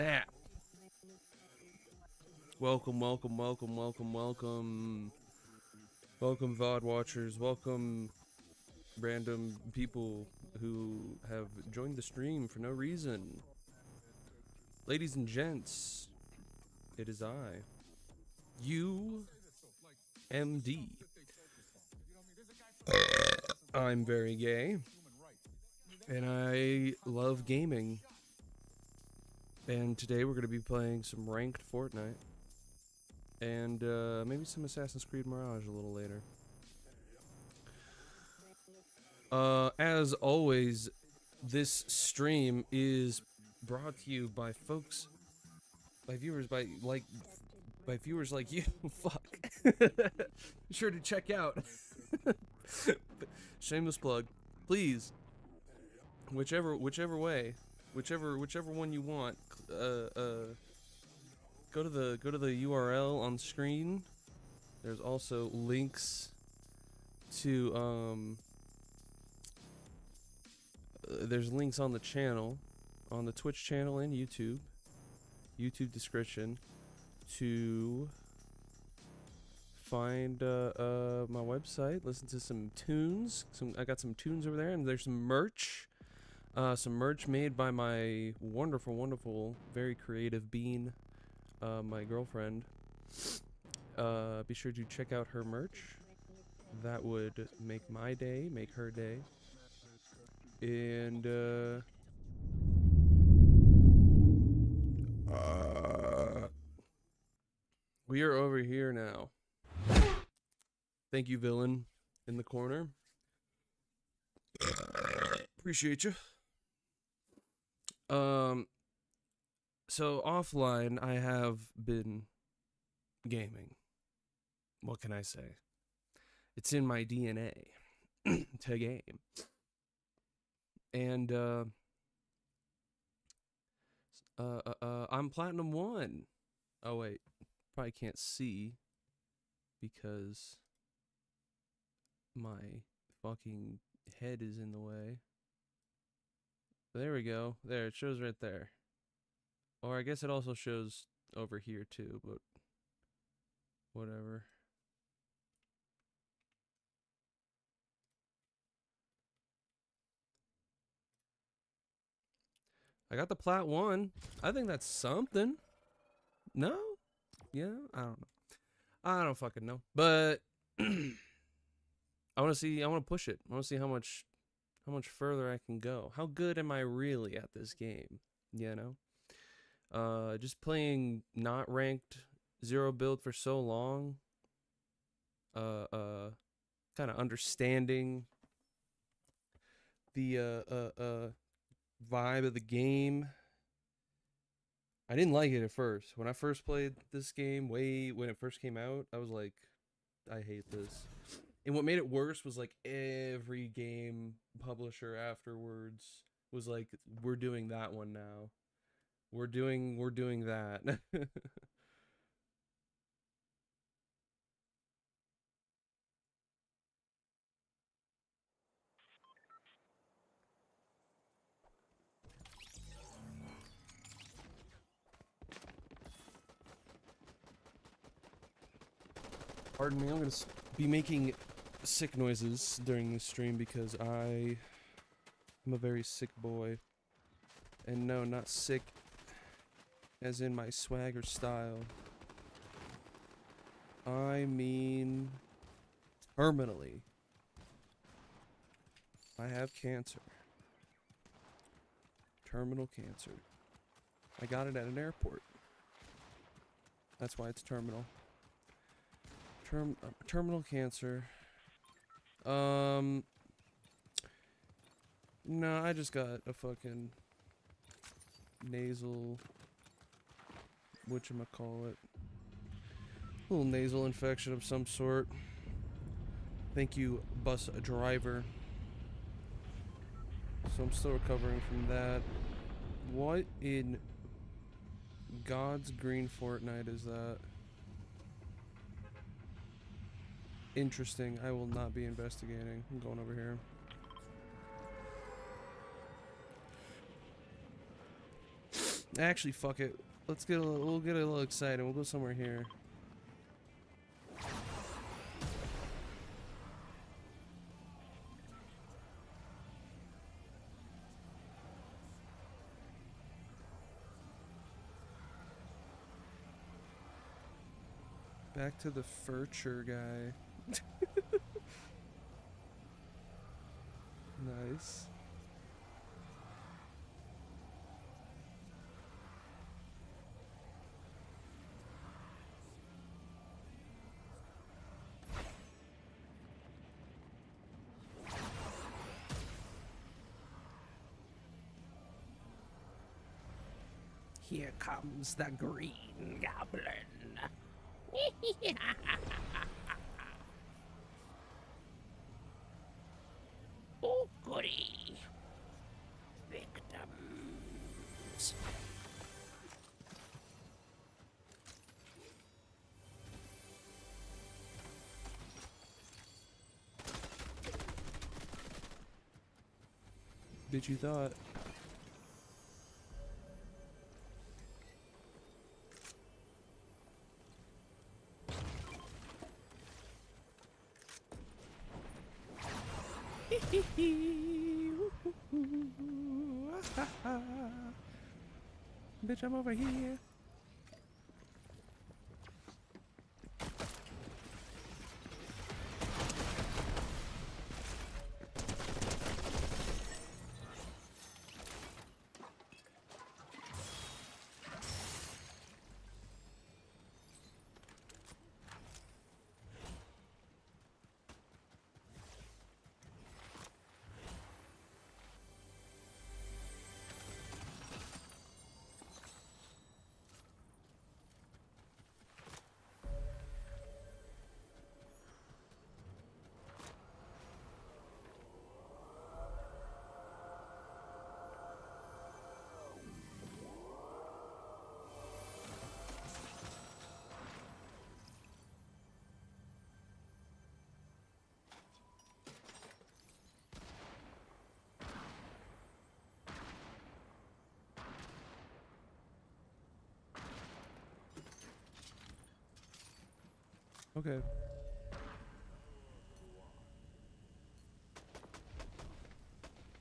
snap. Welcome, welcome, welcome, welcome, welcome. Welcome, VOD watchers. Welcome, random people who have joined the stream for no reason. Ladies and gents, it is I, UMD. I'm very gay, and I love gaming. And today we're going to be playing some ranked Fortnite. And maybe some Assassin's Creed Mirage a little later. As always, this stream is brought to you by folks, by viewers like you. Fuck. Be sure to check out. Shameless plug, please. Whichever way, whichever one you want. Go to the URL on screen. There's also links to there's links on the channel, on the Twitch channel and YouTube description, to find my website, listen to some tunes. I got some tunes over there, and there's some merch made by my wonderful, very creative Bean, my girlfriend. Be sure to check out her merch. That would make my day, make her day. And we are over here now. Thank you, villain in the corner. Appreciate you. So offline, I have been gaming. What can I say? It's in my DNA to game. And I'm Platinum 1. Oh wait, probably can't see because my fucking head is in the way. There we go. There, it shows right there. Or I guess it also shows over here too, but whatever. I got the Plat 1. I think that's something. No? Yeah? I don't know. I don't fucking know. But I want to push it. I want to see how much further I can go. How good am I really at this game? You know? Just playing not ranked 0 build for so long. Kind of understanding the vibe of the game. I didn't like it at first. When I first played this game, when it first came out, I was like, I hate this. And what made it worse was like every game publisher afterwards was like, we're doing that one now. We're doing that. Pardon me, I'm gonna be making sick noises during this stream because I'm a very sick boy. And no, not sick as in my swagger style. I mean terminally. I have cancer. Terminal cancer. I got it at an airport. That's why it's terminal. Terminal cancer. No, I just got a fucking nasal, whatchamacallit, little nasal infection of some sort. Thank you, bus driver. So I'm still recovering from that. What in God's green Fortnite is that? Interesting. I will not be investigating. I'm going over here. Actually, fuck it. Let's get we'll get a little excited. We'll go somewhere here. Back to the furniture guy. Nice. Here comes the Green Goblin. Oh, goody. Victims. Bitch, you thought. Bitch, I'm over here. Okay.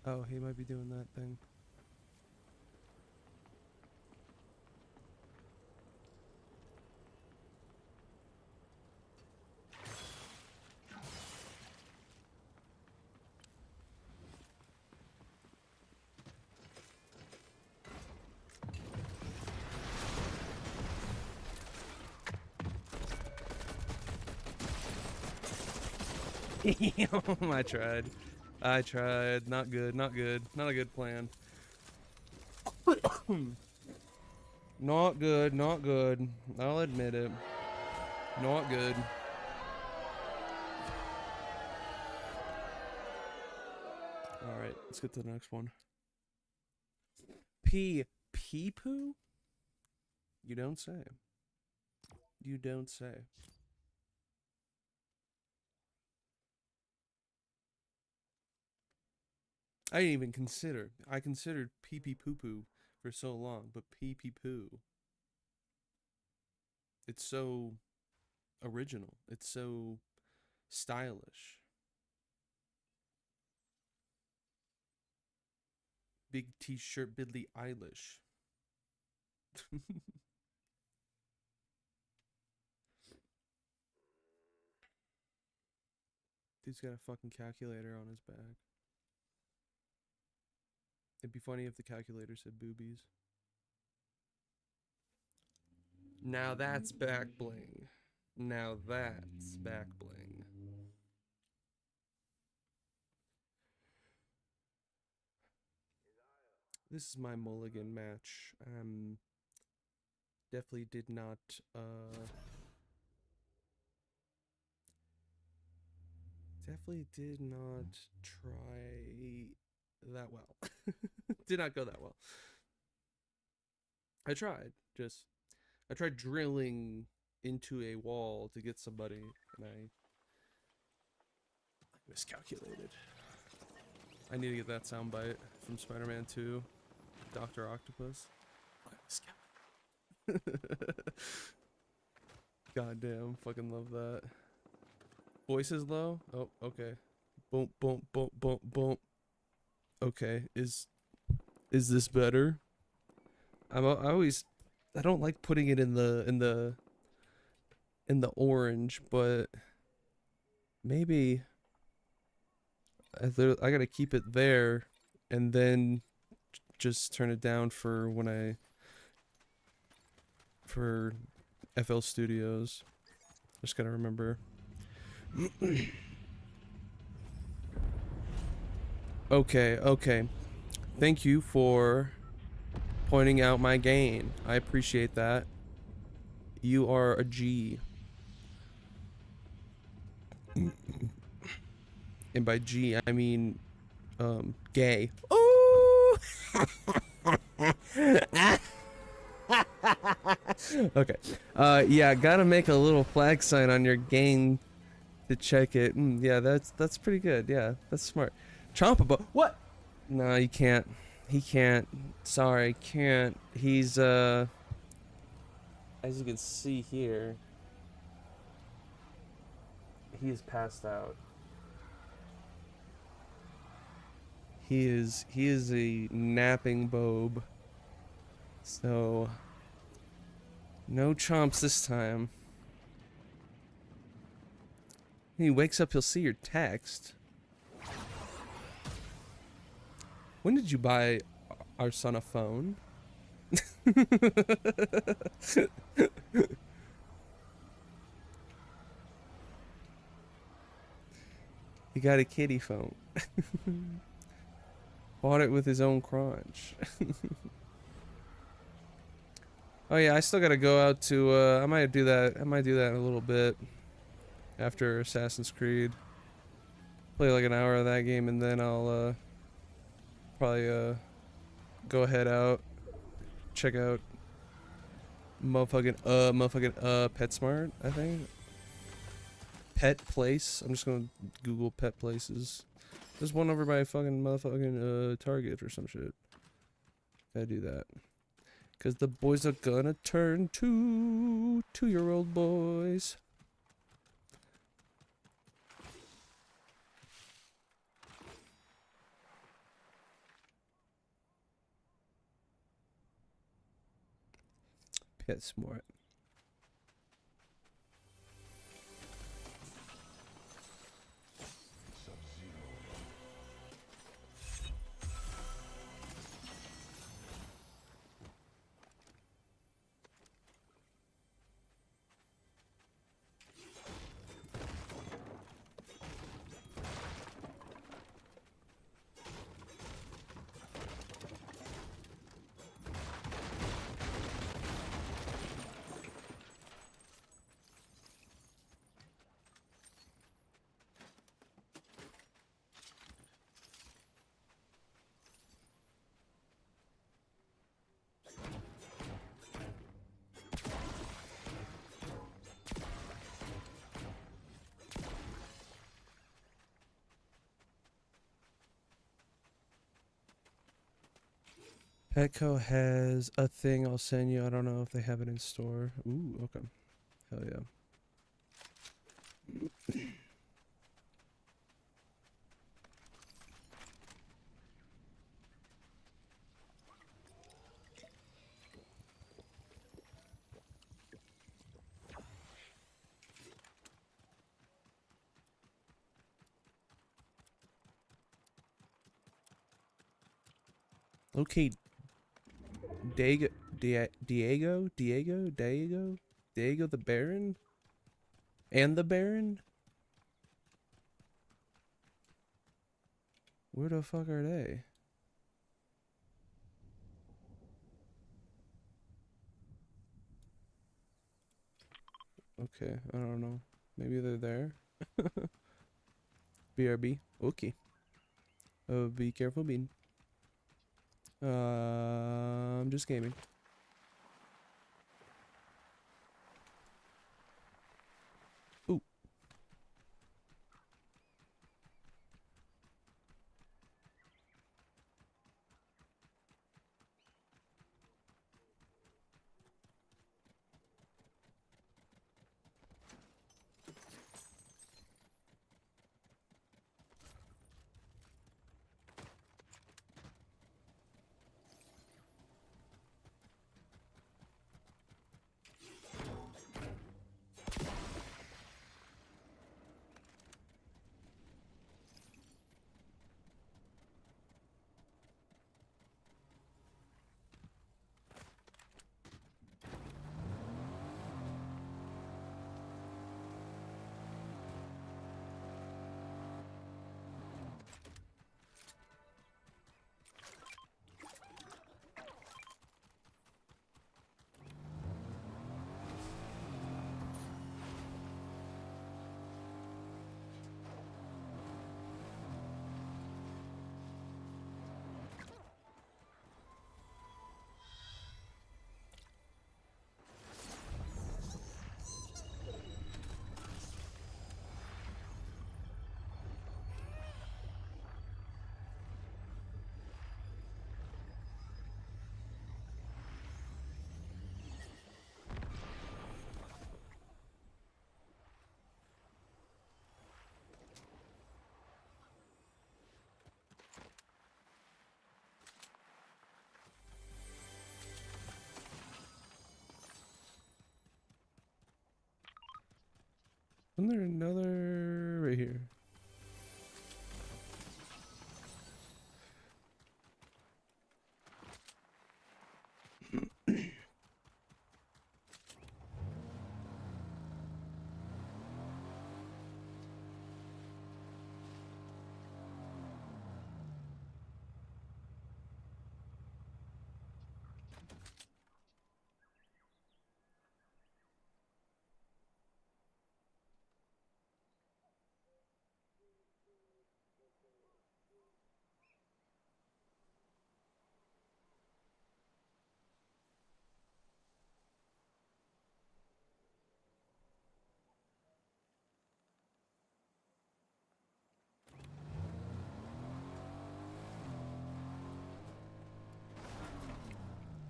Oh, he might be doing that thing. I tried. I tried. Not good. Not good. Not a good plan. Not good. Not good. I'll admit it. Not good. Alright, let's get to the next one. Pee-poo? You don't say. You don't say. I didn't even consider. I considered pee-pee-poo-poo for so long, but pee-pee-poo. It's so original. It's so stylish. Big t-shirt, Billie Eilish. Dude's got a fucking calculator on his back. It'd be funny if the calculator said boobies. Now that's back bling. Now that's back bling. This is my mulligan match. Definitely did not try that well. Did not go that well. I tried. I tried drilling into a wall to get somebody, and I miscalculated. I need to get that soundbite from Spider-Man 2, Dr. Octopus. Goddamn, fucking love that. Voice is low? Oh, okay. Boom, boom, boom, boom, boom. Okay, is this better? I don't like putting it in the orange, but maybe I gotta keep it there and then just turn it down for for FL Studios. Just gotta remember. Okay. Thank you for pointing out my gain. I appreciate that. You are a G. And by G, I mean, gay. Oh! Okay. Yeah, gotta make a little flag sign on your gain to check it. Yeah, that's pretty good. Yeah, that's smart. Chompable. What? No, you can't. He can't. Sorry, can't. He's as you can see here, he is passed out. He is a napping bobe. So no chomps this time. When he wakes up, he'll see your text. When did you buy our son a phone? He got a kitty phone. Bought it with his own crunch. Oh yeah, I still gotta go out to I might do that in a little bit after Assassin's Creed. Play like an hour of that game and then I'll probably go head out, check out motherfucking PetSmart, I think. Pet Place. I'm just gonna Google pet places. There's one over by fucking motherfucking Target or some shit. Gotta do that. Cause the boys are gonna turn 2-year-old boys. PetSmart. Petco has a thing I'll send you. I don't know if they have it in store. Ooh, okay. Hell yeah. Okay, Diego the Baron? And the Baron? Where the fuck are they? Okay, I don't know. Maybe they're there? BRB. Okay. Oh, be careful, Bean. I'm just gaming. Ooh. Isn't there another right here?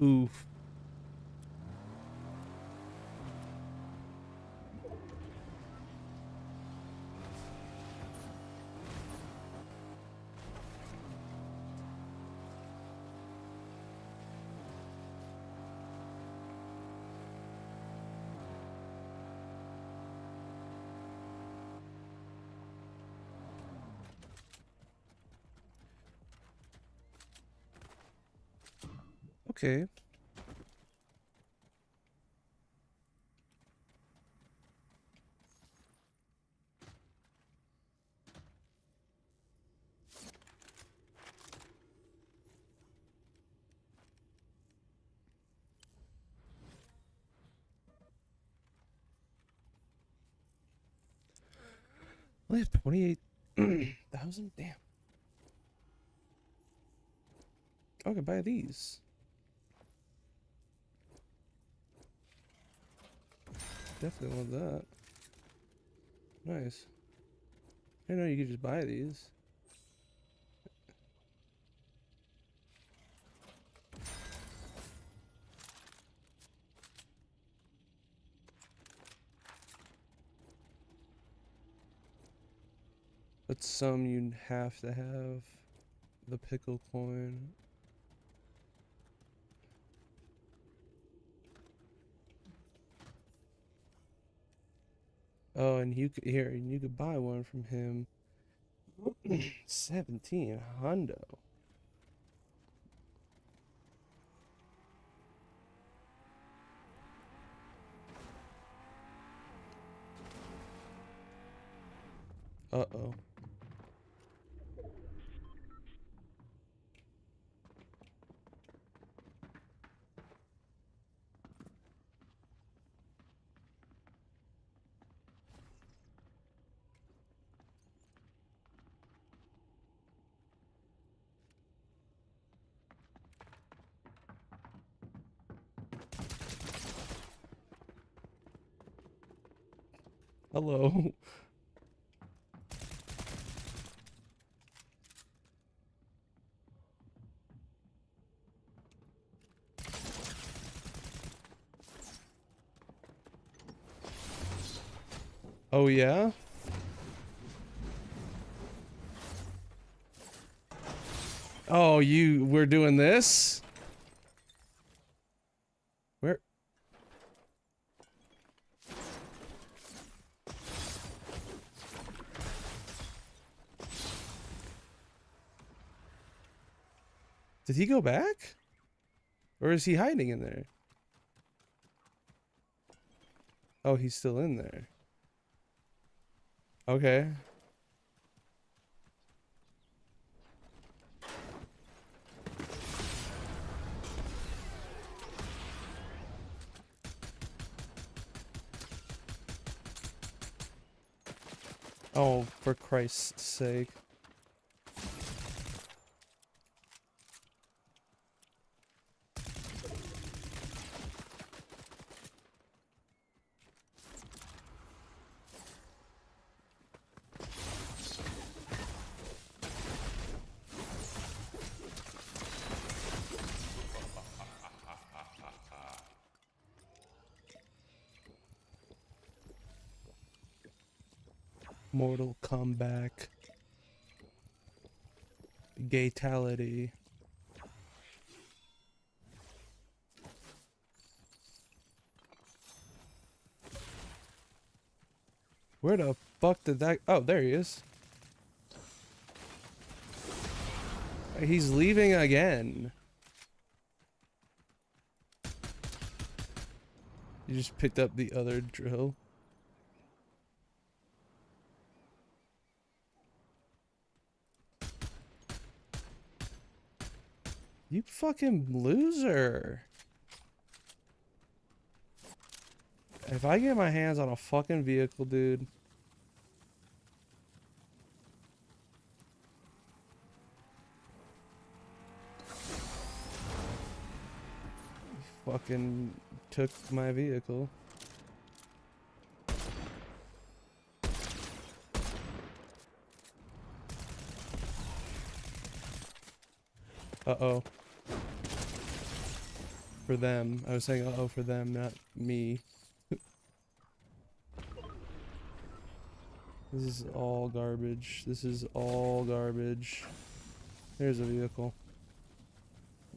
Oof. Okay. I have 28,000. Damn. I can buy these. Definitely want that. Nice. I didn't know you could just buy these. But some you have to have the pickle coin. Oh, and you could here, and you could buy one from him. 17 hundo. Uh-oh. Hello. Oh yeah? Oh, we're doing this? Where? Did he go back? Or is he hiding in there? Oh, he's still in there. Okay. Oh, for Christ's sake. Mortal comeback. Gaytality. Where the fuck did that... Oh, there he is. He's leaving again. You just picked up the other drill. You fucking loser. If I get my hands on a fucking vehicle, dude. You fucking took my vehicle. Uh-oh. For them. I was saying uh-oh for them, not me. This is all garbage. This is all garbage. There's a vehicle.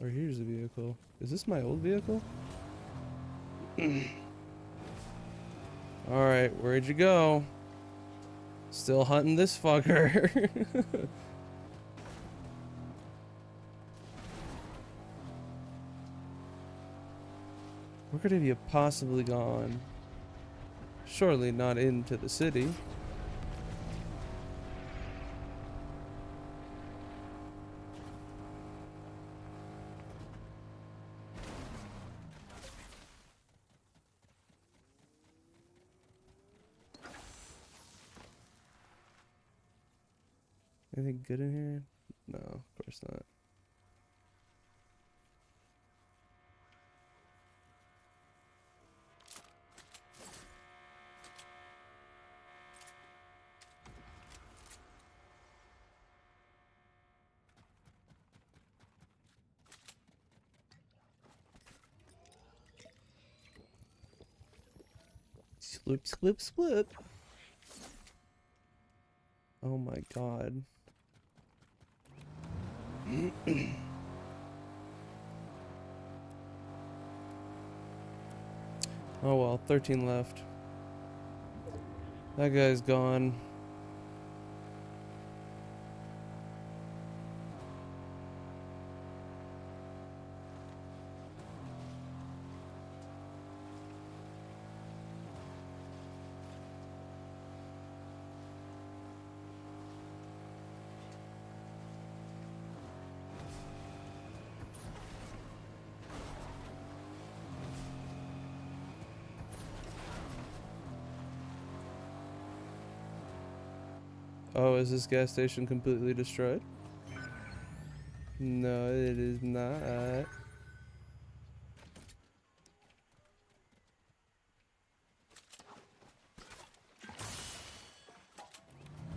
Or here's a vehicle. Is this my old vehicle? Alright, where'd you go? Still hunting this fucker. Where could he have possibly gone? Surely not into the city. Anything good in here? No, of course not. Split, split, split. Oh my god. Oh well, 13 left. That guy's gone. Oh, is this gas station completely destroyed? No, it is not.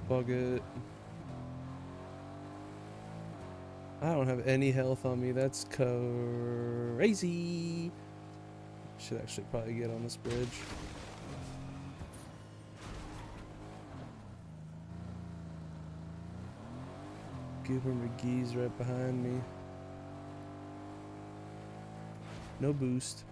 Bug it. I don't have any health on me. That's crazy. Should actually probably get on this bridge. Goober McGee's right behind me. No boost.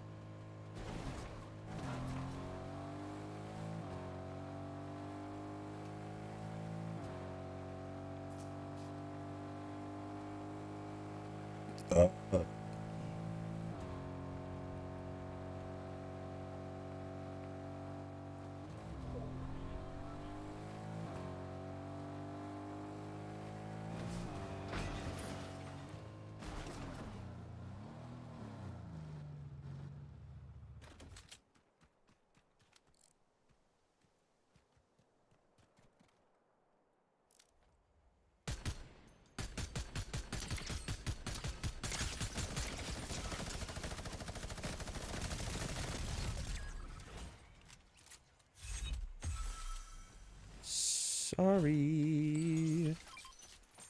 Sorry.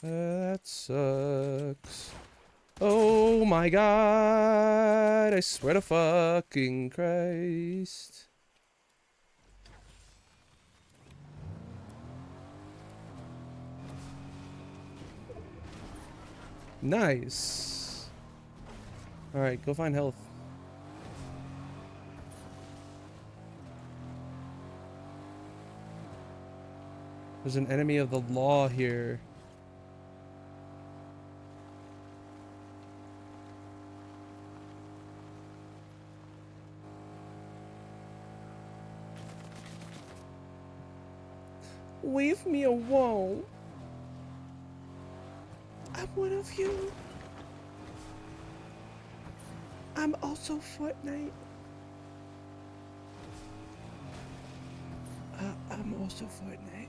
That sucks. Oh my god. I swear to fucking Christ. Nice. Alright, go find health. There's an enemy of the law here. Leave me alone. I'm one of you. I'm also Fortnite. I'm also Fortnite.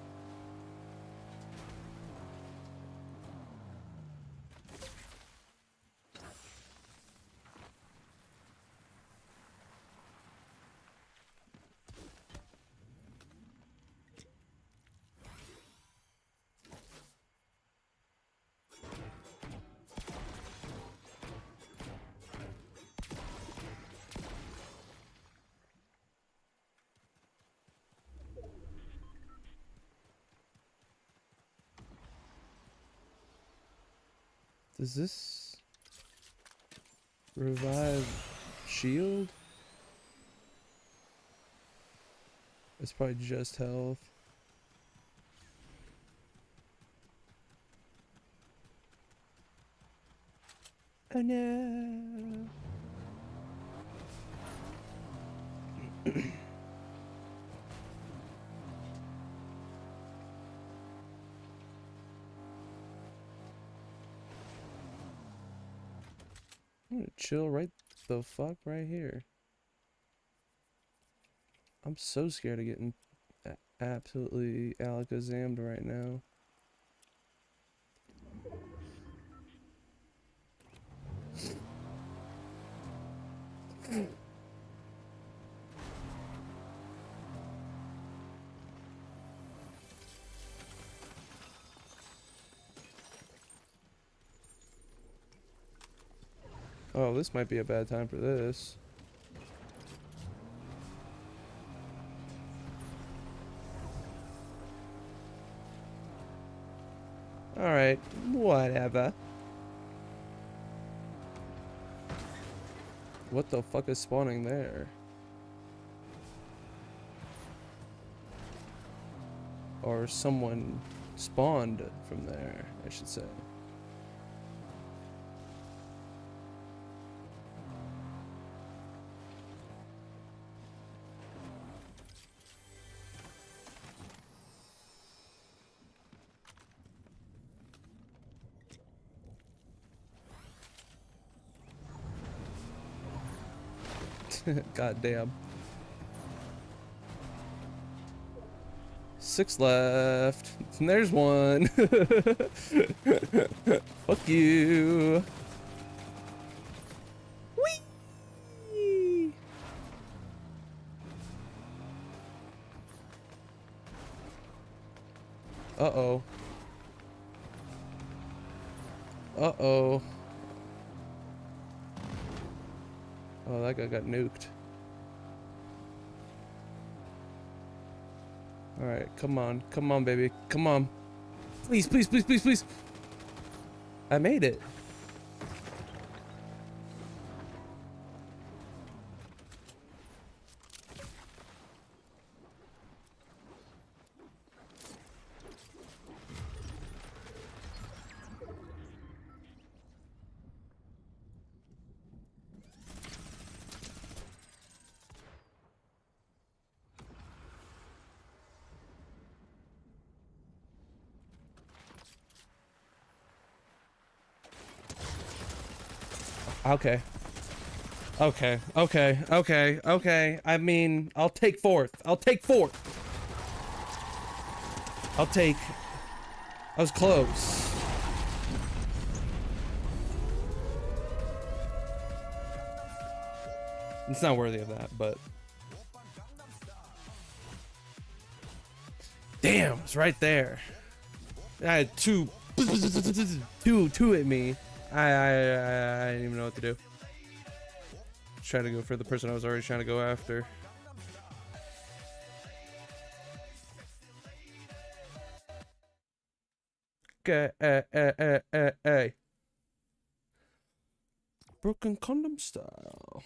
Does this revive shield? It's probably just health. Oh no. I'm gonna chill right the fuck right here. I'm so scared of getting absolutely alakazammed right now. Oh, this might be a bad time for this. Alright, whatever. What the fuck is spawning there? Or someone spawned from there, I should say. God damn. 6 left. And there's one. Fuck you. Whee! Uh-oh. Uh-oh. Oh, that guy got nuked. Alright, come on. Come on, baby. Come on. Please, please, please, please, please. I made it. Okay. Okay. Okay. Okay. Okay. I mean, I'll take fourth. I'll take fourth. I'll take... I was close. It's not worthy of that, but... Damn, it's right there. I had two at me. I didn't even know what to do. Try to go for the person I was already trying to go after. Okay, broken condom style.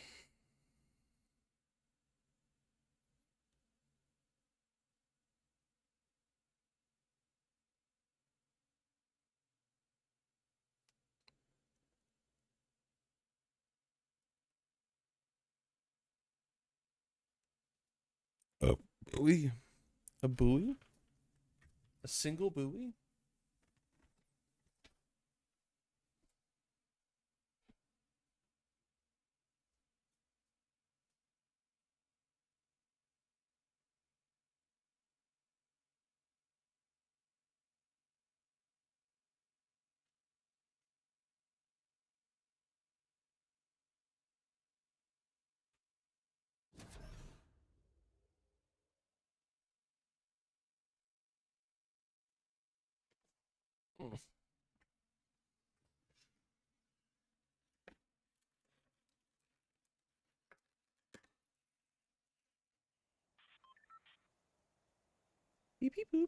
A buoy? A buoy? A single buoy? Mm. Beep beep boop.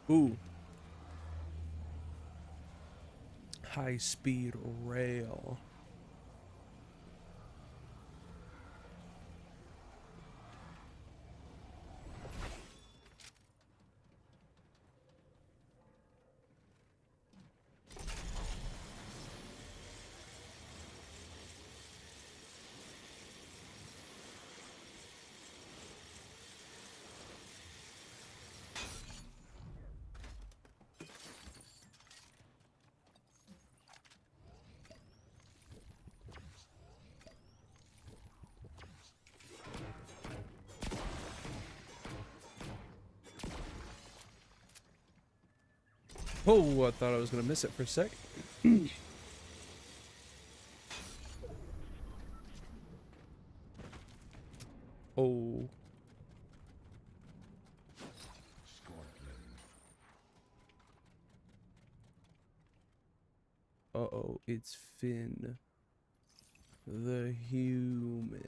Ooh. High speed rail. Oh, I thought I was gonna miss it for a sec. Oh. Uh-oh, it's Finn. The human.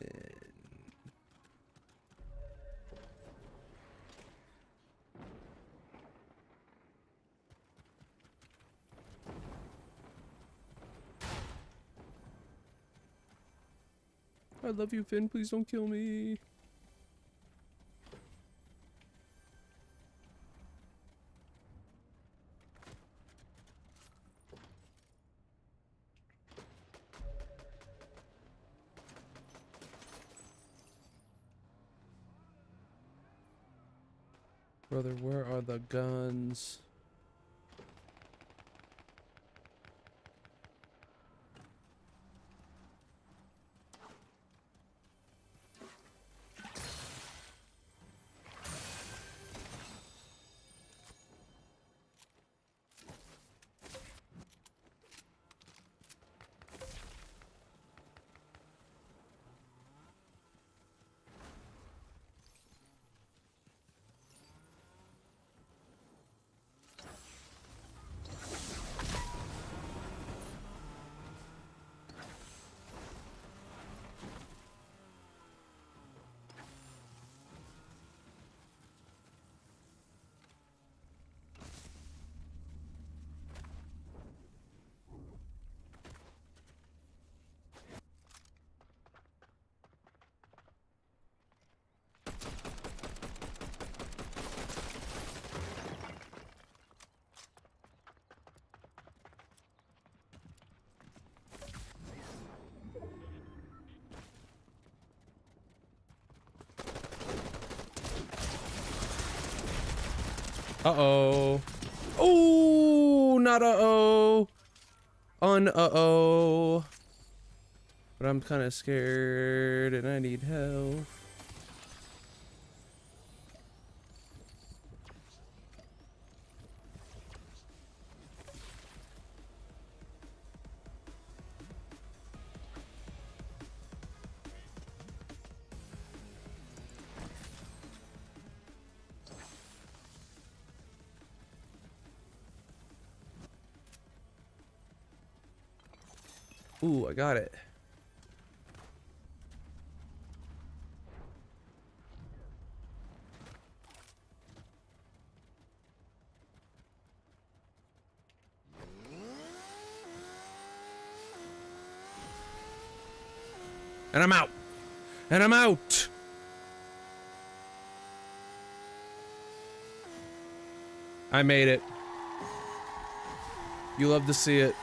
I love you, Finn. Please don't kill me. Brother, where are the guns? Uh-oh. Oh, not uh-oh. Uh-oh. But I'm kind of scared and I need help. Ooh, I got it. And I'm out. And I'm out. I made it. You love to see it.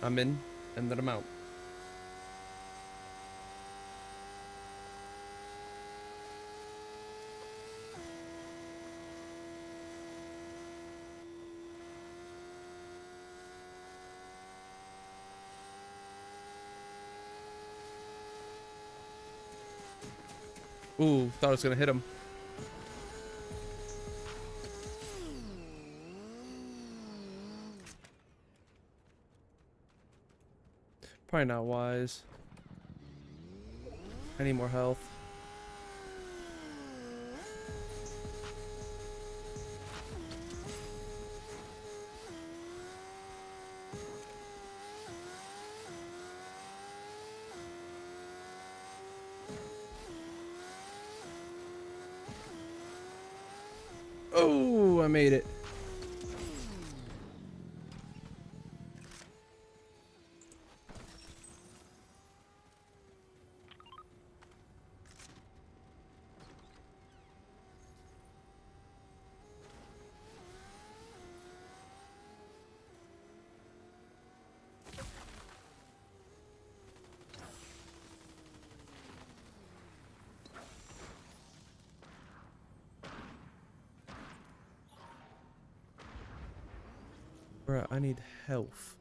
I'm in, and then I'm out. Ooh, thought I was gonna hit him. Probably not wise. I need more health. Oh, I made it. Bruh, I need health.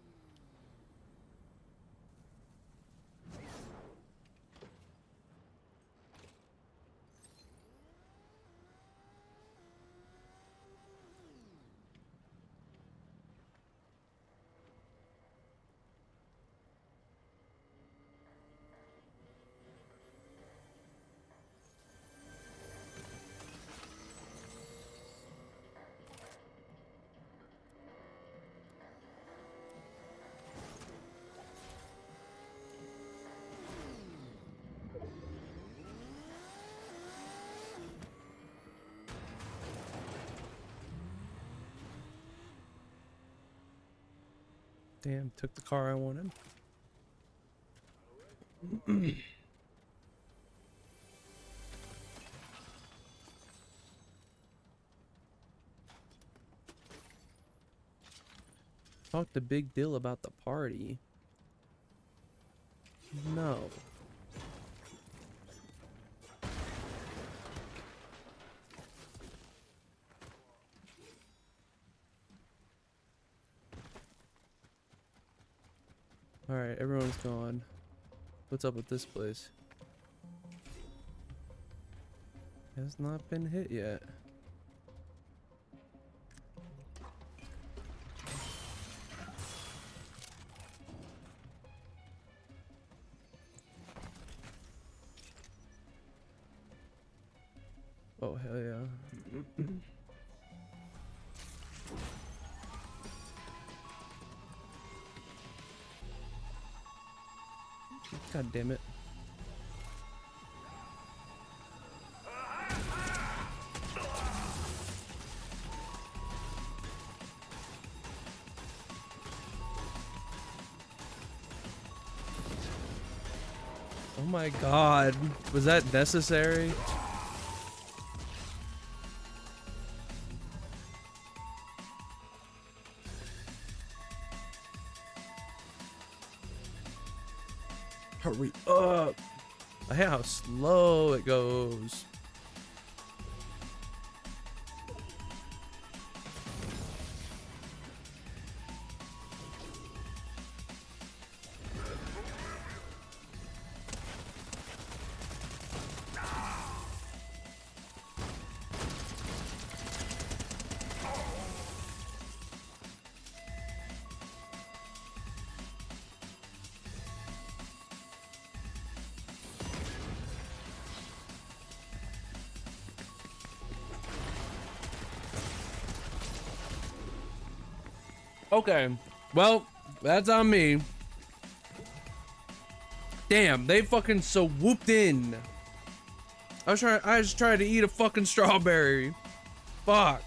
Damn, took the car I wanted. Talk the big deal about the party. No. Alright, everyone's gone. What's up with this place? Has not been hit yet. Oh, hell yeah. God damn it. Oh my god. Was that necessary? Hurry up. I hate how slow it goes. Okay. Well, that's on me. Damn, they fucking so whooped in. I just tried to eat a fucking strawberry. Fuck.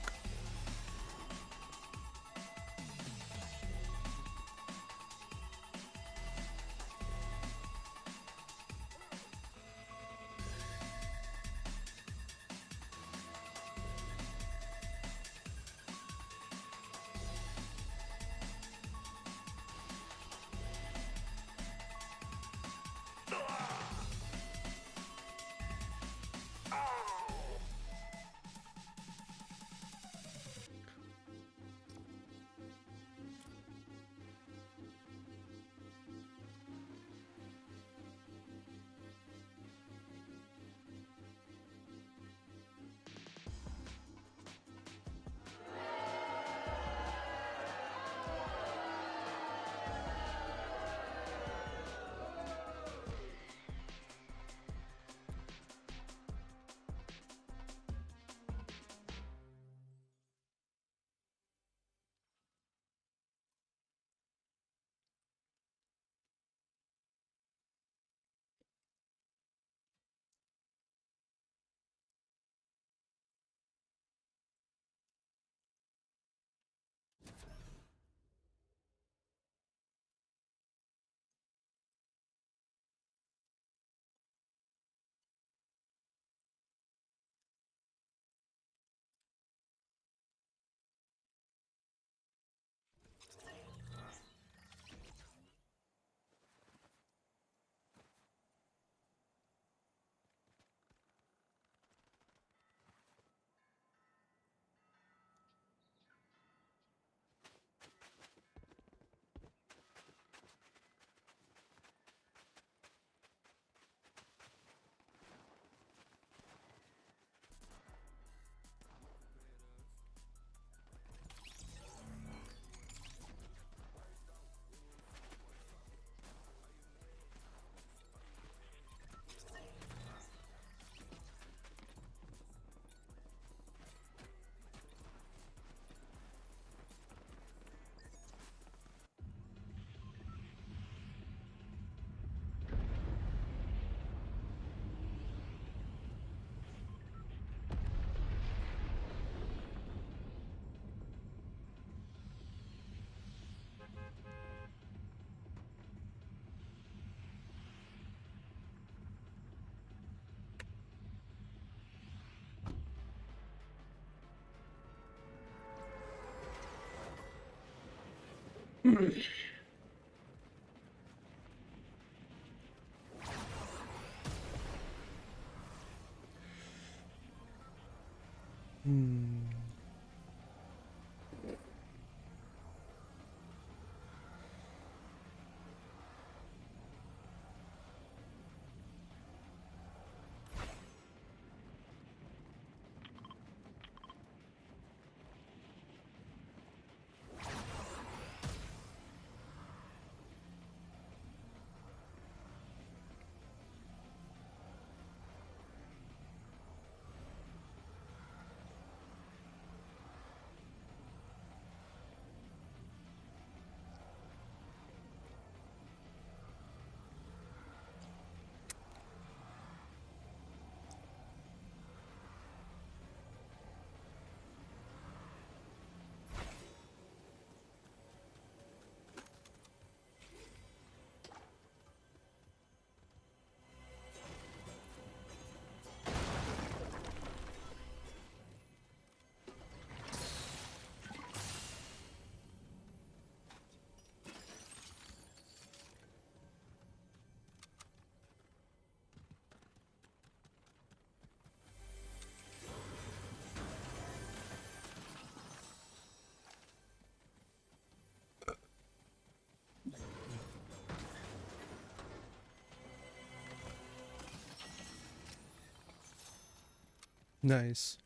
Nice.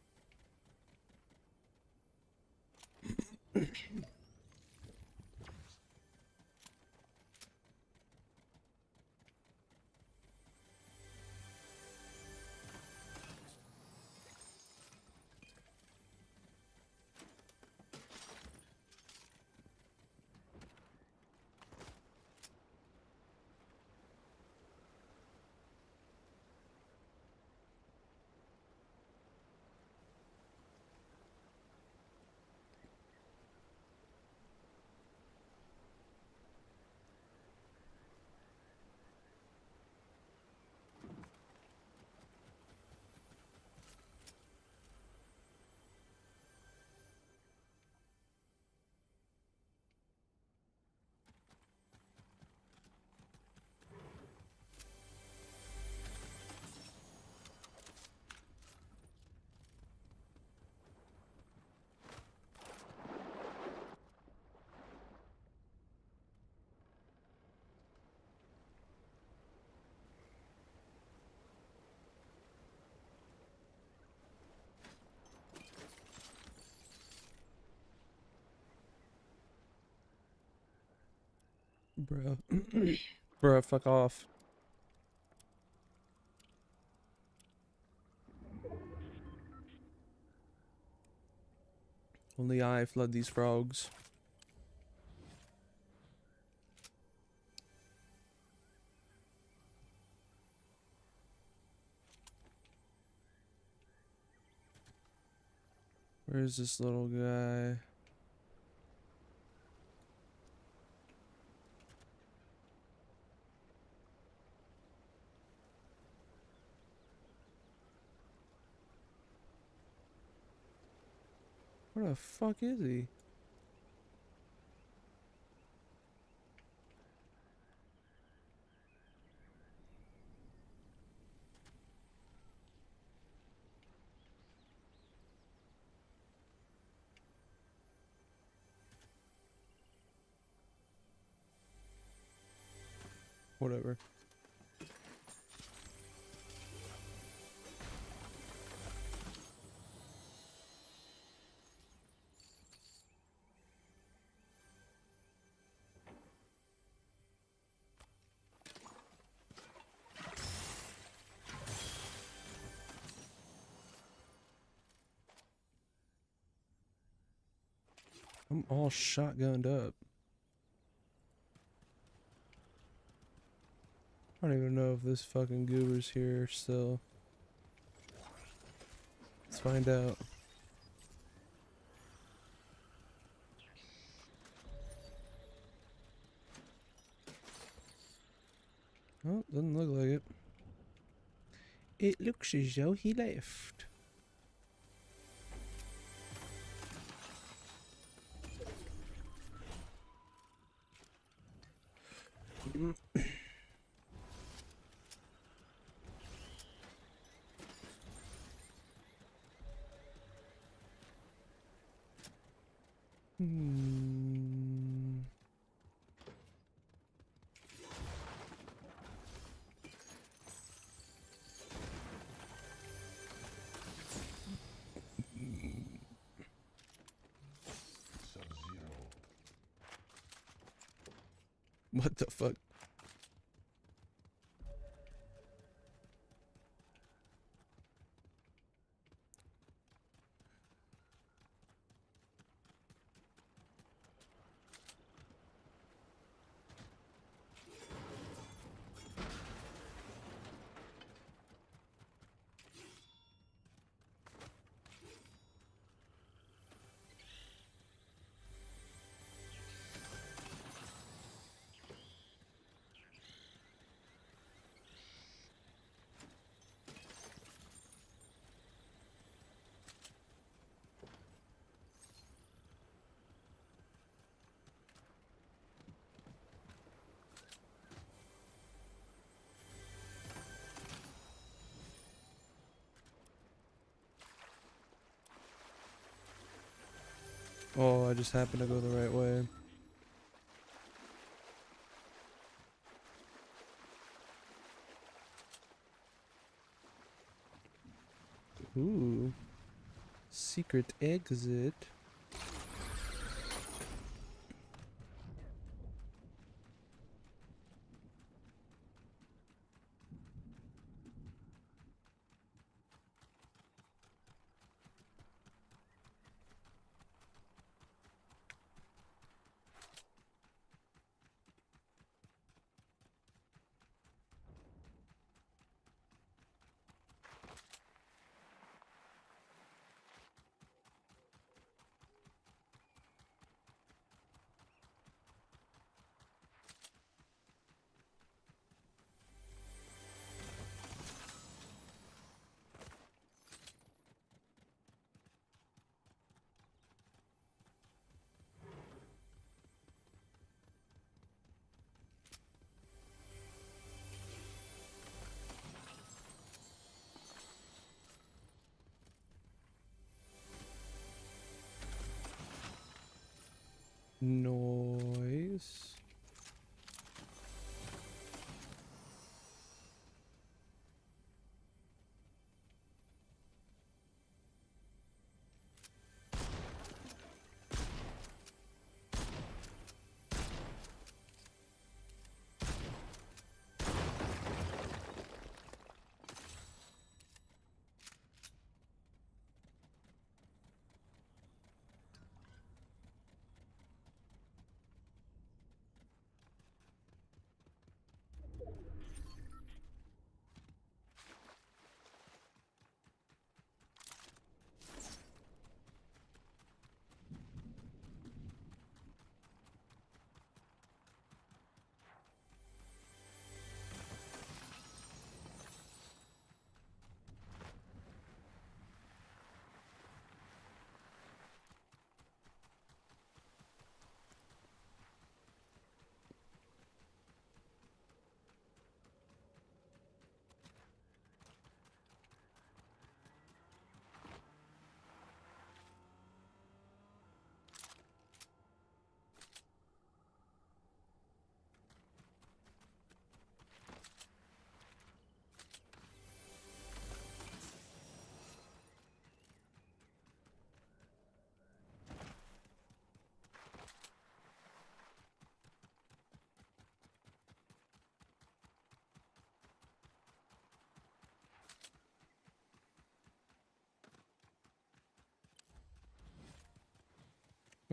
Bruh. Bruh, fuck off. Only I flood these frogs. Where's this little guy? Where the fuck is he? Whatever. I'm all shotgunned up. I don't even know if this fucking goober's here still. Let's find out. Oh, doesn't look like it. It looks as though he left. Hmm. What the fuck? Oh, I just happened to go the right way. Ooh. Secret exit.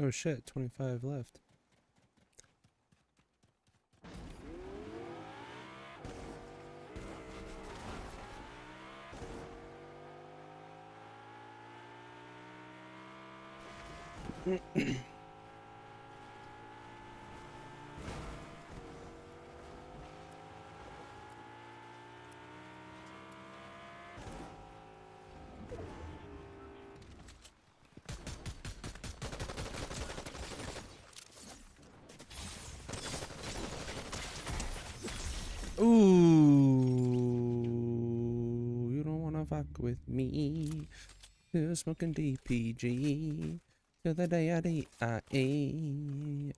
Oh shit, 25 left. Ooh, you don't wanna fuck with me. You're smoking DPG till the day I die. Ew,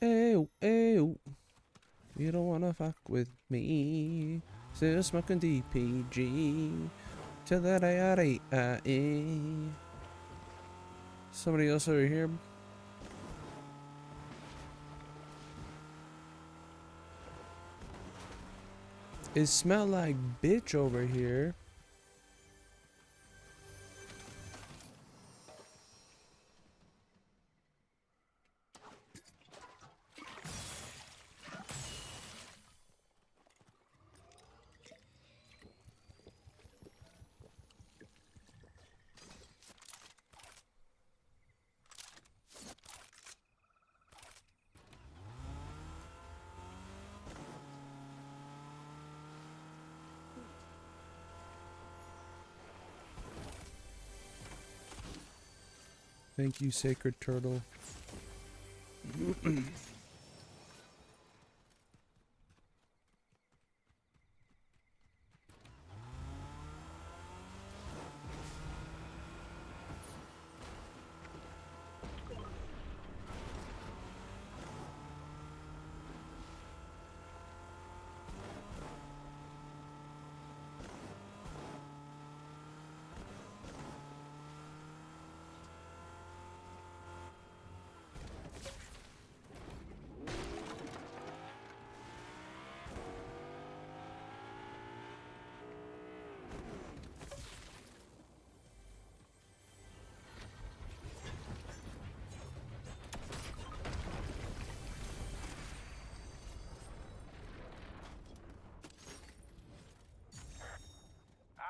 ew, ew. You don't wanna fuck with me. Still smoking DPG till the day I die. Somebody else over here. It smelled like bitch over here. Thank you, Sacred Turtle.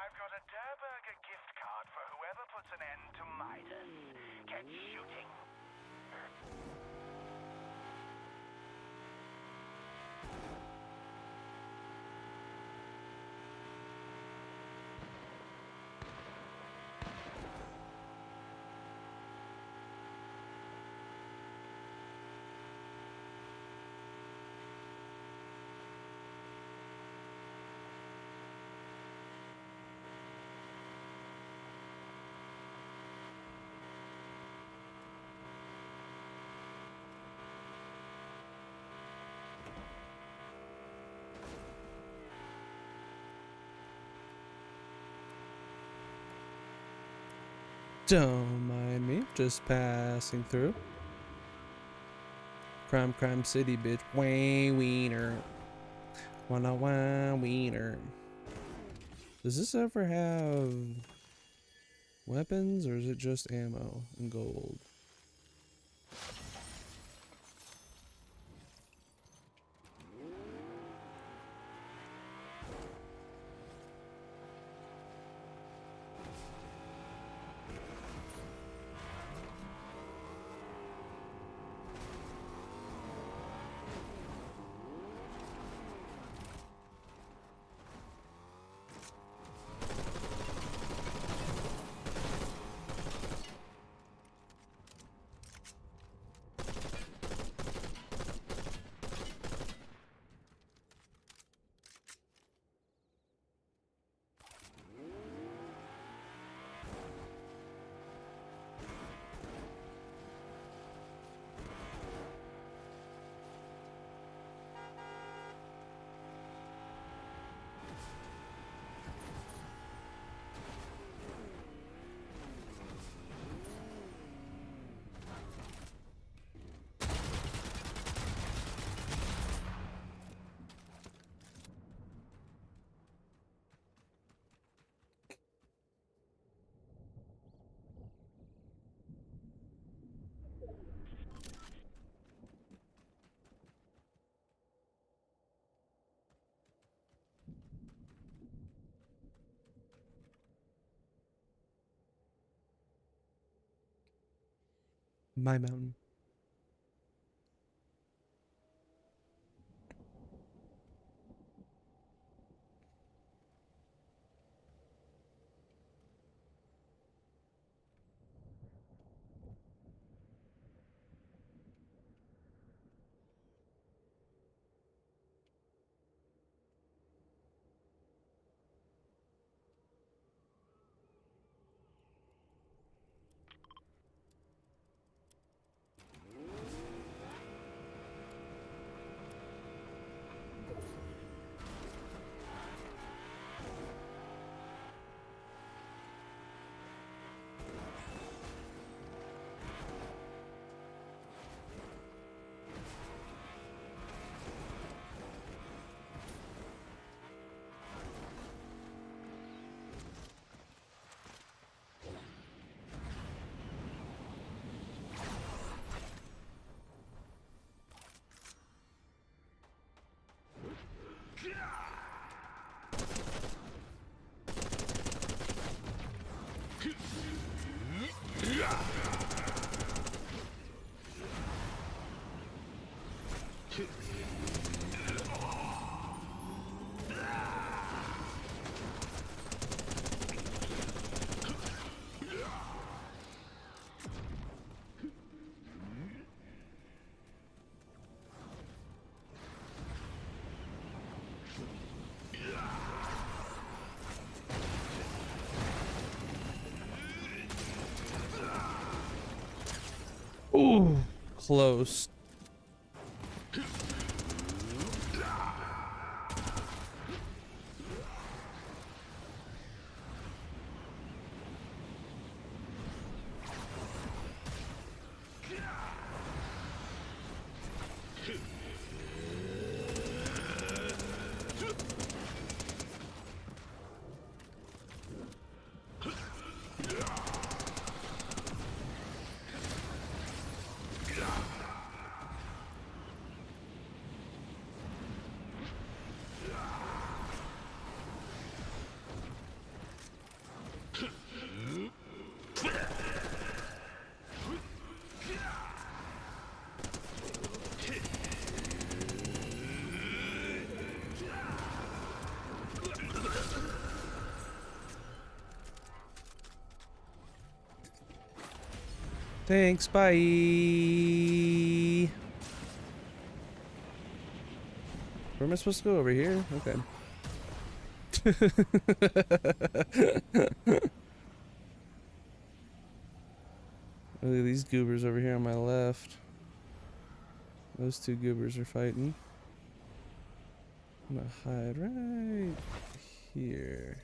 I've got a Durburger gift card for whoever puts an end to Midas. Get shooting. Don't mind me, just passing through. Crime City, bitch. Wah, wiener. Wanna wah, wiener. Does this ever have weapons, or is it just ammo and gold? My mountain. Ooh, close. Thanks, bye. Where am I supposed to go? Over here? Okay. Look at these goobers over here on my left. Those two goobers are fighting. I'm gonna hide right here.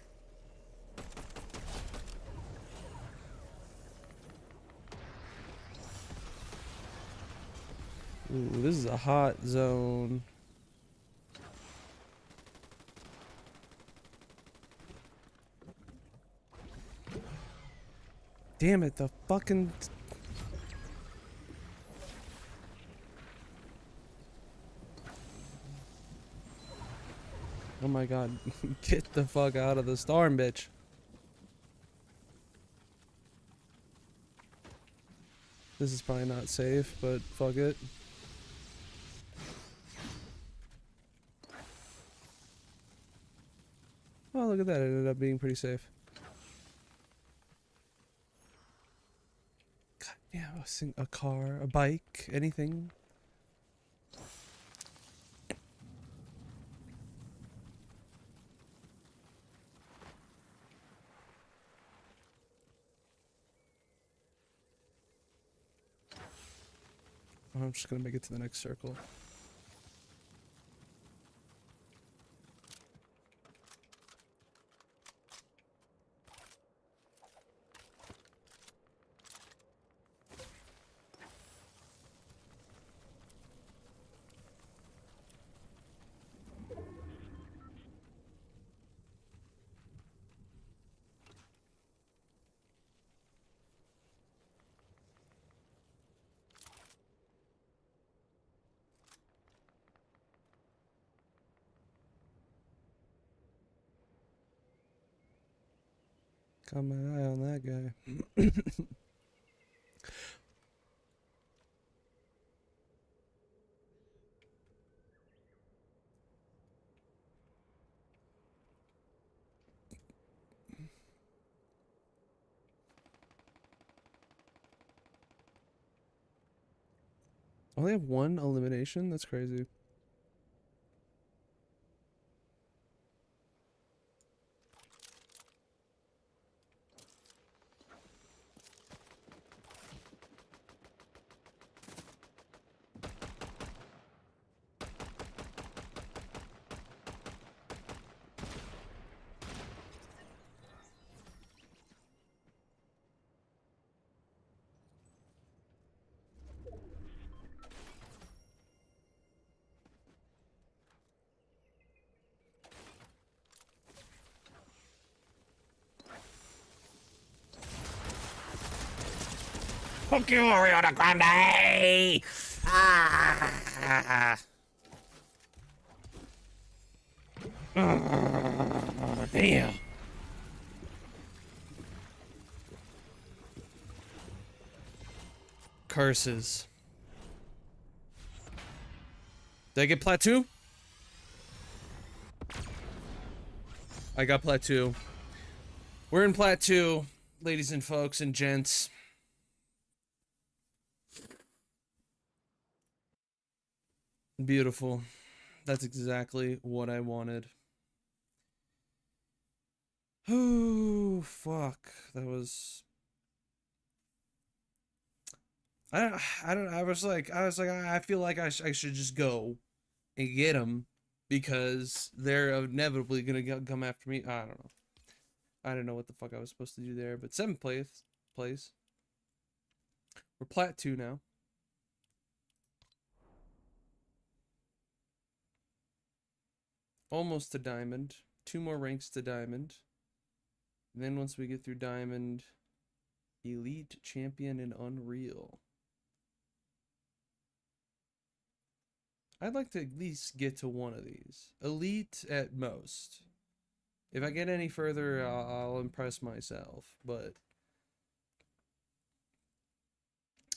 Ooh, this is a hot zone. Damn it, the fucking... Oh my god, get the fuck out of the storm, bitch. This is probably not safe, but fuck it. Oh, look at that, it ended up being pretty safe. God, yeah, a car, a bike, anything. Oh, I'm just gonna make it to the next circle. Got my eye on that guy. Only have one elimination? That's crazy. Fuck you, Ariana Grande! Ah! Oh, damn. Curses. Did I get plat 2? I got plat 2. We're in plat 2, ladies and folks and gents. Beautiful. That's exactly what I wanted. Oh, fuck. That was... I was like, I feel like I should just go and get them because they're inevitably gonna come after me. I don't know. I didn't know what the fuck I was supposed to do there, but 7th place. We're plat 2 now. Almost to diamond. 2 more ranks to diamond. And then once we get through diamond, elite, champion, and unreal. I'd like to at least get to one of these. Elite at most. If I get any further, I'll impress myself. But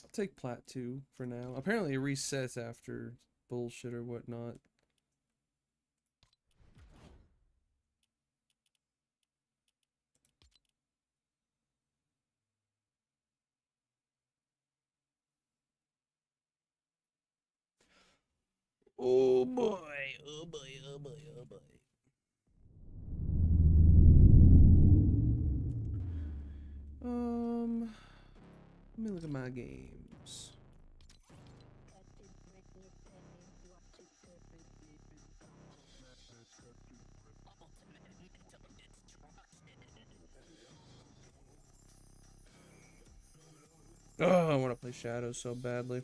I'll take plat 2 for now. Apparently it resets after bullshit or whatnot. Oh boy, oh boy, oh boy, oh boy. Let me look at my games. Oh, I want to play Shadows so badly.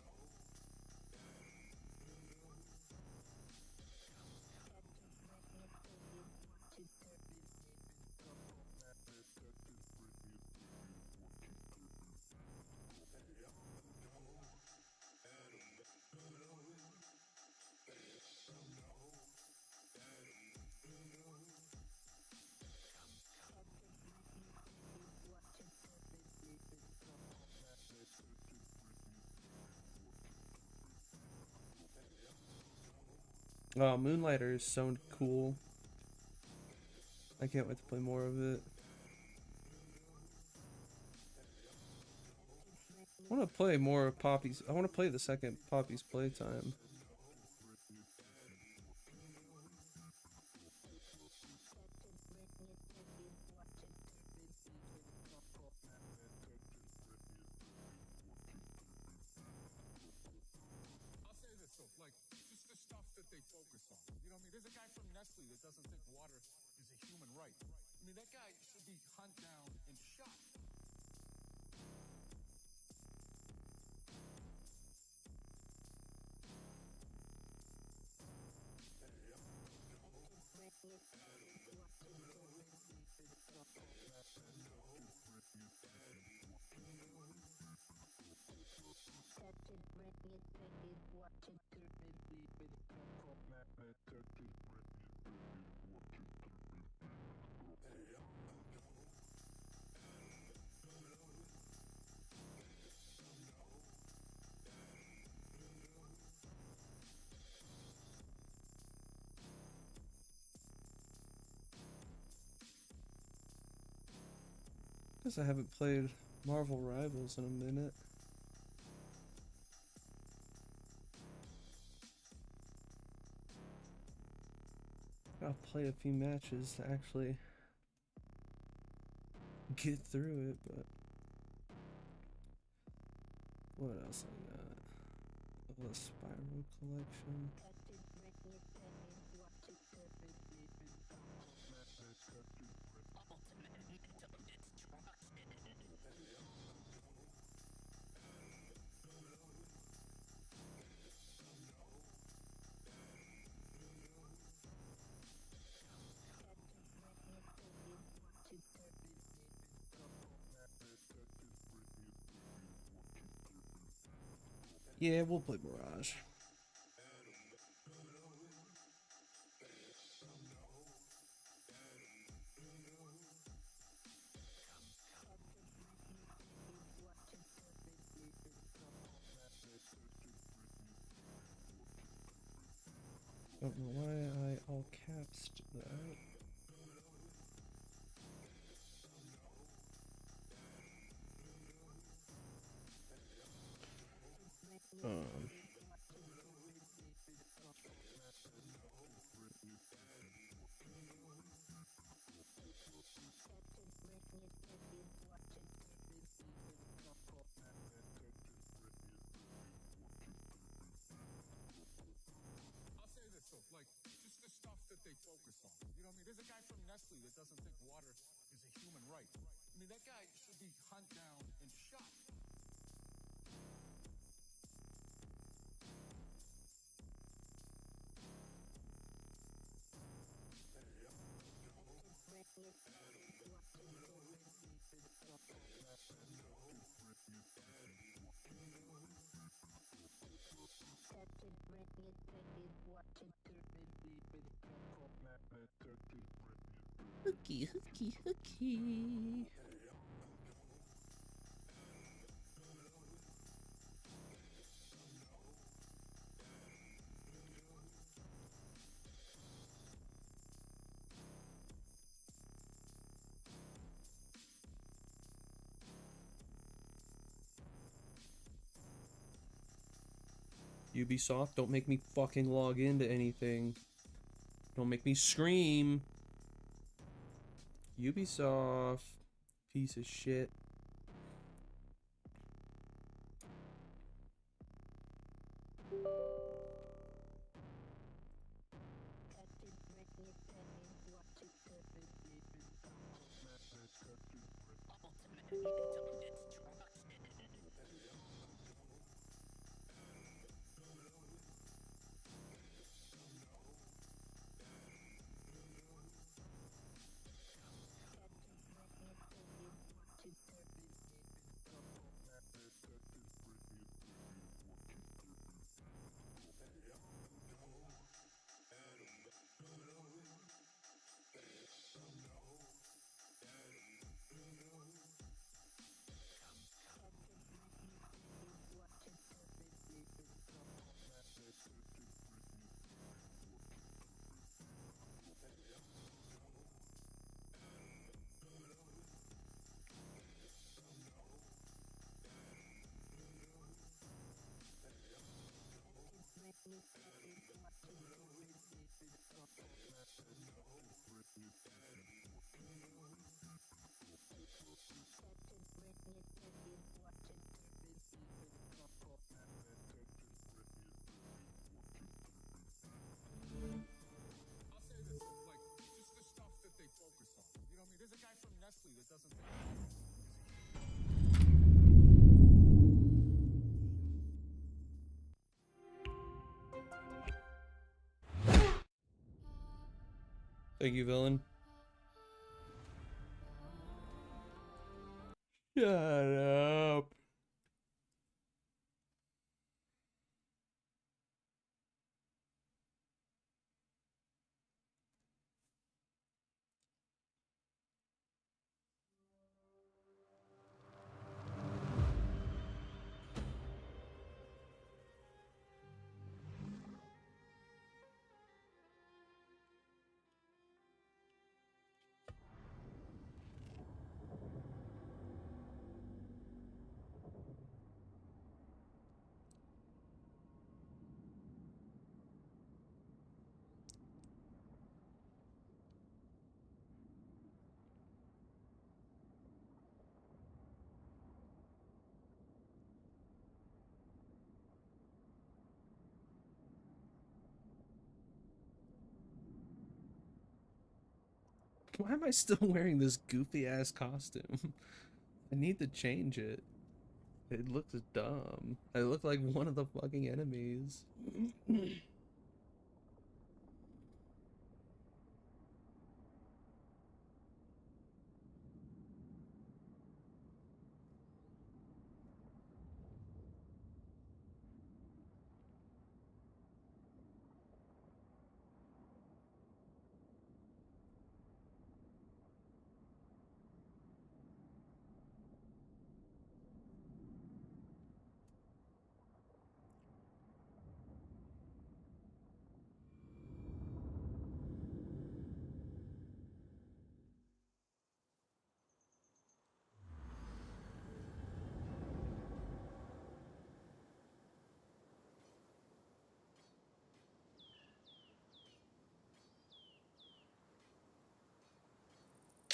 Oh, Moonlighter is so cool. I can't wait to play more of it. I want to play more of Poppy's. I want to play the second Poppy's Playtime. I'll say this though, like just the stuff that they focus on. You know what I mean? There's a guy from Nestle that doesn't think water is a human right. I mean, that guy should be hunted down and shot. Guess I haven't played Marvel Rivals in a minute. play a few matches to actually get through it, but what else I got? The Spiral Collection. Yeah, we'll play Mirage. Don't know why I all capsed that. Um. I'll say this though, like just the stuff that they focus on. You know what I mean? There's a guy from Nestle that doesn't think water is a human right. I mean, that guy should be hunted down and shot. Hooky, hooky, hooky. Ubisoft, don't make me fucking log into anything. Don't make me scream. Ubisoft, piece of shit. I'll say this though, like just the stuff that they focus on. You know what I mean? There's a guy from Nestle that doesn't think water is a human. Thank you, villain. Shut up. Why am I still wearing this goofy ass costume? I need to change it. It looks dumb. I look like one of the fucking enemies.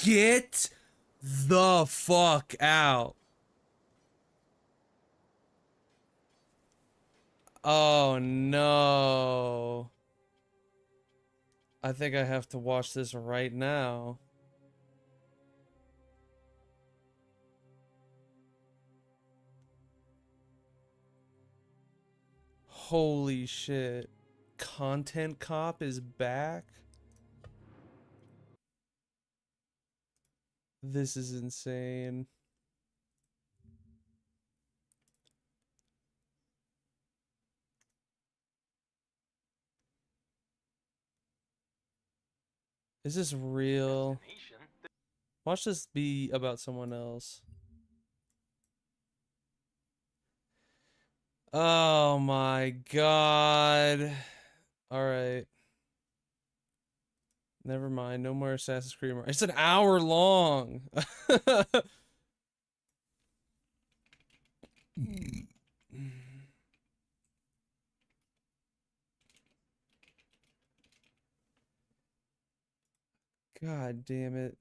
Get the fuck out. Oh no. I think I have to watch this right now. Holy shit. Content Cop is back? This is insane. Is this real? Watch this be about someone else. Oh my god. Alright. Never mind. No more Assassin's Creed. It's an hour long. God damn it.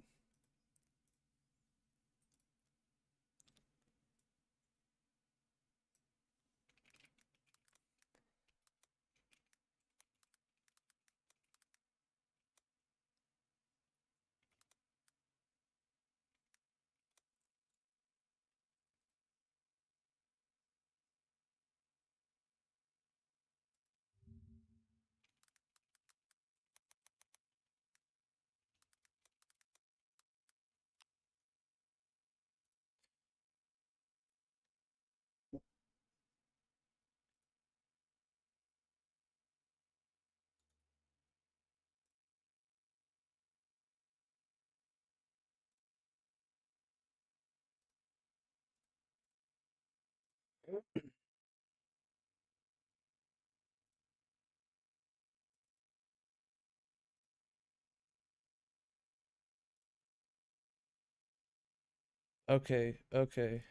Okay, okay.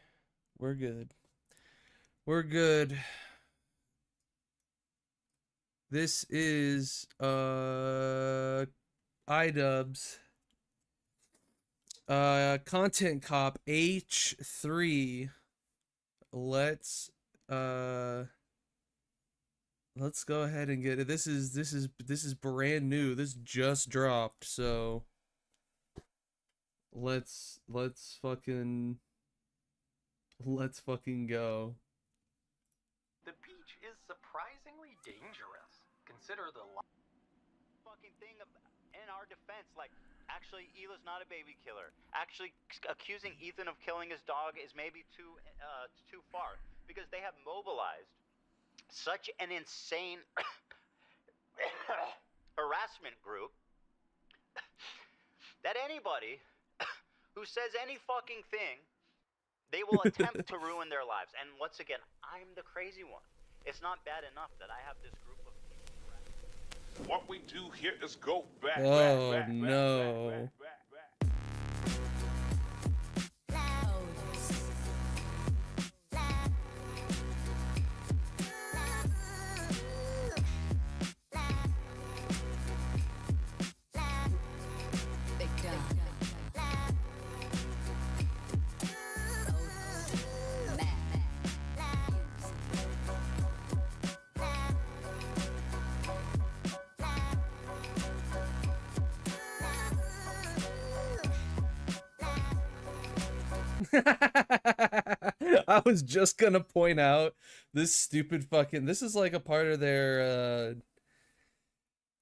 We're good. We're good. This is iDubbbz Content Cop H3. Let's go ahead and get it. This is brand new. This just dropped, so let's fucking go. The beach is surprisingly dangerous. Consider the fucking thing in our defense. Like, actually, Hila's not a baby killer. Actually, accusing Ethan of killing his dog is maybe too far, because they have mobilized such an insane harassment group that anybody who says any fucking thing, they will attempt to ruin their lives. And once again, I'm the crazy one. It's not bad enough that I have this group of people. What we do here is go back, Oh, back, no. back. I was just gonna point out this stupid fucking. This is like a part of their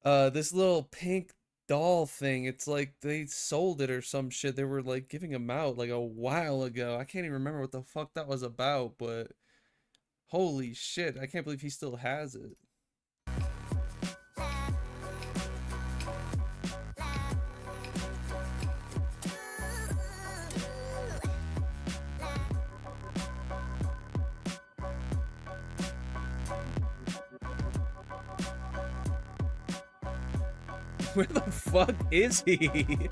this little pink doll thing. It's like they sold it or some shit. They were like giving them out like a while ago. I can't even remember what the fuck that was about, but holy shit, I can't believe he still has it. Where the fuck is he?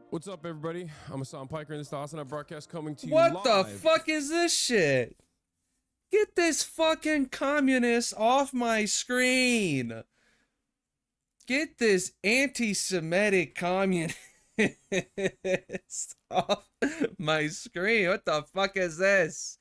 What's up, everybody? I'm Hassan Piker, and this is the Awesome broadcast coming to you What the live. fuck is this shit? Get this fucking communist off my screen. Get this anti-Semitic communist off my screen. What the fuck is this?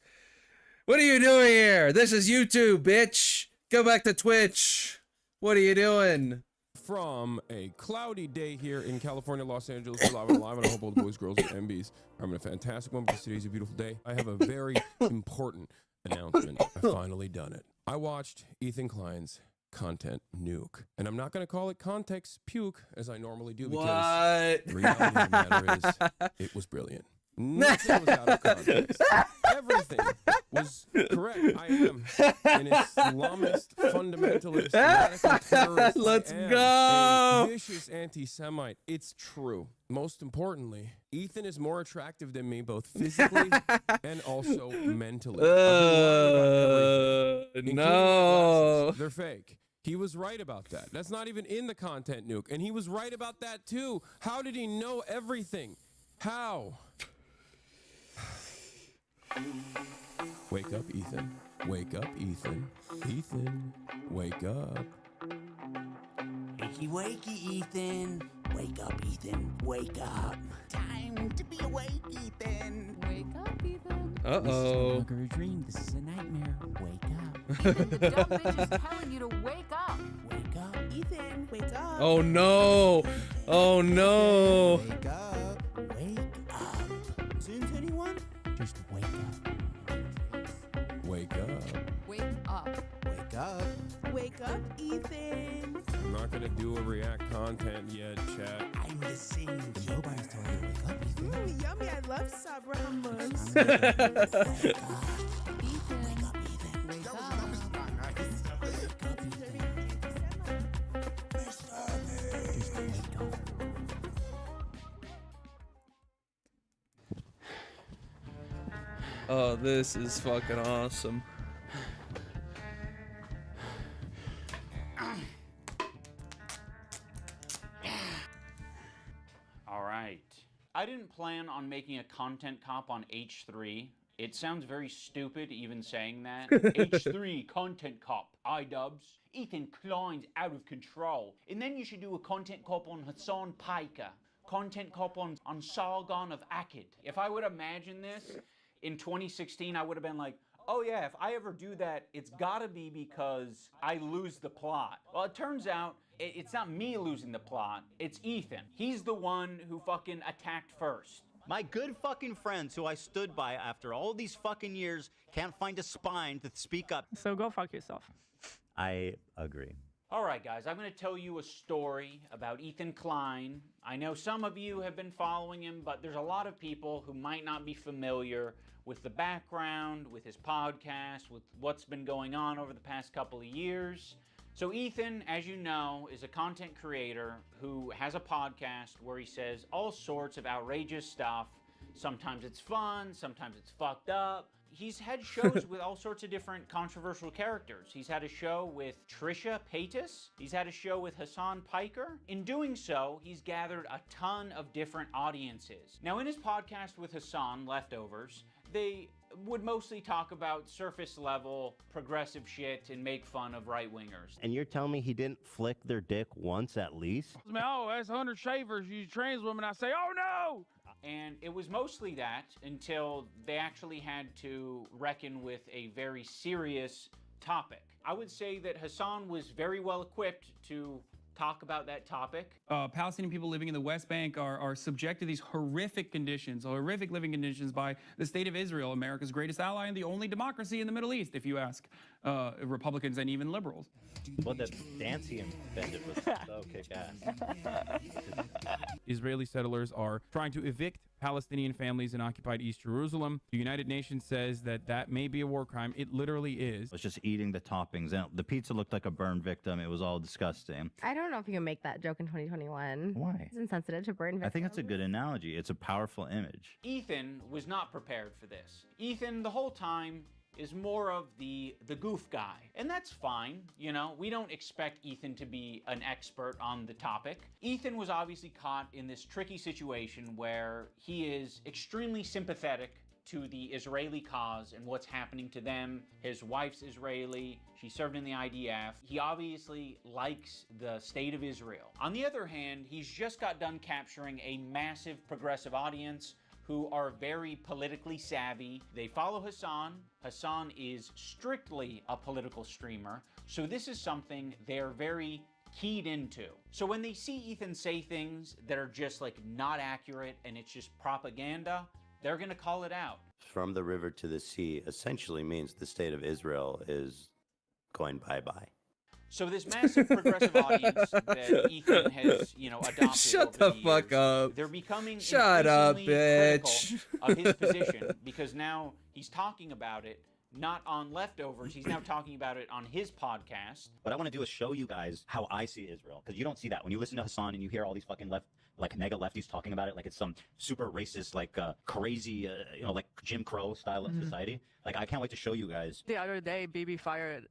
What are you doing here? This is YouTube, bitch. Go back to Twitch. What are you doing? From a cloudy day here in California, Los Angeles, we're live and alive, and I hope all the boys, girls, and MBs are having a fantastic one because today's a beautiful day. I have a very important announcement. I've finally done it. I watched Ethan Klein's content nuke, and I'm not going to call it context puke as I normally do because the reality of the matter is it was brilliant. Nothing was out of context. Everything was correct. I am an Islamist, fundamentalist, radical terrorist. Let's I am go. a vicious anti-Semite. It's true. Most importantly, Ethan is more attractive than me, both physically and also mentally. I've been lying about everything, including my no. glasses. They're fake. He was right about that. That's not even in the content nuke, and he was right about that too. How did he know everything? How? Wake up, Ethan. Wake up, Ethan. Ethan, wake up. Wakey, wakey, Ethan. Wake up, Ethan. Wake up. Time to be awake, Ethan. Wake up, Ethan. This is no Uh-oh. longer a dream. This is a nightmare. Wake up. Ethan, the dumb bitch is telling you to wake up. Wake up. Ethan, wake up. Oh no. Oh no. Wake up. Wake up. Since anyone? Just wake up. Wake up. Wake up. Wake up. Wake up, Ethan. I'm not gonna do a react content yet, chat. I'm the same. Nobody's told you to wake up, Ethan. Yummy, I love Sabra hummus. Wake up. Ethan. Wake up, Ethan. Wake up. Wake up, Ethan. Just wake up. Oh, this is fucking awesome. All right. I didn't plan on making a content cop on H3. It sounds very stupid even saying that. H3 content cop, iDubbbz. Ethan Klein's out of control. And then you should do a content cop on Hassan Piker. Content cop on Sargon of Akkad. If I would imagine this in 2016, I would have been like, oh yeah, if I ever do that, it's gotta be because I lose the plot. Well, it turns out it's not me losing the plot, it's Ethan. He's the one who fucking attacked first. My good fucking friends who I stood by after all these fucking years can't find a spine to speak up. So go fuck yourself. I agree. All right, guys, I'm going to tell you a story about Ethan Klein. I know some of you have been following him, but there's a lot of people who might not be familiar with the background, with his podcast, with what's been going on over the past couple of years. So Ethan, as you know, is a content creator who has a podcast where he says all sorts of outrageous stuff. Sometimes it's fun, sometimes it's fucked up. He's had shows with all sorts of different controversial characters. He's had a show with Trisha Paytas. He's had a show with Hassan Piker. In doing so, he's gathered a ton of different audiences. Now, in his podcast with Hassan, Leftovers, they would mostly talk about surface level progressive shit and make fun of right-wingers. And you're telling me he didn't flick their dick once at least? Oh, that's 100 shavers. You trans women. I say, oh no! And it was mostly that until they actually had to reckon with a very serious topic. I would say that Hassan was very well equipped to talk about that topic. Palestinian people living in the West Bank are subject to these horrific conditions, horrific living conditions by the state of Israel, America's greatest ally and the only democracy in the Middle East, if you ask Republicans and even liberals. Well, the dance he invented was so kick-ass. Israeli settlers are trying to evict Palestinian families in occupied East Jerusalem. The United Nations says that that may be a war crime. It literally is. I was just eating the toppings. And the pizza looked like a burned victim. It was all disgusting. I don't know if you can make that joke in 2021. Why? It's insensitive to burn victims. I think it's a good analogy. It's a powerful image. Ethan was not prepared for this. Ethan, the whole time, is more of the goof guy. And that's fine, you know, we don't expect Ethan to be an expert on the topic. Ethan was obviously caught in this tricky situation where he is extremely sympathetic to the Israeli cause and what's happening to them. His wife's Israeli, she served in the IDF. He obviously likes the state of Israel. On the other hand, he's just got done capturing a massive progressive audience who are very politically savvy. They follow Hassan. Hassan is strictly a political streamer, so this is something they're very keyed into. So when they see Ethan say things that are just like not accurate and it's just propaganda, they're gonna call it out. From the river to the sea essentially means the state of Israel is going bye-bye. So this massive progressive audience that Ethan has, you know, adopted Shut over the fuck years, up. they're becoming Shut up, increasingly bitch. critical of his position because now he's talking about it not on leftovers. He's now talking about it on his podcast. What I want to do is show you guys how I see Israel, because you don't see that when you listen to Hassan and you hear all these fucking mega lefties talking about it like it's some super racist, like crazy, you know, like Jim Crow style of society. Like, I can't wait to show you guys. The other day, BB fired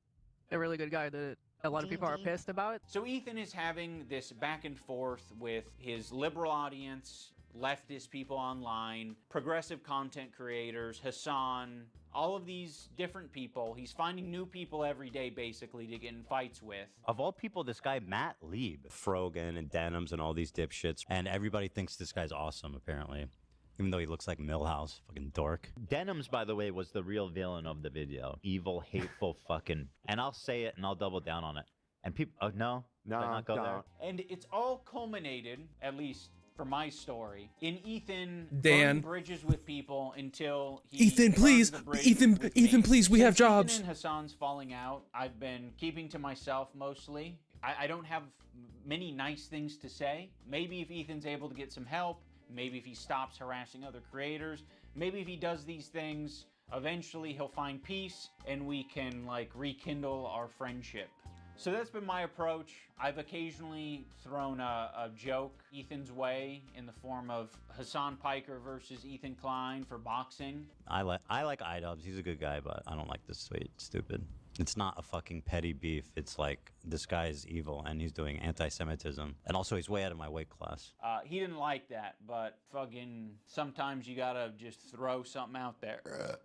a really good guy that a lot of people are pissed about. So Ethan is having this back and forth with his liberal audience, leftist people online, progressive content creators, Hassan, all of these different people. He's finding new people every day, basically, to get in fights with. Of all people, this guy, Matt Lieb. Frogan and Denims and all these dipshits. And everybody thinks this guy's awesome, apparently. Even though he looks like Millhouse, fucking dork. Denims, by the way, was the real villain of the video. Evil, hateful fucking... And I'll say it and I'll double down on it. And people... Oh, no? Did I not go there? And it's all culminated, at least for my story, in Ethan Dan. burning bridges with people until he Ethan, please. burns the bridge Ethan, with Ethan, me. please. We have Since jobs. Ethan and Hassan's falling out, I've been keeping to myself mostly. I don't have many nice things to say. Maybe if Ethan's able to get some help, maybe if he stops harassing other creators, maybe if he does these things, eventually he'll find peace and we can like rekindle our friendship. So that's been my approach. I've occasionally thrown a joke Ethan's way in the form of Hassan Piker versus Ethan Klein for boxing. I like iDubbbz. He's a good guy, but I don't like this stupid. It's not a fucking petty beef. It's like, this guy is evil and he's doing anti-Semitism. And also he's way out of my weight class. He didn't like that, but fucking sometimes you gotta just throw something out there.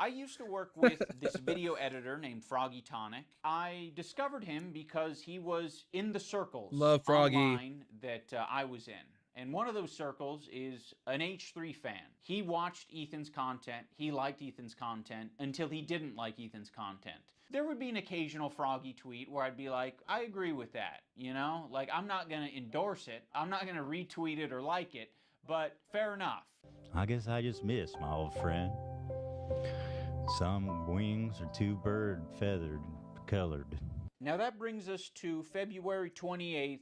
I used to work with this video editor named Froggy Tonic. I discovered him because he was in the circles Love Froggy. online that I was in. And one of those circles is an H3 fan. He watched Ethan's content, he liked Ethan's content, until he didn't like Ethan's content. There would be an occasional Froggy tweet where I'd be like, I agree with that, you know? Like, I'm not gonna endorse it, I'm not gonna retweet it or like it, but fair enough. I guess I just missed my old friend. Some wings are too bird feathered colored. Now that brings us to February 28th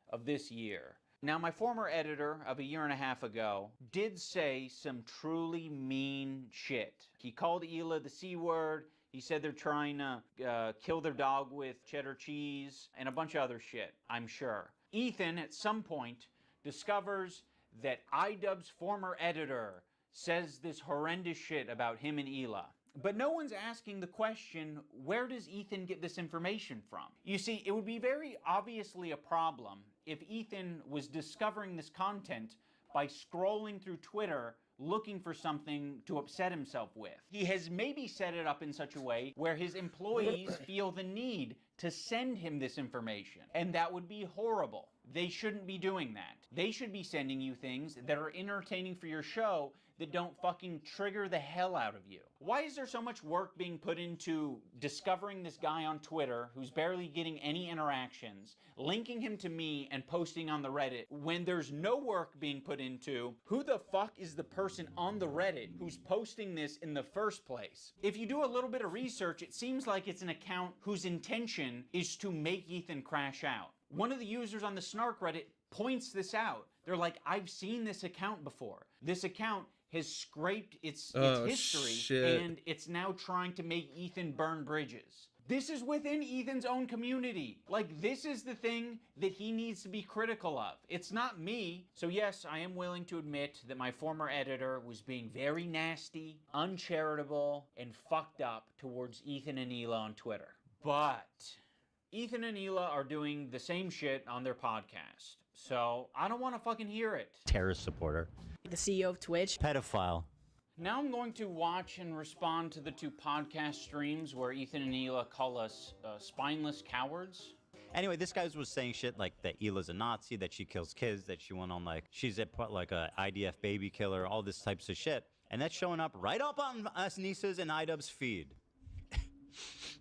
of this year. Now, my former editor of a year and a half ago did say some truly mean shit. He called Hila the C word. He said they're trying to kill their dog with cheddar cheese and a bunch of other shit, I'm sure. Ethan, at some point, discovers that iDubbbz's former editor says this horrendous shit about him and Hila. But no one's asking the question, where does Ethan get this information from? You see, it would be very obviously a problem if Ethan was discovering this content by scrolling through Twitter looking for something to upset himself with. He has maybe set it up in such a way where his employees feel the need to send him this information, and that would be horrible. They shouldn't be doing that. They should be sending you things that are entertaining for your show that don't fucking trigger the hell out of you? Why is there so much work being put into discovering this guy on Twitter who's barely getting any interactions, linking him to me and posting on the Reddit, when there's no work being put into who the fuck is the person on the Reddit who's posting this in the first place? If you do a little bit of research, it seems like it's an account whose intention is to make Ethan crash out. One of the users on the Snark Reddit points this out. They're like, I've seen this account before. This account has scraped its history, shit. and it's now trying to make Ethan burn bridges. This is within Ethan's own community. Like, this is the thing that he needs to be critical of. It's not me. So yes, I am willing to admit that my former editor was being very nasty, uncharitable, and fucked up towards Ethan and Hila on Twitter. But Ethan and Hila are doing the same shit on their podcast. So I don't want to fucking hear it. Terrorist supporter. The CEO of Twitch. Pedophile. Now I'm going to watch and respond to the 2 podcast streams where Ethan and Hila call us spineless cowards. Anyway, this guy was saying shit like that Hila's a Nazi, that she kills kids, that she went on like, she's a IDF baby killer, all this types of shit. And that's showing up right up on us Nisa's and IDub's feed.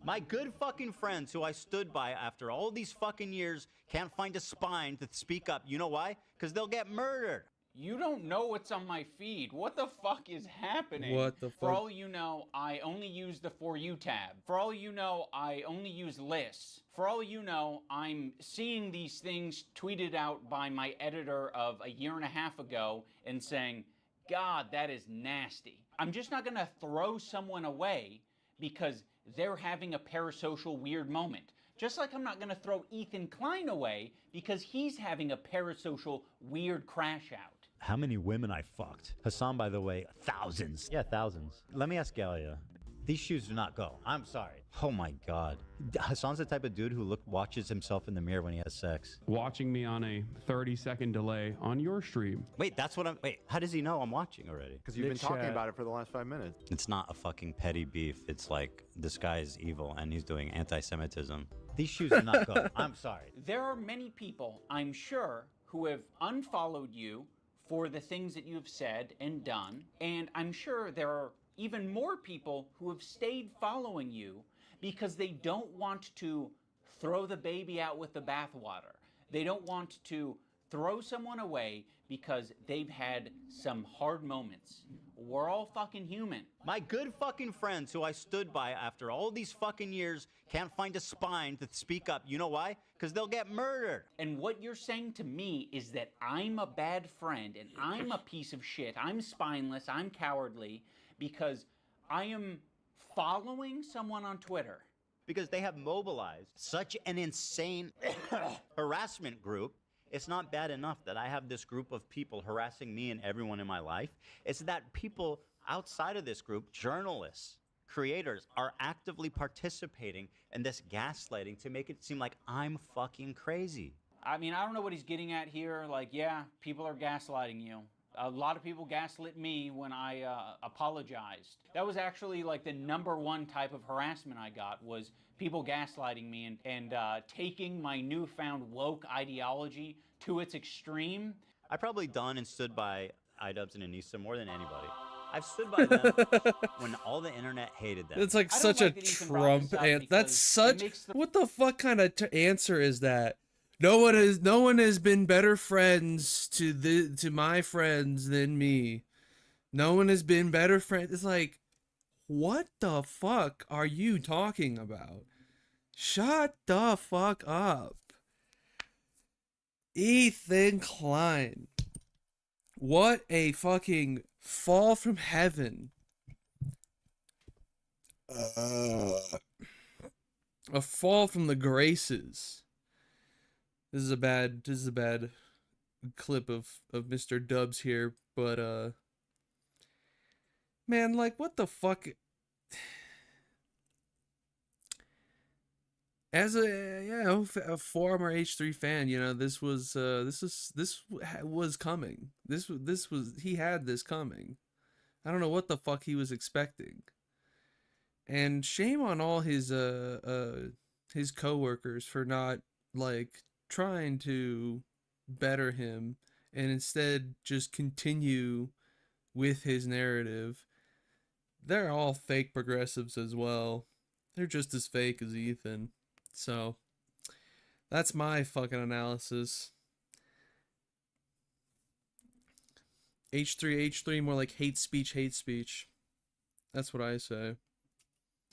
My good fucking friends who I stood by after all these fucking years can't find a spine to speak up. You know why? Because they'll get murdered. You don't know what's on my feed. What the fuck is happening? What the fuck? For all you know, I only use the For You tab. For all you know, I only use lists. For all you know, I'm seeing these things tweeted out by my editor of a year and a half ago and saying, God, that is nasty. I'm just not gonna throw someone away because they're having a parasocial weird moment. Just like I'm not gonna throw Ethan Klein away because he's having a parasocial weird crash out. How many women I fucked? Hassan, by the way, thousands. Yeah, thousands. Let me ask Galia. These shoes do not go. I'm sorry. Oh my God. Hassan's the type of dude who watches himself in the mirror when he has sex. Watching me on a 30-second delay on your stream. Wait, that's what wait, how does he know I'm watching already? Because you've been talking about it for the last 5 minutes. It's not a fucking petty beef. It's like, this guy is evil and he's doing anti-Semitism. These shoes do not go. I'm sorry. There are many people, I'm sure, who have unfollowed you for the things that you've said and done, and I'm sure there are even more people who have stayed following you because they don't want to throw the baby out with the bathwater. They don't want to throw someone away because they've had some hard moments. We're all fucking human. My good fucking friends who I stood by after all these fucking years can't find a spine to speak up. You know why? Because they'll get murdered. And what you're saying to me is that I'm a bad friend and I'm a piece of shit. I'm spineless, I'm cowardly because I am following someone on Twitter. Because they have mobilized such an insane harassment group. It's not bad enough that I have this group of people harassing me and everyone in my life. It's that people outside of this group, journalists, creators, are actively participating in this gaslighting to make it seem like I'm fucking crazy. I mean, I don't know what he's getting at here. Like, yeah, people are gaslighting you. A lot of people gaslit me when I apologized. That was actually like the #1 type of harassment I got, was people gaslighting me and taking my newfound woke ideology to its extreme. I probably done and stood by iDubbbz and Anissa more than anybody. I've stood by them when all the internet hated them. It's like such a Trump and that's such what the fuck kind of answer is that? No one has been better friends to my friends than me. No one has been better friends. It's like, what the fuck are you talking about? Shut the fuck up. Ethan Klein. What a fucking fall from heaven. A fall from the graces. This is a bad clip of Mr. Dubs here, but man, like, what the fuck? As a former H3 fan, this was coming. He had this coming. I don't know what the fuck he was expecting. And shame on all his coworkers for not trying to better him and instead just continue with his narrative. They're all fake progressives as well. They're just as fake as Ethan. So that's my fucking analysis. H3, more like hate speech. That's what I say.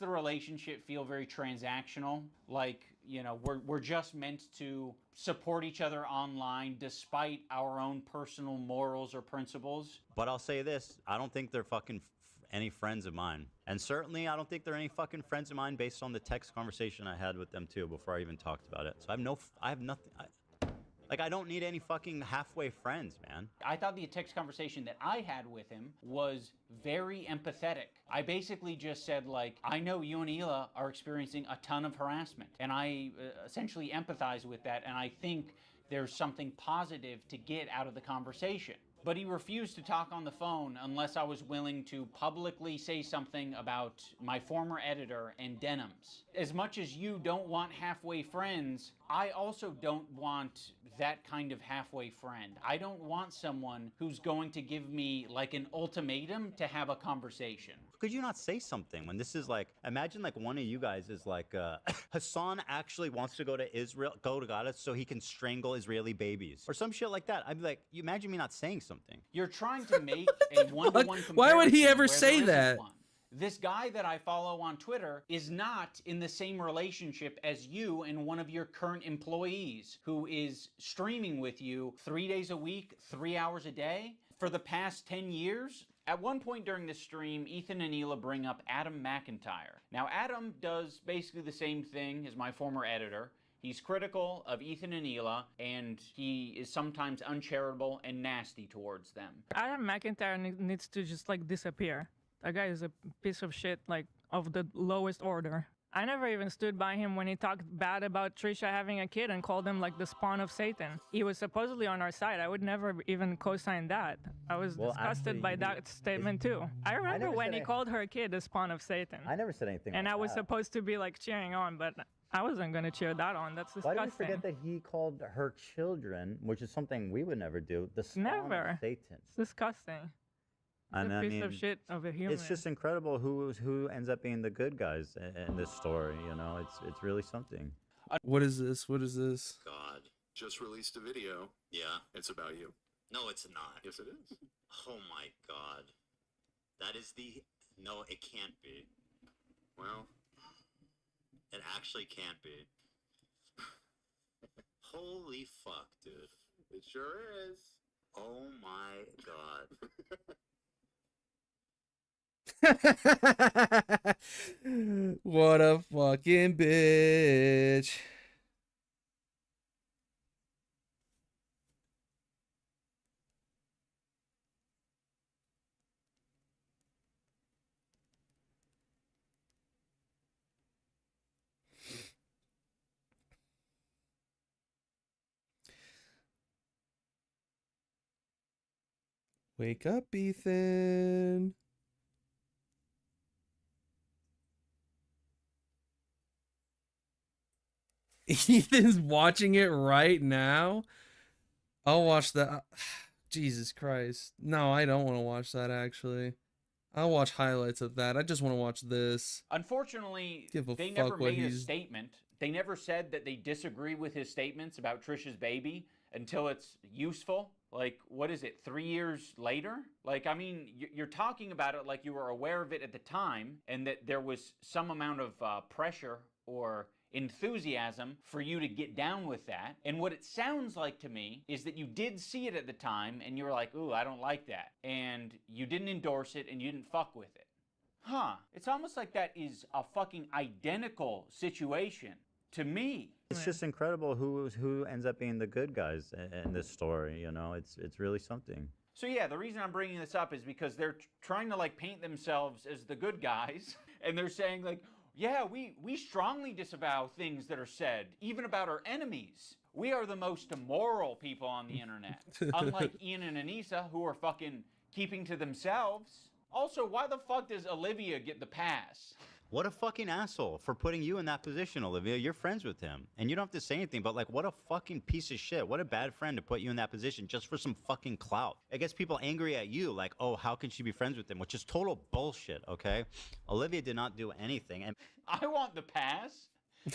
The relationship feel very transactional, like, you know, we're just meant to support each other online despite our own personal morals or principles. But I'll say this, I don't think they're fucking any friends of mine. And certainly I don't think they're any fucking friends of mine based on the text conversation I had with them too before I even talked about it. So I have nothing, like, I don't need any fucking halfway friends, man. I thought the text conversation that I had with him was very empathetic. I basically just said, like, I know you and Hila are experiencing a ton of harassment, and I essentially empathize with that, and I think there's something positive to get out of the conversation. But he refused to talk on the phone unless I was willing to publicly say something about my former editor and denims. As much as you don't want halfway friends, I also don't want that kind of halfway friend. I don't want someone who's going to give me like an ultimatum to have a conversation. Could you not say something when this is like, imagine like one of you guys is like, Hassan actually wants to go to Gaza so he can strangle Israeli babies or some shit like that. I'd be like, you imagine me not saying something. You're trying to make a one-to-one comparison. Why would he ever where say there isn't that? one. This guy that I follow on Twitter is not in the same relationship as you and one of your current employees who is streaming with you 3 days a week, 3 hours a day for the past 10 years. At one point during the stream, Ethan and Hila bring up Adam McIntyre. Now, Adam does basically the same thing as my former editor. He's critical of Ethan and Hila, and he is sometimes uncharitable and nasty towards them. Adam McIntyre needs to just like disappear. That guy is a piece of shit, like of the lowest order. I never even stood by him when he talked bad about Trisha having a kid and called him like the spawn of Satan. He was supposedly on our side. I would never even co-sign that. I was disgusted by that statement too. I remember when he called her kid the spawn of Satan. I never said anything And like I was that. supposed to be like cheering on, but I wasn't going to cheer that on. That's Why disgusting. do we forget that he called her children, which is something we would never do, the spawn Never. of Satan? It's disgusting. He's a piece of shit of a human. It's just incredible who ends up being the good guys in this story. You know, it's really something. What is this? What is this? God. Just released a video. Yeah. It's about you. No, it's not. Yes, it is. Oh my God. That is the... No, it can't be. Well... It actually can't be. Holy fuck, dude. It sure is. Oh my God. What a fucking bitch. Wake up, Ethan. Ethan's watching it right now. I'll watch that. Jesus Christ. No, I don't want to watch that, actually. I'll watch highlights of that. I just want to watch this. Unfortunately, Give a they fuck never what made a he's... statement. They never said that they disagree with his statements about Trisha's baby until it's useful. Like, what is it, 3 years later? Like, I mean, you're talking about it like you were aware of it at the time and that there was some amount of pressure or enthusiasm for you to get down with that. And what it sounds like to me is that you did see it at the time and you were like, ooh, I don't like that. And you didn't endorse it and you didn't fuck with it. Huh. It's almost like that is a fucking identical situation to me. It's just incredible who ends up being the good guys in this story. You know, it's really something. So yeah, the reason I'm bringing this up is because they're trying to like paint themselves as the good guys, and they're saying like, yeah, we strongly disavow things that are said, even about our enemies. We are the most immoral people on the internet. Unlike Ian and Anissa, who are fucking keeping to themselves. Also, why the fuck does Olivia get the pass? What a fucking asshole for putting you in that position, Olivia. You're friends with him. And you don't have to say anything, but like, what a fucking piece of shit. What a bad friend to put you in that position just for some fucking clout. It gets people angry at you, like, oh, how can she be friends with him? Which is total bullshit, okay? Olivia did not do anything. And I want the pass.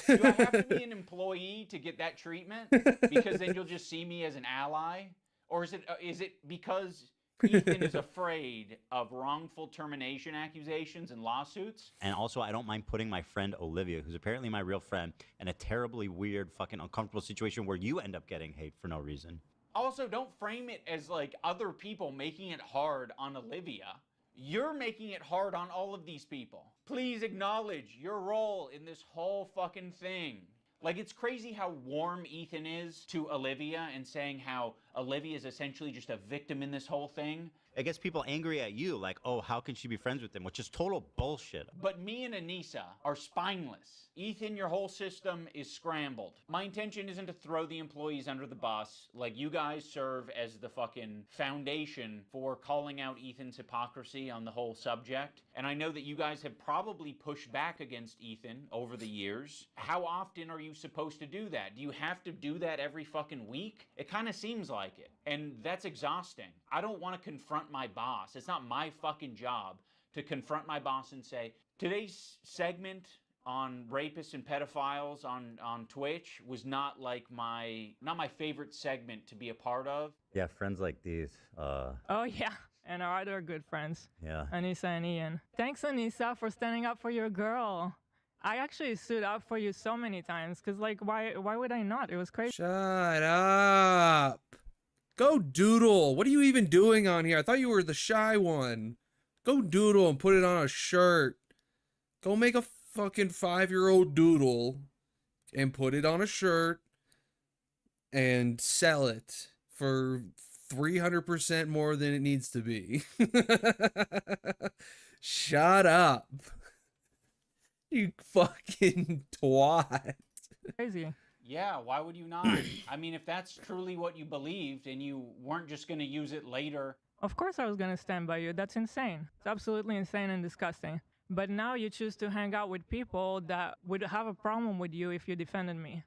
Do I have to be an employee to get that treatment? Because then you'll just see me as an ally? Or is it because Ethan is afraid of wrongful termination accusations and lawsuits? And also, I don't mind putting my friend Olivia, who's apparently my real friend, in a terribly weird, fucking uncomfortable situation where you end up getting hate for no reason. Also, don't frame it as like other people making it hard on Olivia. You're making it hard on all of these people. Please acknowledge your role in this whole fucking thing. Like, it's crazy how warm Ethan is to Olivia and saying how Olivia is essentially just a victim in this whole thing. It gets people angry at you, like, oh, how can she be friends with him? Which is total bullshit. But me and Anissa are spineless. Ethan, your whole system is scrambled. My intention isn't to throw the employees under the bus. Like, you guys serve as the fucking foundation for calling out Ethan's hypocrisy on the whole subject. And I know that you guys have probably pushed back against Ethan over the years. How often are you supposed to do that? Do you have to do that every fucking week? It kind of seems like it. And that's exhausting. I don't want to confront my boss. It's not my fucking job to confront my boss and say, today's segment on rapists and pedophiles on Twitch was not my favorite segment to be a part of. Yeah, friends like these. Oh yeah, and our other good friends. Yeah. Anissa and Ian. Thanks, Anissa, for standing up for your girl. I actually stood up for you so many times, cause like, why would I not? It was crazy. Shut up. Go doodle. What are you even doing on here? I thought you were the shy one. Go doodle and put it on a shirt. Go make a fucking 5-year-old doodle and put it on a shirt and sell it for 300% more than it needs to be. Shut up. You fucking twat. Crazy. Yeah, why would you not? I mean, if that's truly what you believed and you weren't just going to use it later. Of course I was going to stand by you. That's insane. It's absolutely insane and disgusting. But now you choose to hang out with people that would have a problem with you if you defended me.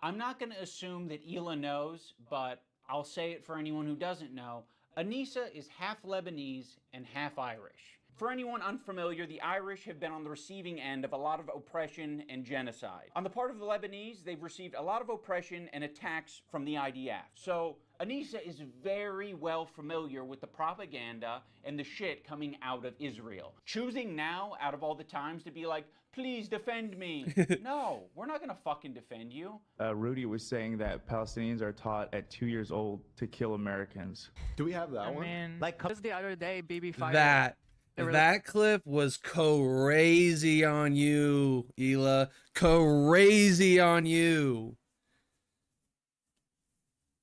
I'm not going to assume that Hila knows, but I'll say it for anyone who doesn't know. Anissa is half Lebanese and half Irish. For anyone unfamiliar, the Irish have been on the receiving end of a lot of oppression and genocide. On the part of the Lebanese, they've received a lot of oppression and attacks from the IDF. So Anissa is very well familiar with the propaganda and the shit coming out of Israel. Choosing now, out of all the times, to be like, please defend me. No, we're not gonna fucking defend you. Rudy was saying that Palestinians are taught at 2 years old to kill Americans. Do we have that I one? mean, like just the other day, BB5. That clip was crazy on you, Hila. Crazy on you.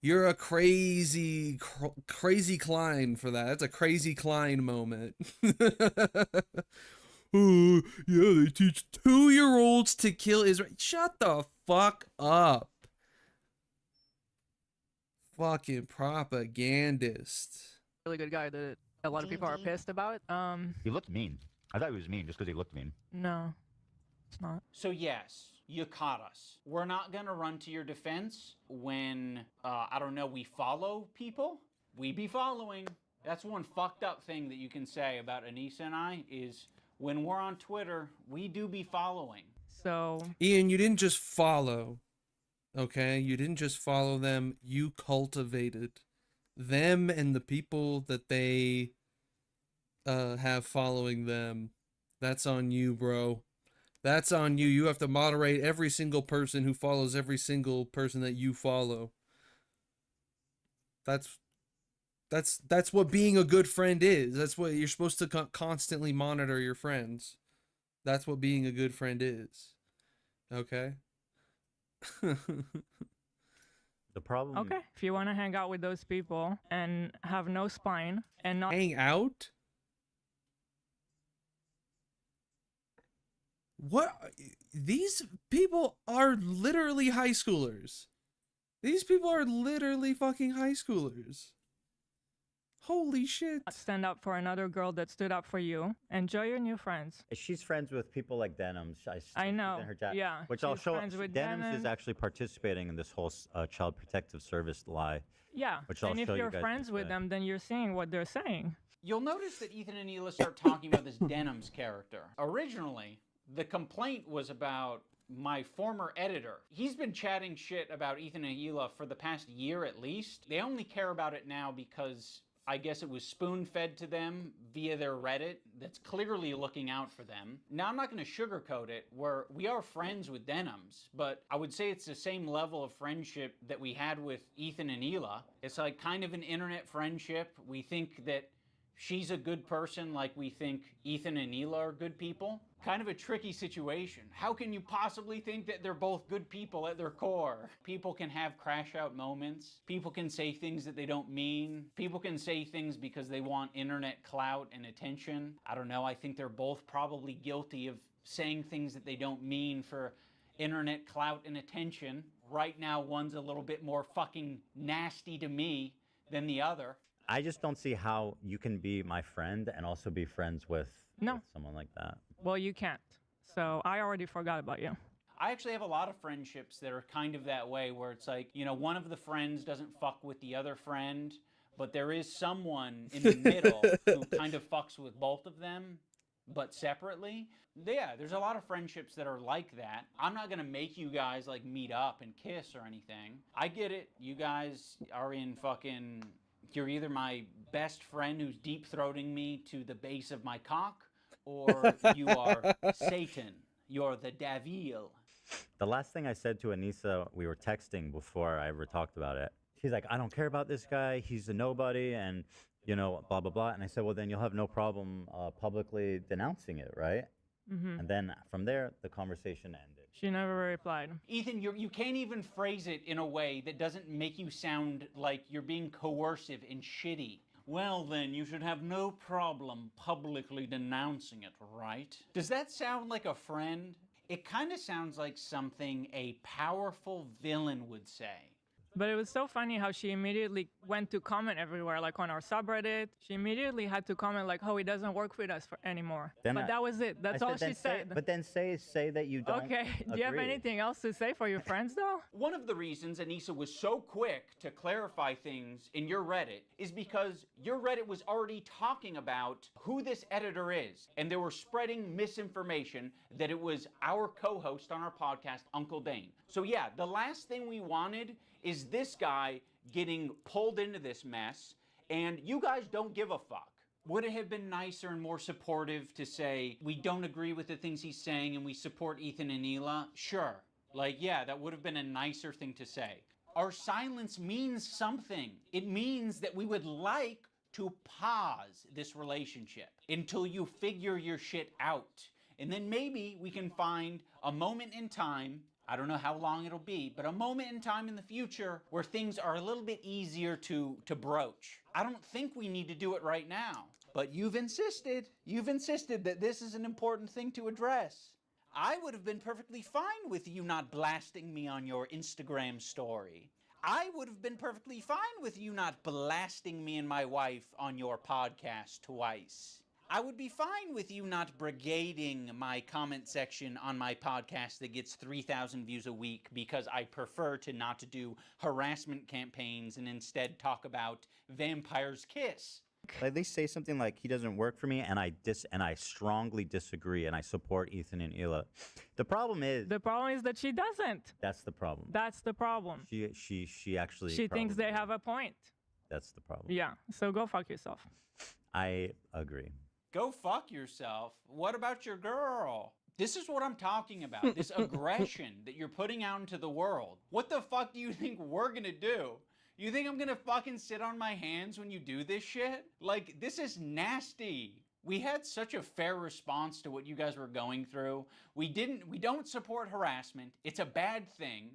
You're a crazy Klein for that. That's a crazy Klein moment. Oh, yeah, they teach 2-year-olds to kill Israel. Shut the fuck up. Fucking propagandist. Really good guy that a lot of people are pissed about. He looked mean. I thought he was mean just because he looked mean. No, it's not. So yes, you caught us. We're not gonna run to your defense when, I don't know, we follow people. We be following. That's one fucked up thing that you can say about Anissa and I is when we're on Twitter, we do be following. So Ian, you didn't just follow, okay? You didn't just follow them. You cultivated them and the people that they have following them. That's on you, bro. That's on you. You have to moderate every single person who follows every single person that you follow. That's what being a good friend is. That's what you're supposed to constantly monitor your friends. That's what being a good friend is. Okay? The problem... Okay, if you want to hang out with those people and have no spine and not... Hang out? What? These people are literally high schoolers. These people are literally fucking high schoolers. Holy shit. Stand up for another girl that stood up for you. Enjoy your new friends. She's friends with people like Denims. I know. In her chat, Yeah, which I'll she's show. friends with Denims is Denims. actually participating in this whole child protective service lie. Yeah, Which I'll and if show you you're guys friends with instead. them, then you're seeing what they're saying. You'll notice that Ethan and Hila start talking about this Denims character. Originally, the complaint was about my former editor. He's been chatting shit about Ethan and Hila for the past year at least. They only care about it now because I guess it was spoon-fed to them via their Reddit that's clearly looking out for them. Now, I'm not going to sugarcoat it, where we are friends with Denims, but I would say it's the same level of friendship that we had with Ethan and Hila. It's like kind of an internet friendship. We think that she's a good person like we think Ethan and Hila are good people. Kind of a tricky situation. How can you possibly think that they're both good people at their core? People can have crash out moments. People can say things that they don't mean. People can say things because they want internet clout and attention. I don't know, I think they're both probably guilty of saying things that they don't mean for internet clout and attention. Right now, one's a little bit more fucking nasty to me than the other. I just don't see how you can be my friend and also be friends with someone like that. Well, you can't. So I already forgot about you. I actually have a lot of friendships that are kind of that way, where it's like, you know, one of the friends doesn't fuck with the other friend, but there is someone in the middle who kind of fucks with both of them, but separately. Yeah, there's a lot of friendships that are like that. I'm not gonna make you guys like meet up and kiss or anything. I get it. You guys are in fucking... You're either my best friend who's deep-throating me to the base of my cock, or you are Satan. You're the devil. The last thing I said to Anissa, we were texting before I ever talked about it. She's like, I don't care about this guy. He's a nobody, and, you know, blah, blah, blah. And I said, well, then you'll have no problem publicly denouncing it, right? Mm-hmm. And then from there, the conversation ended. She never replied. Ethan, you can't even phrase it in a way that doesn't make you sound like you're being coercive and shitty. Well, then, you should have no problem publicly denouncing it, right? Does that sound like a friend? It kind of sounds like something a powerful villain would say. But it was so funny how she immediately went to comment everywhere, like on our subreddit. She immediately had to comment like, oh, he doesn't work with us anymore. Then But that was it. That's all she said. But then say that you don't Okay, do you have agree. anything else to say for your friends though? One of the reasons Anissa was so quick to clarify things in your Reddit is because your Reddit was already talking about who this editor is, and they were spreading misinformation that it was our co-host on our podcast, Uncle Dane. So yeah, the last thing we wanted is this guy getting pulled into this mess, and you guys don't give a fuck. Would it have been nicer and more supportive to say, we don't agree with the things he's saying and we support Ethan and Hila? Sure. Like, yeah, that would have been a nicer thing to say. Our silence means something. It means that we would like to pause this relationship until you figure your shit out. And then maybe we can find a moment in time, I don't know how long it'll be, but a moment in time in the future where things are a little bit easier to broach. I don't think we need to do it right now, but you've insisted that this is an important thing to address. I would have been perfectly fine with you not blasting me on your Instagram story. I would have been perfectly fine with you not blasting me and my wife on your podcast twice. I would be fine with you not brigading my comment section on my podcast that gets 3,000 views a week because I prefer to not do harassment campaigns and instead talk about Vampire's Kiss. Like they say something like he doesn't work for me, and I strongly disagree, and I support Ethan and Hila. The problem is that she doesn't. That's the problem. That's the problem. She actually She thinks they have a point. That's the problem. Yeah. So go fuck yourself. I agree. Go fuck yourself. What about your girl? This is what I'm talking about. This aggression that you're putting out into the world. What the fuck do you think we're gonna do? You think I'm gonna fucking sit on my hands when you do this shit? Like, this is nasty. We had such a fair response to what you guys were going through. We don't support harassment. It's a bad thing,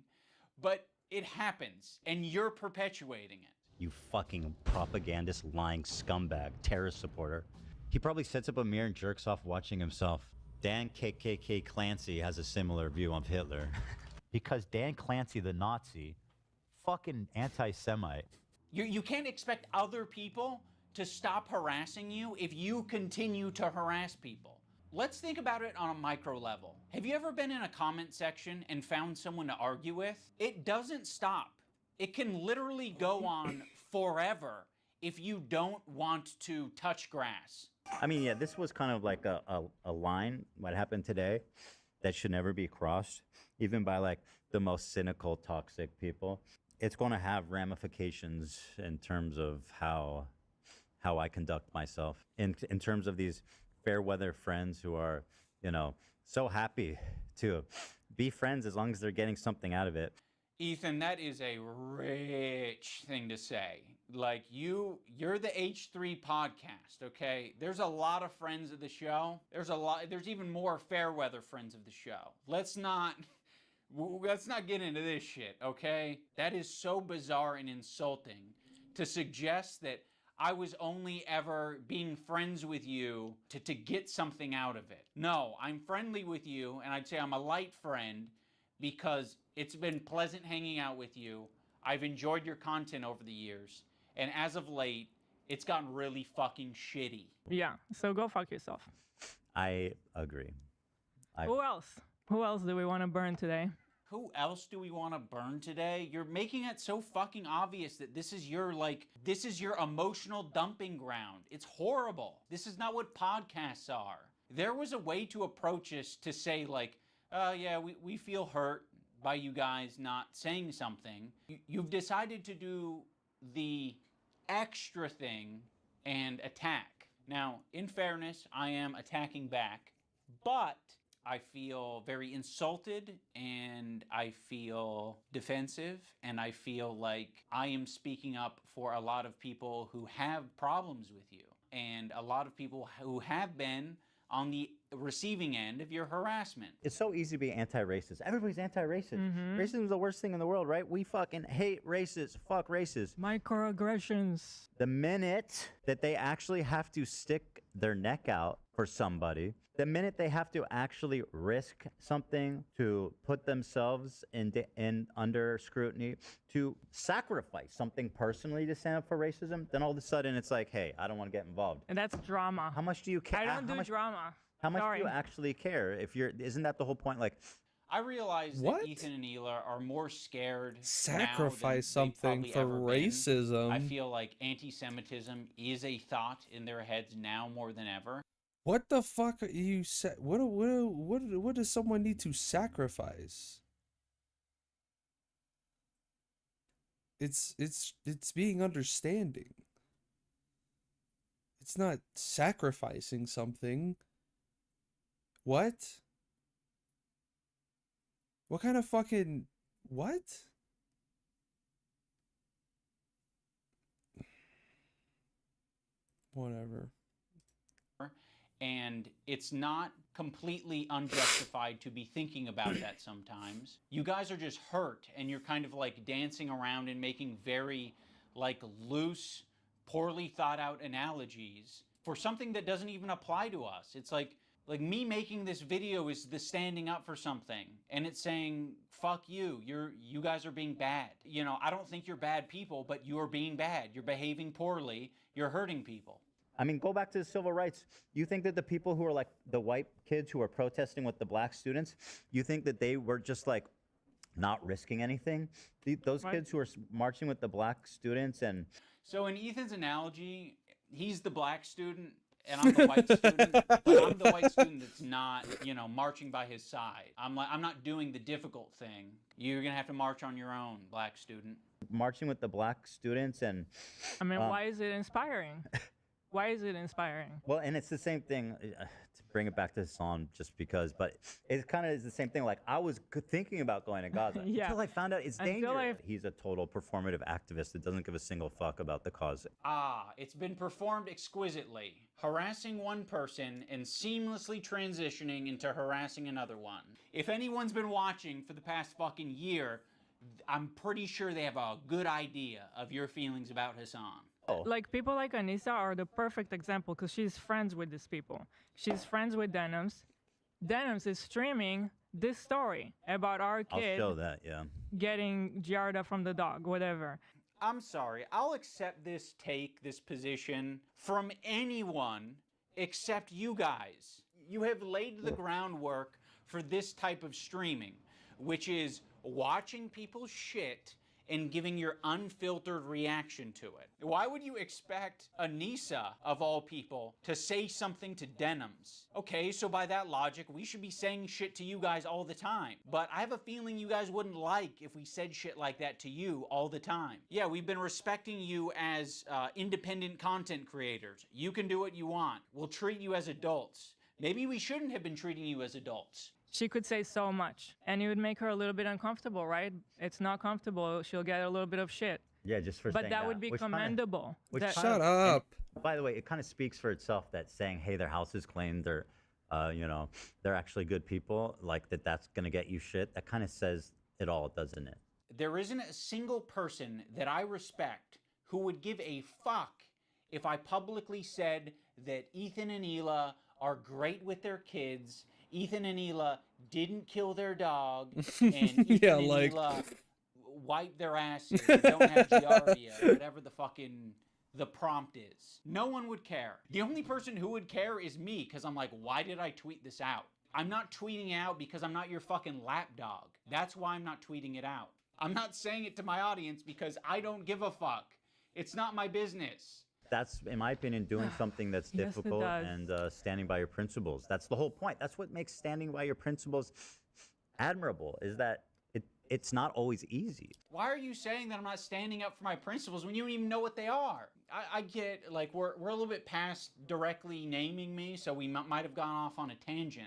but it happens, and you're perpetuating it. You fucking propagandist, lying scumbag, terrorist supporter. He probably sets up a mirror and jerks off watching himself. Dan KKK Clancy has a similar view of Hitler. Because Dan Clancy, the Nazi, fucking anti-Semite. You can't expect other people to stop harassing you if you continue to harass people. Let's think about it on a micro level. Have you ever been in a comment section and found someone to argue with? It doesn't stop. It can literally go on forever if you don't want to touch grass. I mean, yeah, this was kind of like a line, what happened today, that should never be crossed, even by like the most cynical, toxic people. It's going to have ramifications in terms of how I conduct myself. In terms of these fair weather friends who are, you know, so happy to be friends as long as they're getting something out of it. Ethan, that is a rich thing to say. Like, you're the H3 podcast, okay? There's a lot of friends of the show. There's even more fair weather friends of the show. Let's not get into this shit, okay? That is so bizarre and insulting to suggest that I was only ever being friends with you to get something out of it. No, I'm friendly with you, and I'd say I'm a light friend because it's been pleasant hanging out with you. I've enjoyed your content over the years, and as of late, it's gotten really fucking shitty. Yeah, so go fuck yourself. I agree. Who else? Who else do we want to burn today? Who else do we want to burn today? You're making it so fucking obvious that this is your emotional dumping ground. It's horrible. This is not what podcasts are. There was a way to approach this to say like, yeah, we feel hurt by you guys not saying something. You've decided to do the extra thing and attack. Now, in fairness, I am attacking back, but I feel very insulted and I feel defensive and I feel like I am speaking up for a lot of people who have problems with you and a lot of people who have been on the receiving end of your harassment. It's so easy to be anti-racist. Everybody's anti-racist. Racism is the worst thing in the world, right? We fucking hate racists. Fuck racists. Microaggressions. The minute that they actually have to stick their neck out for somebody, the minute they have to actually risk something to put themselves in under scrutiny, to sacrifice something personally to stand up for racism, then all of a sudden it's like, hey, I don't want to get involved. And that's drama. How much do you care? I don't do drama. How much Sorry. do you actually care? Isn't that the whole point? Like, I realize that Ethan and Hila are more scared Sacrifice now than something they've for probably ever racism. been. I feel like anti-Semitism is a thought in their heads now more than ever. What the fuck are you what does someone need to sacrifice? It's being understanding. It's not sacrificing something. What? What kind of fucking what? Whatever. And it's not completely unjustified to be thinking about that sometimes. You guys are just hurt and you're kind of like dancing around and making very like loose, poorly thought out analogies for something that doesn't even apply to us. It's like me making this video is the standing up for something and it's saying, fuck you, you guys are being bad. You know, I don't think you're bad people, but you're being bad. You're behaving poorly. You're hurting people. I mean, go back to the civil rights. You think that the people who are like the white kids who are protesting with the black students, you think that they were just like not risking anything? Those kids who are marching with the black students and... So in Ethan's analogy, he's the black student and I'm the white student, but I'm the white student that's not, you know, marching by his side. I'm not doing the difficult thing. You're gonna have to march on your own, black student. Marching with the black students and... I mean, why is it inspiring? Why is it inspiring? Well, and it's the same thing, to bring it back to Hassan just because, but it kind of is the same thing. Like, I was thinking about going to Gaza until I found out it's dangerous. He's a total performative activist that doesn't give a single fuck about the cause. It's been performed exquisitely. Harassing one person and seamlessly transitioning into harassing another one. If anyone's been watching for the past fucking year, I'm pretty sure they have a good idea of your feelings about Hassan. Like, people like Anissa are the perfect example because she's friends with these people. She's friends with Denims. Denims is streaming this story about our kid I'll show that, yeah. getting Giarda from the dog, whatever. I'm sorry. I'll accept this take, this position from anyone except you guys. You have laid the groundwork for this type of streaming, which is watching people's shit and giving your unfiltered reaction to it. Why would you expect Anissa, of all people, to say something to Denims? Okay, so by that logic, we should be saying shit to you guys all the time. But I have a feeling you guys wouldn't like if we said shit like that to you all the time. Yeah, we've been respecting you as independent content creators. You can do what you want. We'll treat you as adults. Maybe we shouldn't have been treating you as adults. She could say so much, and it would make her a little bit uncomfortable, right? It's not comfortable. She'll get a little bit of shit. Yeah, just for But saying that would be Which kinda- commendable. which That- kind of- Shut up. and by the way, it kind of speaks for itself that saying, "Hey, their house is clean. They're, they're actually good people." Like that. That's gonna get you shit. That kind of says it all, doesn't it? There isn't a single person that I respect who would give a fuck if I publicly said that Ethan and Hila are great with their kids, Ethan and Hila didn't kill their dog, and Ethan Yeah, and like- Hila wipe their asses, and don't have giardia, whatever the prompt is. No one would care. The only person who would care is me, because I'm like, why did I tweet this out? I'm not tweeting out because I'm not your fucking lapdog. That's why I'm not tweeting it out. I'm not saying it to my audience because I don't give a fuck. It's not my business. That's, in my opinion, doing something that's Yes, it difficult does. and standing by your principles. That's the whole point. That's what makes standing by your principles admirable, is that it's not always easy. Why are you saying that I'm not standing up for my principles when you don't even know what they are? I get, like, we're a little bit past directly naming me, so we might have gone off on a tangent.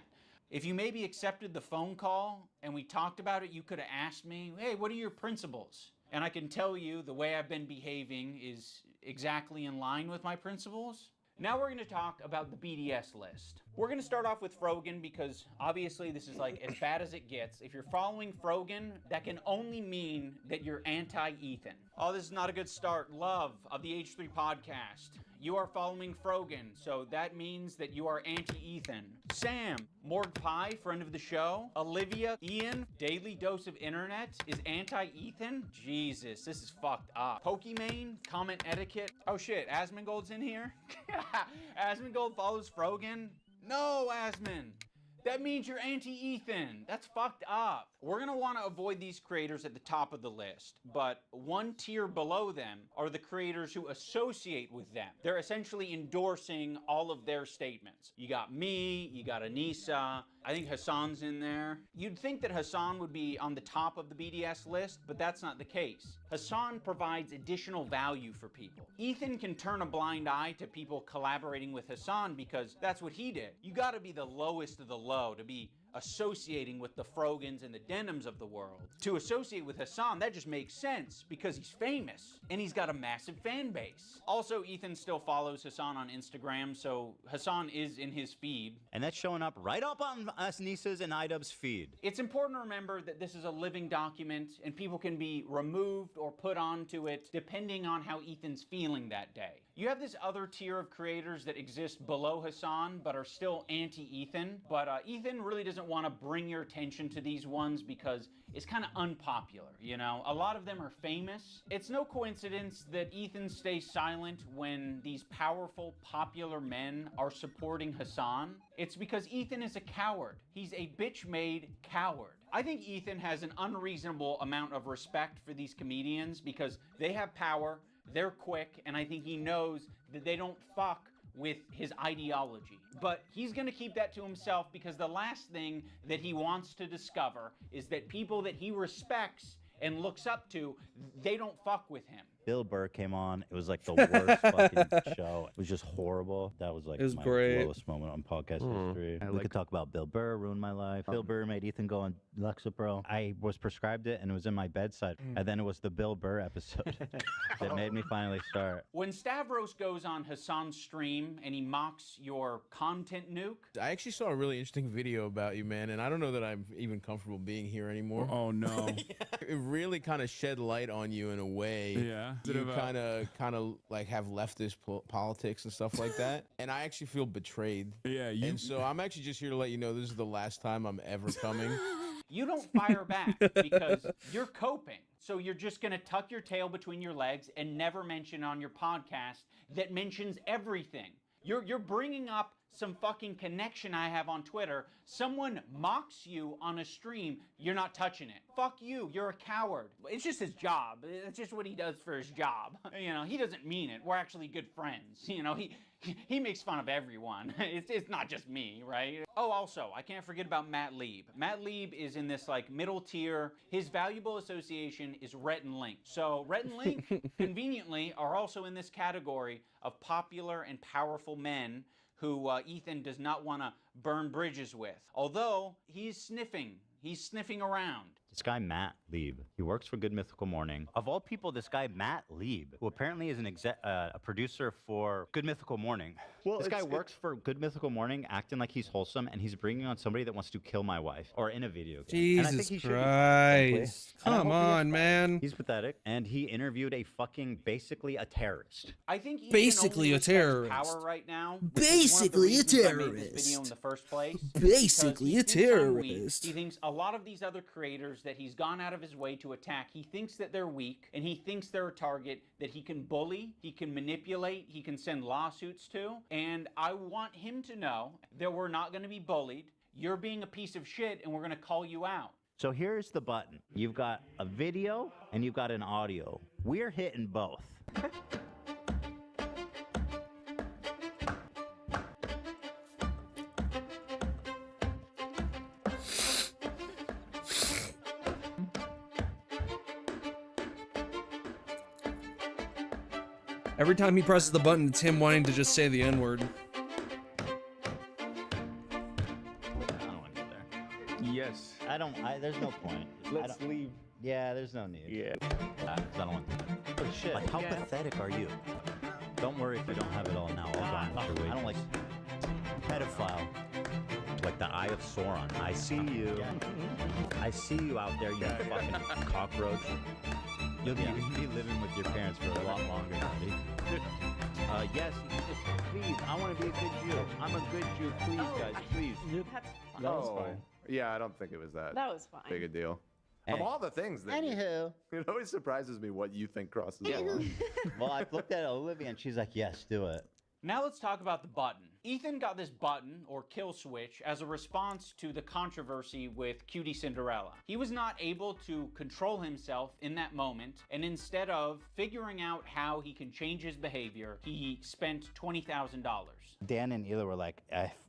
If you maybe accepted the phone call and we talked about it, you could have asked me, hey, what are your principles? And I can tell you the way I've been behaving is exactly in line with my principles. Now we're going to talk about the BDS list. We're going to start off with Frogan because obviously this is like as bad as it gets. If you're following Frogan, that can only mean that you're anti-Ethan. Oh, this is not a good start. Love of the H3 podcast. You are following Frogan, so that means that you are anti-Ethan. Sam, Morg Pie, friend of the show. Olivia, Ian, Daily Dose of Internet, is anti-Ethan? Jesus, this is fucked up. Pokimane, comment etiquette. Oh shit, Asmongold's in here? Asmongold follows Frogan? No, Asmon. That means you're anti-Ethan. That's fucked up. We're gonna want to avoid these creators at the top of the list, but one tier below them are the creators who associate with them. They're essentially endorsing all of their statements. You got me, you got Anissa, I think Hassan's in there. You'd think that Hassan would be on the top of the BDS list, but that's not the case. Hassan provides additional value for people. Ethan can turn a blind eye to people collaborating with Hassan because that's what he did. You gotta be the lowest of the low to be associating with the Frogans and the Denims of the world. To associate with Hassan, that just makes sense because he's famous and he's got a massive fan base. Also, Ethan still follows Hassan on Instagram, so Hassan is in his feed. And that's showing up right up on Nissa's and iDubbbz's feed. It's important to remember that this is a living document and people can be removed or put onto it depending on how Ethan's feeling that day. You have this other tier of creators that exist below Hassan but are still anti-Ethan, but Ethan really doesn't want to bring your attention to these ones because it's kind of unpopular, you know? A lot of them are famous. It's no coincidence that Ethan stays silent when these powerful, popular men are supporting Hassan. It's because Ethan is a coward. He's a bitch-made coward. I think Ethan has an unreasonable amount of respect for these comedians because they have power, they're quick, and I think he knows that they don't fuck with his ideology. But he's gonna keep that to himself because the last thing that he wants to discover is that people that he respects and looks up to, they don't fuck with him. Bill Burr came on. It was like the worst fucking show. It was just horrible. That was like It was my great. lowest moment on podcast history. We could talk about Bill Burr, ruined my life. Bill Burr made Ethan go on Lexapro. I was prescribed it and it was in my bedside. And then it was the Bill Burr episode that made me finally start. When Stavros goes on Hassan's stream and he mocks your content nuke, I actually saw a really interesting video about you, man, and I don't know that I'm even comfortable being here anymore. Oh no. It really kind of shed light on you in a way. Yeah. You kind of like have leftist politics and stuff like that, and I actually feel betrayed. Yeah. And so I'm actually just here to let you know this is the last time I'm ever coming. you don't fire back because you're coping. So you're just gonna tuck your tail between your legs and never mention on your podcast that mentions everything. You're bringing up some fucking connection I have on Twitter. Someone mocks you on a stream, you're not touching it. Fuck you, you're a coward. It's just his job. It's just what he does for his job. You know, he doesn't mean it. We're actually good friends. You know, he makes fun of everyone. It's not just me, right? Oh, also, I can't forget about Matt Lieb. Matt Lieb is in this like middle tier. His valuable association is Rhett and Link. So Rhett and Link, conveniently, are also in this category of popular and powerful men who Ethan does not want to burn bridges with. Although he's sniffing around. This guy, Matt Lieb, he works for Good Mythical Morning. Of all people, this guy, Matt Lieb, who apparently is a producer for Good Mythical Morning. This guy works for Good Mythical Morning, acting like he's wholesome, and he's bringing on somebody that wants to kill my wife, or in a video game. And I think Jesus he should be, Christ. frankly. And I Come hope he on, gets man. He's pathetic, and he interviewed a fucking, basically a terrorist. I think Ethan Basically only a respects terrorist. power right now. Basically a I made this terrorist. video in the first place. Basically because a he thinks I'm weak. terrorist. He thinks a lot of these other creators that he's gone out of his way to attack, he thinks that they're weak, and he thinks they're a target that he can bully, he can manipulate, he can send lawsuits to. And I want him to know that we're not going to be bullied. You're being a piece of shit, and we're going to call you out. So here's the button. You've got a video and you've got an audio. We're hitting both. Every time he presses the button, it's him wanting to just say the N-word. Yes. There's no point. Let's leave. Yeah, there's no need. Yeah. I don't want to. Holy shit. Like, how pathetic are you? Don't worry if you don't have it all now. I'll garnish your wages. I don't like pedophile. Like the Eye of Sauron. I see you. I see you out there, you fucking cockroach. You'll be living with your parents for a lot longer, buddy. Yes, please, I want to be a good Jew. I'm a good Jew, please, guys, please. That was fine. Yeah, I don't think it was that. That was fine. Big a deal. Hey. Of all the things that Anywho. it always surprises me what you think crosses the line. Well, I looked at Olivia and she's like, yes, do it. Now let's talk about the button. Ethan got this button, or kill switch, as a response to the controversy with Cutie Cinderella. He was not able to control himself in that moment, and instead of figuring out how he can change his behavior, he spent $20,000. Dan and Ela were like,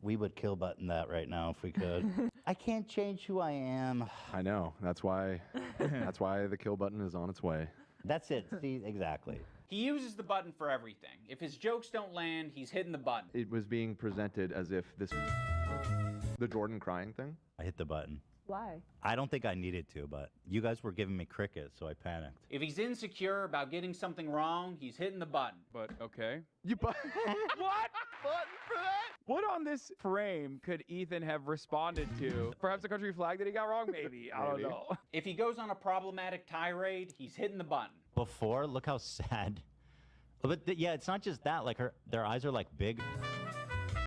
we would kill button that right now if we could. I can't change who I am. I know. That's why the kill button is on its way. That's it. See, exactly. He uses the button for everything. If his jokes don't land, he's hitting the button. It was being presented as if the Jordan crying thing. I hit the button. Why? I don't think I needed to, but you guys were giving me crickets, so I panicked. If he's insecure about getting something wrong, he's hitting the button. But okay. What? Button for that? What on this frame could Ethan have responded to? Perhaps the country flag that he got wrong? Maybe. I don't know. If he goes on a problematic tirade, he's hitting the button. Before, look how sad. But yeah, it's not just that. Like their eyes are like big.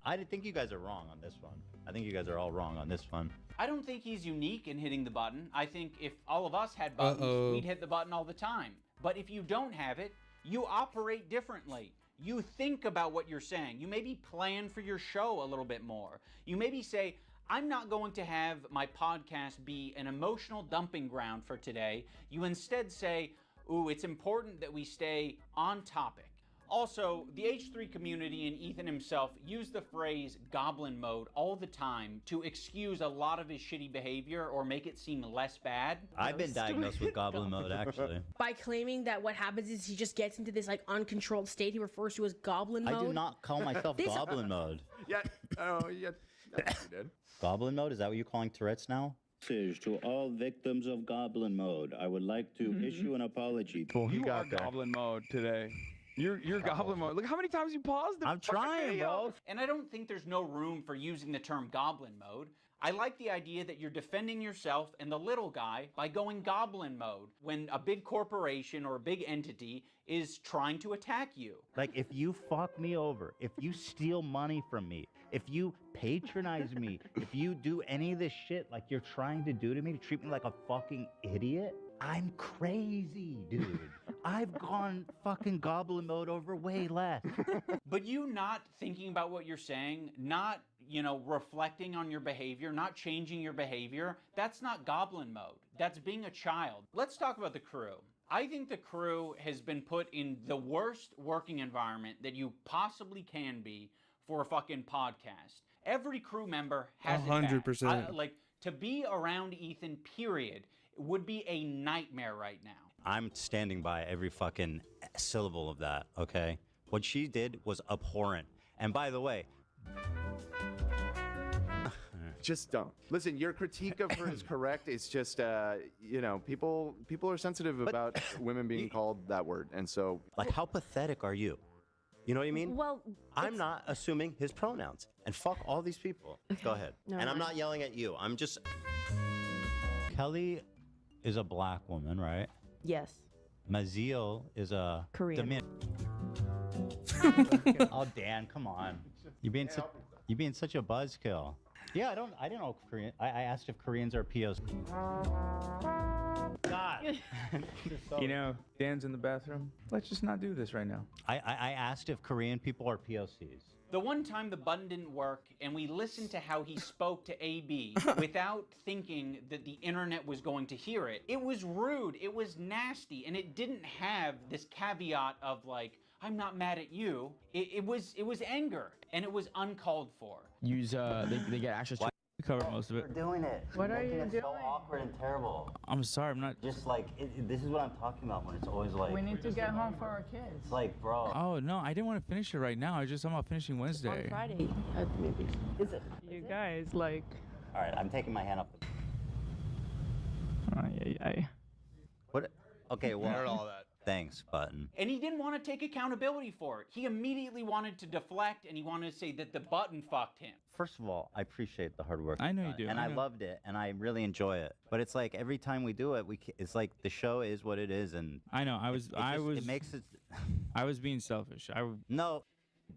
I think you guys are wrong on this one. I think you guys are all wrong on this one. I don't think he's unique in hitting the button. I think if all of us had buttons, we'd hit the button all the time. But if you don't have it, you operate differently. You think about what you're saying. You maybe plan for your show a little bit more. You maybe say, I'm not going to have my podcast be an emotional dumping ground for today. You instead say, ooh, it's important that we stay on topic. Also, the H3 community and Ethan himself use the phrase goblin mode all the time to excuse a lot of his shitty behavior or make it seem less bad. I've been diagnosed with goblin mode, actually. By claiming that what happens is he just gets into this like uncontrolled state he refers to as goblin mode. I do not call myself goblin mode. Yeah. Oh, yeah. Yes, you did. Goblin mode? Is that what you're calling Tourette's now? To all victims of goblin mode, I would like to issue an apology. You are goblin mode today. You're goblin mode. Look how many times you paused the I'm trying, video. bro. And I don't think there's no room for using the term goblin mode. I like the idea that you're defending yourself and the little guy by going goblin mode when a big corporation or a big entity is trying to attack you. Like, if you fuck me over, if you steal money from me, if you patronize me, if you do any of this shit like you're trying to do to me, to treat me like a fucking idiot, I'm crazy, dude. I've gone fucking goblin mode over way less. But you not thinking about what you're saying, not, reflecting on your behavior, not changing your behavior, that's not goblin mode. That's being a child. Let's talk about the crew. I think the crew has been put in the worst working environment that you possibly can be for a fucking podcast. Every crew member has it bad. 100%. Like, to be around Ethan, period, would be a nightmare right now. I'm standing by every fucking syllable of that, okay? What she did was abhorrent. And by the way, Just don't. Listen, your critique of her is correct. It's just, people are sensitive about women being called that word. And so... like, how pathetic are you? You know what I mean? Well, I'm not assuming his pronouns. And fuck all these people. Go ahead. No, and I'm no. not yelling at you. I'm just... Kelly is a black woman, right? Yes. Maziel is a... Korean. Oh, Dan, come on. You're being such a buzzkill. Yeah, I didn't know Korean. I asked if Koreans are POC. God. Dan's in the bathroom. Let's just not do this right now. I asked if Korean people are POCs. The one time the button didn't work and we listened to how he spoke to AB without thinking that the internet was going to hear it, it was rude, it was nasty, and it didn't have this caveat of like, I'm not mad at you. It was anger, and it was uncalled for. They get access to cover most of it. We're doing it. What are you doing? So awkward and terrible. I'm sorry, I'm not. Just like this is what I'm talking about when it's always like. We need to get home for our kids. It's like, bro. Oh no, I didn't want to finish it right now. I'm about finishing Wednesday. On Friday, maybe. Is it? You guys, like... All right, I'm taking my hand up. What? Okay, well. Heard all that. Thanks, button. And he didn't want to take accountability for it. He immediately wanted to deflect, and he wanted to say that the button fucked him. First of all, I appreciate the hard work. I know you've you do, done, and I I know. loved it, and I really enjoy it. But it's like every time we do it, it's like the show is what it is, and I know. it makes it. I was being selfish. No,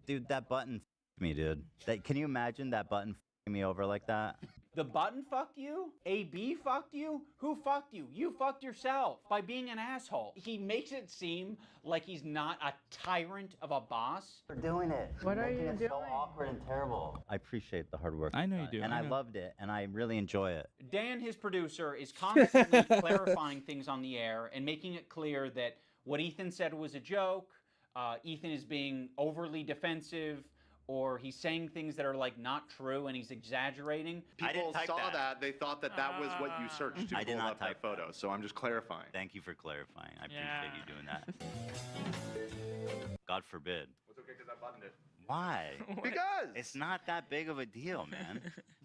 dude, that button f***ed me, dude. Can you imagine that button f***ing me over like that? The button fucked you? AB fucked you? Who fucked you? You fucked yourself by being an asshole. He makes it seem like he's not a tyrant of a boss. We're doing it. What are you doing? So awkward and terrible. I appreciate the hard work. I know you've you done, do, and I I know. loved it, and I really enjoy it. Dan, his producer, is constantly clarifying things on the air and making it clear that what Ethan said was a joke. Ethan is being overly defensive, or he's saying things that are like not true and he's exaggerating. People saw that. They thought that was what you searched to I did pull not up that type photo. So I'm just clarifying. Thank you for clarifying. I appreciate you doing that. God forbid. It's okay because I buttoned it. Why? Because it's not that big of a deal, man.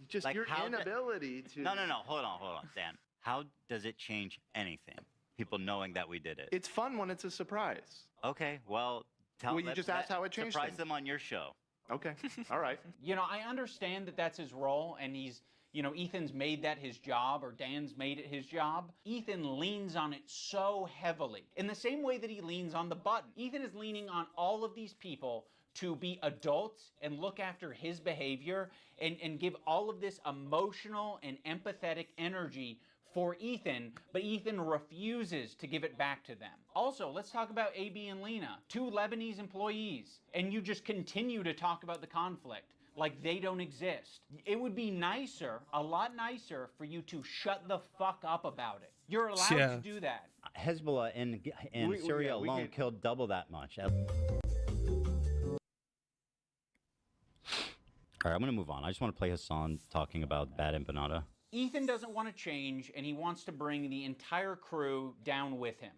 just Like, your how inability to. No. Hold on, Dan. How does it change anything? People knowing that we did it. It's fun when it's a surprise. Okay, well, you just asked how it changed Surprise things. them on your show. Okay, all right. I understand that that's his role, and he's, Ethan's made that his job, or Dan's made it his job. Ethan leans on it so heavily, in the same way that he leans on the button. Ethan is leaning on all of these people to be adults and look after his behavior and give all of this emotional and empathetic energy for Ethan, but Ethan refuses to give it back to them. Also, let's talk about AB and Lena, 2 Lebanese employees, and you just continue to talk about the conflict like they don't exist. It would be nicer, a lot nicer, for you to shut the fuck up about it. You're allowed to do that. Hezbollah in Syria alone killed double that much. All right, I'm going to move on. I just want to play his song talking about bad empanada. Ethan doesn't want to change, and he wants to bring the entire crew down with him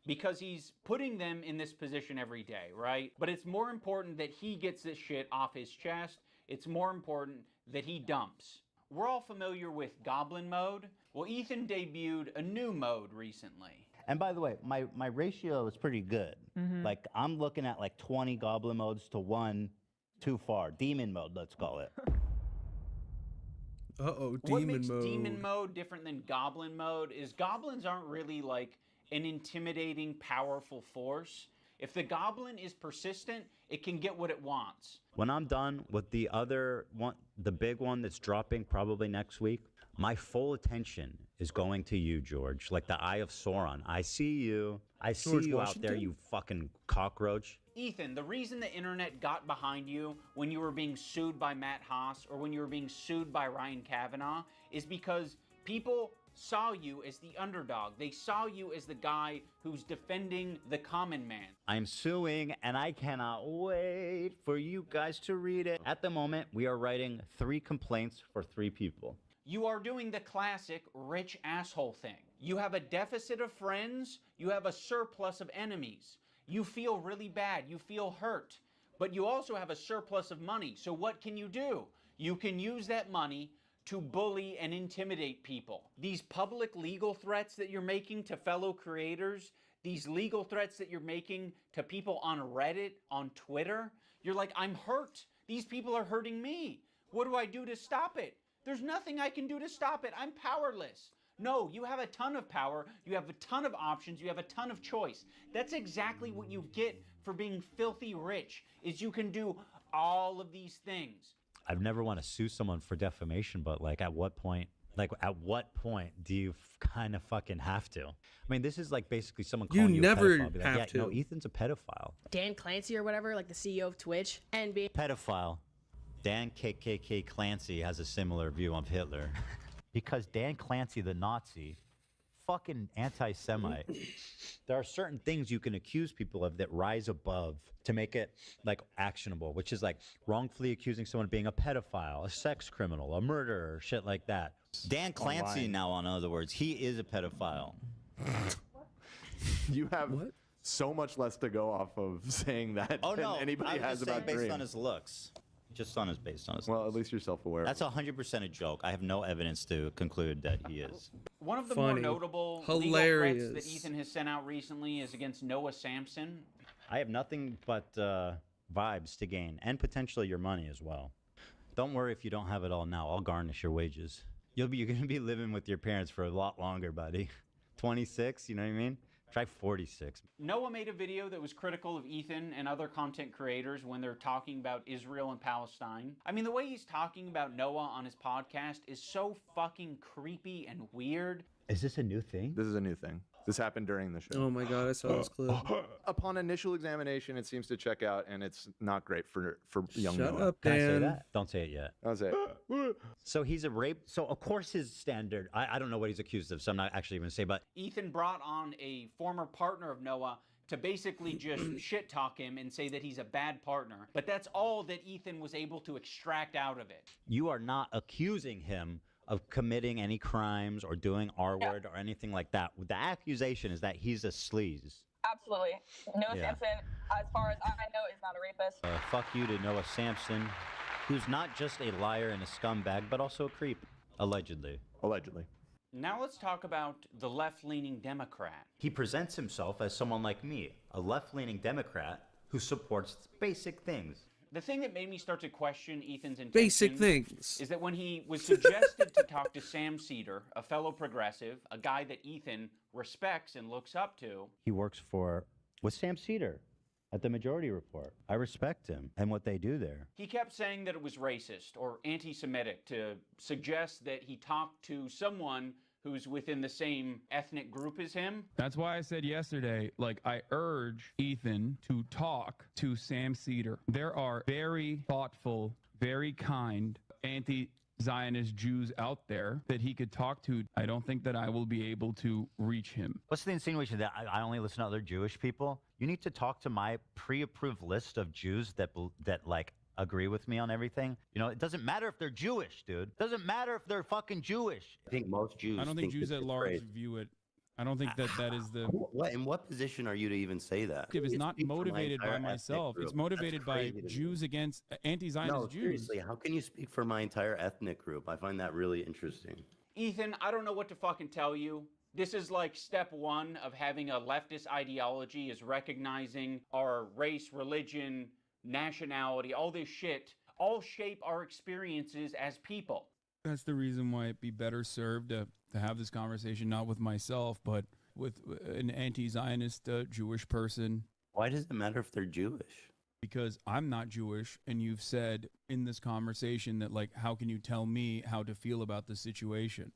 because he's putting them in this position every day, right? But it's more important that he gets this shit off his chest. It's more important that he dumps. We're all familiar with Goblin Mode. Well, Ethan debuted a new mode recently. And by the way, my ratio is pretty good. Like, I'm looking at like 20 Goblin modes to 1 too far. Demon mode, let's call it. Demon What makes mode. demon mode different than goblin mode is goblins aren't really like an intimidating, powerful force. If the goblin is persistent, it can get what it wants. When I'm done with the other one, the big one that's dropping probably next week, my full attention is going to you, George. Like the Eye of Sauron. I see you. I see George you out there, Washington? you fucking cockroach. Ethan, the reason the internet got behind you when you were being sued by Matt Haas or when you were being sued by Ryan Kavanaugh is because people saw you as the underdog. They saw you as the guy who's defending the common man. I'm suing, and I cannot wait for you guys to read it. At the moment, we are writing 3 complaints for 3 people. You are doing the classic rich asshole thing. You have a deficit of friends, you have a surplus of enemies. You feel really bad, you feel hurt, but you also have a surplus of money. So what can you do? You can use that money to bully and intimidate people. These public legal threats that you're making to fellow creators, these legal threats that you're making to people on Reddit, on Twitter, you're like, I'm hurt. These people are hurting me. What do I do to stop it? There's nothing I can do to stop it. I'm powerless. No, you have a ton of power. You have a ton of options. You have a ton of choice. That's exactly what you get for being filthy rich, is you can do all of these things. I've never want to sue someone for defamation, but like at what point do you kind of fucking have to? I mean, this is like basically someone calling you never a pedophile. Be like, have yeah, to. no, Ethan's a pedophile. Dan Clancy or whatever, like the CEO of Twitch, and being Pedophile. Dan KKK Clancy has a similar view of Hitler. Because Dan Clancy, the Nazi, fucking anti-Semite. There are certain things you can accuse people of that rise above to make it like actionable, which is like wrongfully accusing someone of being a pedophile, a sex criminal, a murderer, shit like that. Dan Clancy Online. now, in other words, he is a pedophile. You have so much less to go off of saying that Oh than no, anybody I'm has just saying about based Dream. on his looks. Just on his based on his Well, at least you're self-aware. That's 100% a joke. I have no evidence to conclude that he is. One of the Funny. more notable legal Hilarious. threats that Ethan has sent out recently is against Noah Sampson. I have nothing but vibes to gain, and potentially your money as well. Don't worry if you don't have it all now. I'll garnish your wages. You're going to be living with your parents for a lot longer, buddy. 26, you know what I mean? Try 46. Noah made a video that was critical of Ethan and other content creators when they're talking about Israel and Palestine. I mean, the way he's talking about Noah on his podcast is so fucking creepy and weird. Is this a new thing? This is a new thing. This happened during the show. Oh my god, I saw this clip. Upon initial examination, it seems to check out, and it's not great for young Shut Noah. up, Can I say Dan. that? Don't say it yet. I'll say it. So he's a rape. So of course his standard. I don't know what he's accused of, so I'm not actually even going to say. But Ethan brought on a former partner of Noah to basically just shit talk him and say that he's a bad partner. But that's all that Ethan was able to extract out of it. you are not accusing him of committing any crimes or doing R-word or anything like that. The accusation is that he's a sleaze. Absolutely. Noah Yeah. Sampson, as far as I know, is not a rapist. Fuck you to Noah Sampson, who's not just a liar and a scumbag, but also a creep, allegedly. Allegedly. Now let's talk about the left-leaning Democrat. He presents himself as someone like me, a left-leaning Democrat who supports basic things. The thing that made me start to question Ethan's intentions Basic things. is that when he was suggested to talk to Sam Cedar, a fellow progressive, a guy that Ethan respects and looks up to, He works with Sam Cedar at the Majority Report. I respect him and what they do there. he kept saying that it was racist or anti-Semitic to suggest that he talked to someone who's within the same ethnic group as him. That's why I said yesterday, like, I urge Ethan to talk to Sam Cedar. There are very thoughtful, very kind anti-Zionist Jews out there that he could talk to. I don't think that I will be able to reach him. What's the insinuation that I only listen to other Jewish people? You need to talk to my pre-approved list of Jews that like agree with me on everything. You know, it doesn't matter if they're Jewish, dude. It doesn't matter if they're fucking Jewish. I think most Jews. I don't think Jews that at it's large great. view it. I don't think that is the. What? In what position are you to even say that? It's not Speak for my motivated entire by ethnic myself. It's group. motivated That's by crazy to me. Jews against anti-Zionist No, Jews. seriously, how can you speak for my entire ethnic group? I find that really interesting. Ethan, I don't know what to fucking tell you. This is like step one of having a leftist ideology, is recognizing our race, religion, nationality, all this shit, all shape our experiences as people. That's the reason why it'd be better served to have this conversation not with myself, but with an anti-Zionist Jewish person. Why does it matter if they're Jewish? Because I'm not Jewish, and you've said in this conversation that, like, how can you tell me how to feel about the situation?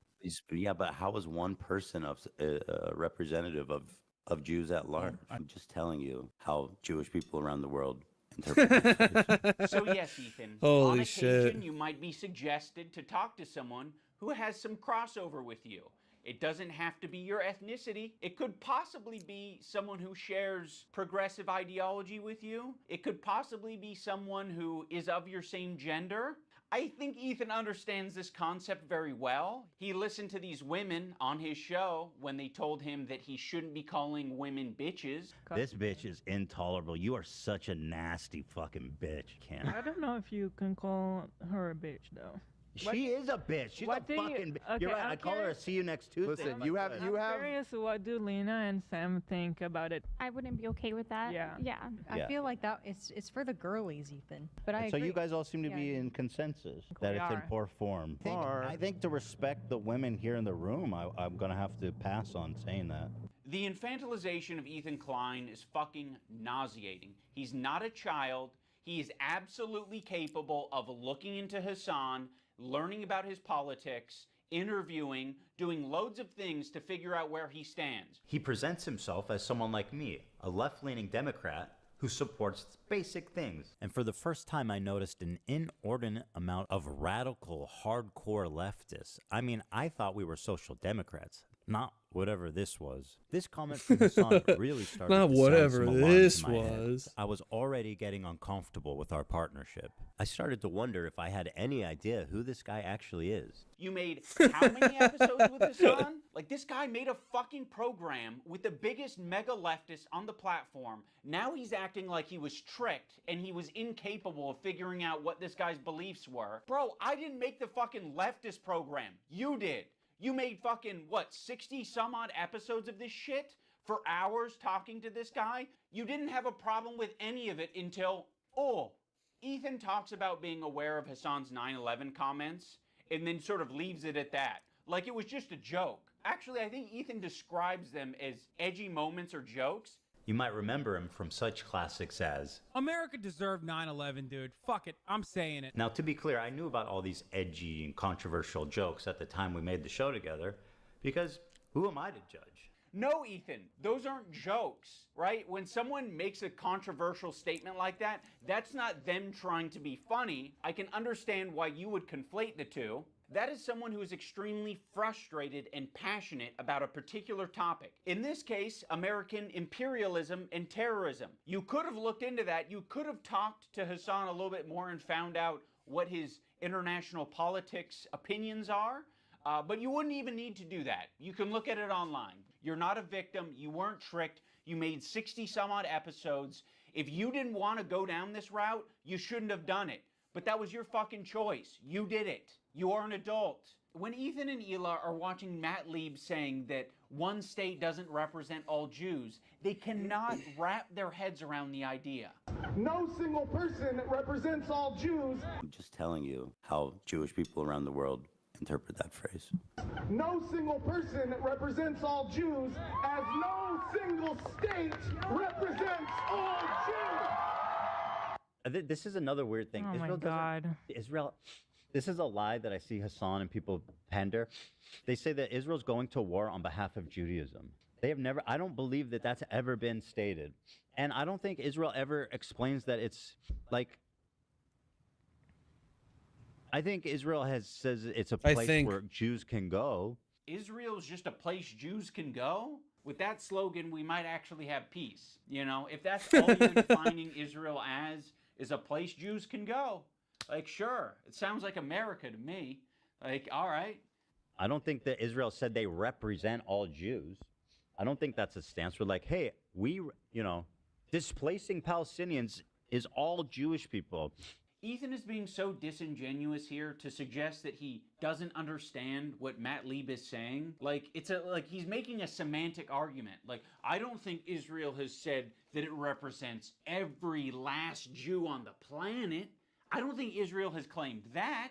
Yeah, but how is one person a representative of Jews at large? I'm just telling you how Jewish people around the world interpret that phrase. So yes, Ethan, Holy on occasion shit. you might be suggested to talk to someone who has some crossover with you. It doesn't have to be your ethnicity. It could possibly be someone who shares progressive ideology with you. It could possibly be someone who is of your same gender. I think Ethan understands this concept very well. He listened to these women on his show when they told him that he shouldn't be calling women bitches. This bitch is intolerable. You are such a nasty fucking bitch, Cam. I don't know if you can call her a bitch though. She is a bitch. She's a what do you- fucking. okay, You're right. I'm I call her a curious- see you next Tuesday. Listen, you have I'm curious, what do Lena and Sam think about it? I wouldn't be okay with that. Yeah. Yeah. Yeah. I feel like that it's for the girlies, Ethan. But I So agree. you guys all seem to Yeah. be in consensus that We it's in are. poor form. I think to respect the women here in the room, I'm gonna have to pass on saying that. The infantilization of Ethan Klein is fucking nauseating. He's not a child. He is absolutely capable of looking into Hassan, learning about his politics, interviewing, doing loads of things to figure out where he stands. He presents himself as someone like me, a left-leaning Democrat who supports basic things. And for the first time, I noticed an inordinate amount of radical, hardcore leftists. I mean, I thought we were social democrats, not whatever this was. This comment from Hassan really started Not to sound whatever some alarms this in my head. was. I was already getting uncomfortable with our partnership. I started to wonder if I had any idea who this guy actually is. You made how many episodes with Hassan? Like, this guy made a fucking program with the biggest mega leftist on the platform. Now he's acting like he was tricked and he was incapable of figuring out what this guy's beliefs were. Bro, I didn't make the fucking leftist program. You did. You made fucking, what, 60 some odd episodes of this shit for hours talking to this guy? You didn't have a problem with any of it until, Ethan talks about being aware of Hassan's 9/11 comments and then sort of leaves it at that. Like it was just a joke. Actually, I think Ethan describes them as edgy moments or jokes. You might remember him from such classics as... America deserved 9/11, dude. Fuck it. I'm saying it. Now, to be clear, I knew about all these edgy and controversial jokes at the time we made the show together, because who am I to judge? No, Ethan, those aren't jokes, right? When someone makes a controversial statement like that, that's not them trying to be funny. I can understand why you would conflate the two. That is someone who is extremely frustrated and passionate about a particular topic. In this case, American imperialism and terrorism. You could have looked into that. You could have talked to Hassan a little bit more and found out what his international politics opinions are. But you wouldn't even need to do that. You can look at it online. You're not a victim. You weren't tricked. You made 60 some odd episodes. If you didn't want to go down this route, you shouldn't have done it. But that was your fucking choice. You did it. You are an adult. When Ethan and Hila are watching Matt Lieb saying that one state doesn't represent all Jews, they cannot wrap their heads around the idea. No single person represents all Jews. I'm just telling you how Jewish people around the world interpret that phrase. No single person represents all Jews, as no single state represents all Jews. This is another weird thing. Oh my Israel God. Israel, this is a lie that I see Hassan and people pander. They say that Israel's going to war on behalf of Judaism. They have never, I don't believe that that's ever been stated. And I don't think Israel ever explains that it's like, I think Israel says it's a place where Jews can go. Israel's just a place Jews can go? With that slogan, we might actually have peace. You know, if that's all you're defining Israel as, is a place Jews can go. Like, sure, it sounds like America to me. Like, all right. I don't think that Israel said they represent all Jews. I don't think that's a stance. We're like, hey, displacing Palestinians is all Jewish people. Ethan is being so disingenuous here to suggest that he doesn't understand what Matt Lieb is saying. Like, he's making a semantic argument. Like, I don't think Israel has said that it represents every last Jew on the planet. I don't think Israel has claimed that.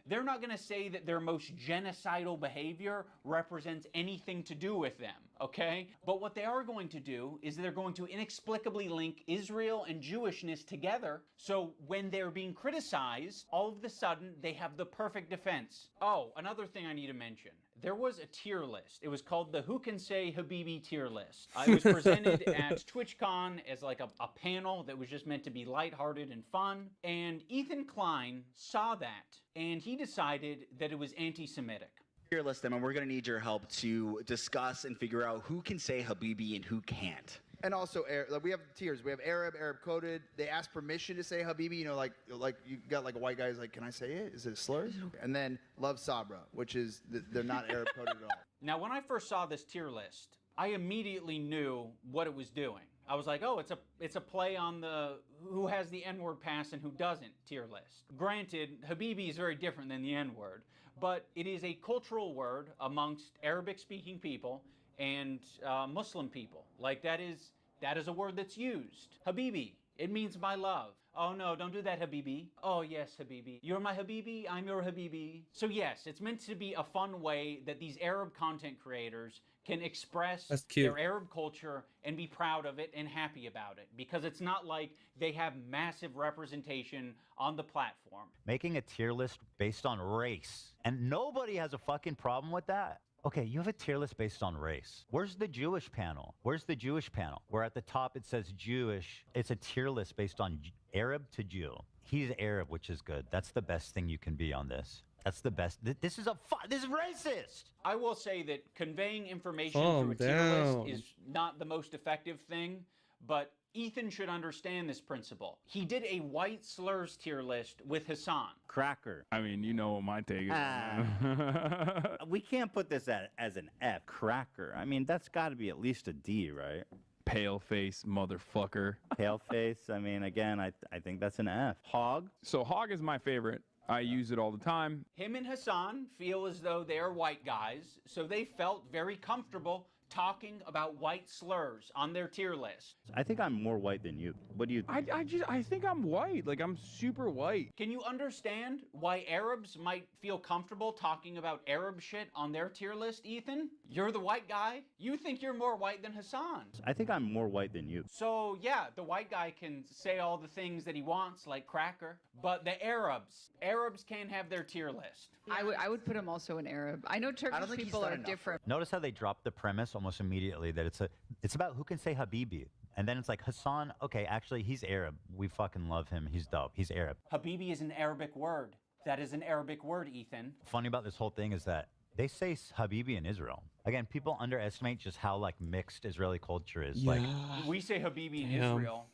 They're not going to say that their most genocidal behavior represents anything to do with them, okay? But what they are going to do is they're going to inexplicably link Israel and Jewishness together, so when they're being criticized, all of a sudden they have the perfect defense. Oh, another thing I need to mention. There was a tier list. It was called the Who Can Say Habibi tier list. It was presented at TwitchCon as like a panel that was just meant to be lighthearted and fun. And Ethan Klein saw that, and he decided that it was anti-Semitic. Tier list them, and we're going to need your help to discuss and figure out who can say Habibi and who can't. And also, like, we have tiers. We have Arab coded. They ask permission to say Habibi. You know, like you got like a white guy who's like, can I say it? Is it a slur? And then Love Sabra, which is they're not Arab coded at all. Now, when I first saw this tier list, I immediately knew what it was doing. I was like, oh, it's a play on the who has the N-word pass and who doesn't tier list. Granted, Habibi is very different than the N-word, but it is a cultural word amongst Arabic-speaking people and Muslim people. Like, that is a word that's used. Habibi, it means my love. Oh no, don't do that, Habibi. Oh yes, Habibi. You're my Habibi, I'm your Habibi. So yes, it's meant to be a fun way that these Arab content creators can express their Arab culture and be proud of it and happy about it. Because it's not like they have massive representation on the platform. Making a tier list based on race. And nobody has a fucking problem with that. Okay, you have a tier list based on race. Where's the Jewish panel? Where's the Jewish panel? Where at the top it says Jewish. It's a tier list based on Arab to Jew. He's Arab, which is good. That's the best thing you can be on this. That's the best. This is racist. I will say that conveying information through a tier list is not the most effective thing, but Ethan should understand this principle. He did a white slurs tier list with Hassan. Cracker. I mean, you know what my take is. We can't put this as an F. Cracker. I mean, that's got to be at least a D, right? Pale face motherfucker. Pale face. I mean, again, I think that's an F. Hog. So hog is my favorite. I use it all the time. Him and Hassan feel as though they're white guys, so they felt very comfortable talking about white slurs on their tier list. I think I'm more white than you. What do you think? I think I'm white. Like, I'm super white. Can you understand why Arabs might feel comfortable talking about Arab shit on their tier list, Ethan? You're the white guy. You think you're more white than Hassan. I think I'm more white than you. So, yeah, the white guy can say all the things that he wants, like cracker, but the Arabs can't have their tier list. I would put him also in Arab. I know Turkish people are different. Notice how they dropped the premise almost immediately that it's about who can say Habibi. And then it's like, Hassan, okay, actually, he's Arab. We fucking love him. He's dope. He's Arab. Habibi is an Arabic word. That is an Arabic word, Ethan. Funny about this whole thing is that they say Habibi in Israel. Again, people underestimate just how, like, mixed Israeli culture is. Yeah. Like, we say Habibi in Israel.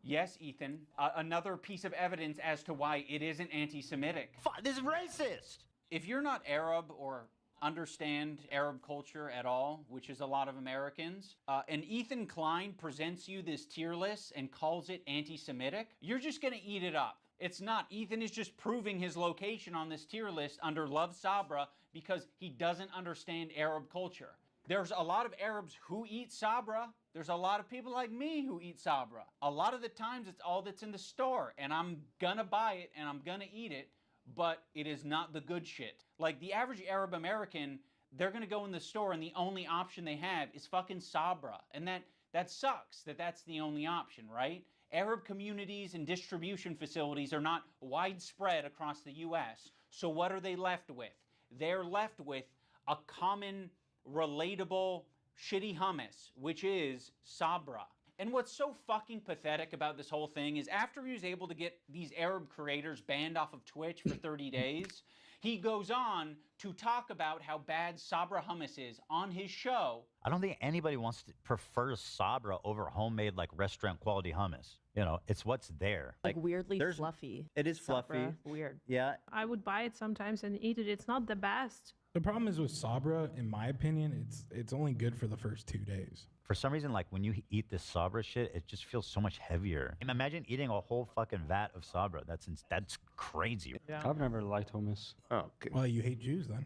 Yes, Ethan. Another piece of evidence as to why it isn't anti-Semitic. This is racist! If you're not Arab or understand Arab culture at all, which is a lot of Americans, and Ethan Klein presents you this tier list and calls it anti-Semitic, you're just gonna eat it up. It's not. Ethan is just proving his location on this tier list under Love Sabra because he doesn't understand Arab culture. There's a lot of Arabs who eat Sabra. There's a lot of people like me who eat Sabra. A lot of the times it's all that's in the store, and I'm gonna buy it and I'm gonna eat it, but it is not the good shit. Like, the average Arab American, they're gonna go in the store and the only option they have is fucking Sabra. And that sucks that that's the only option, right? Arab communities and distribution facilities are not widespread across the US. So what are they left with? They're left with a common, relatable, shitty hummus, which is Sabra. And what's so fucking pathetic about this whole thing is after he was able to get these Arab creators banned off of Twitch for 30 days, he goes on to talk about how bad Sabra hummus is on his show. I don't think anybody prefers Sabra over homemade, like, restaurant quality hummus. You know, it's what's there. Like weirdly fluffy. It is fluffy. Sabra. Weird. Yeah. I would buy it sometimes and eat it. It's not the best. The problem is with Sabra, in my opinion, it's only good for the first 2 days. For some reason, like, when you eat this Sabra shit, it just feels so much heavier. Imagine eating a whole fucking vat of Sabra. That's crazy. Yeah. I've never liked hummus. Oh, okay. Well, you hate Jews then.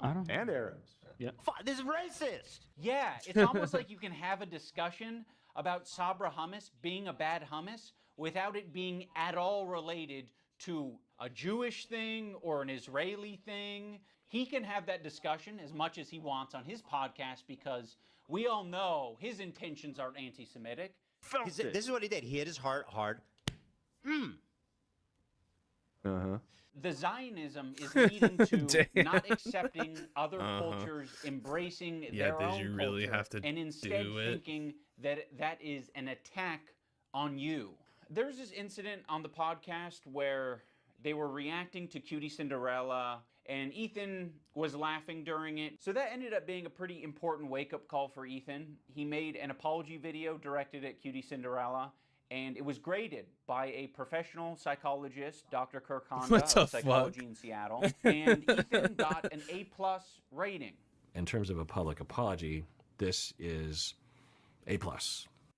I don't. And Arabs. Yeah. This is racist. Yeah, it's almost like you can have a discussion about Sabra hummus being a bad hummus without it being at all related to a Jewish thing or an Israeli thing. He can have that discussion as much as he wants on his podcast because we all know his intentions aren't anti-Semitic. This is what he did. He hit his heart hard. The Zionism is leading to not accepting other cultures, embracing their did own you really culture, have to and instead do it? thinking that that is an attack on you. There's this incident on the podcast where they were reacting to Cutie Cinderella, and Ethan was laughing during it. So that ended up being a pretty important wake-up call for Ethan. He made an apology video directed at Cutie Cinderella, and it was graded by a professional psychologist, Dr. Kirk Honda of Psychology in Seattle, and Ethan got an A+ rating. In terms of a public apology, this is A+.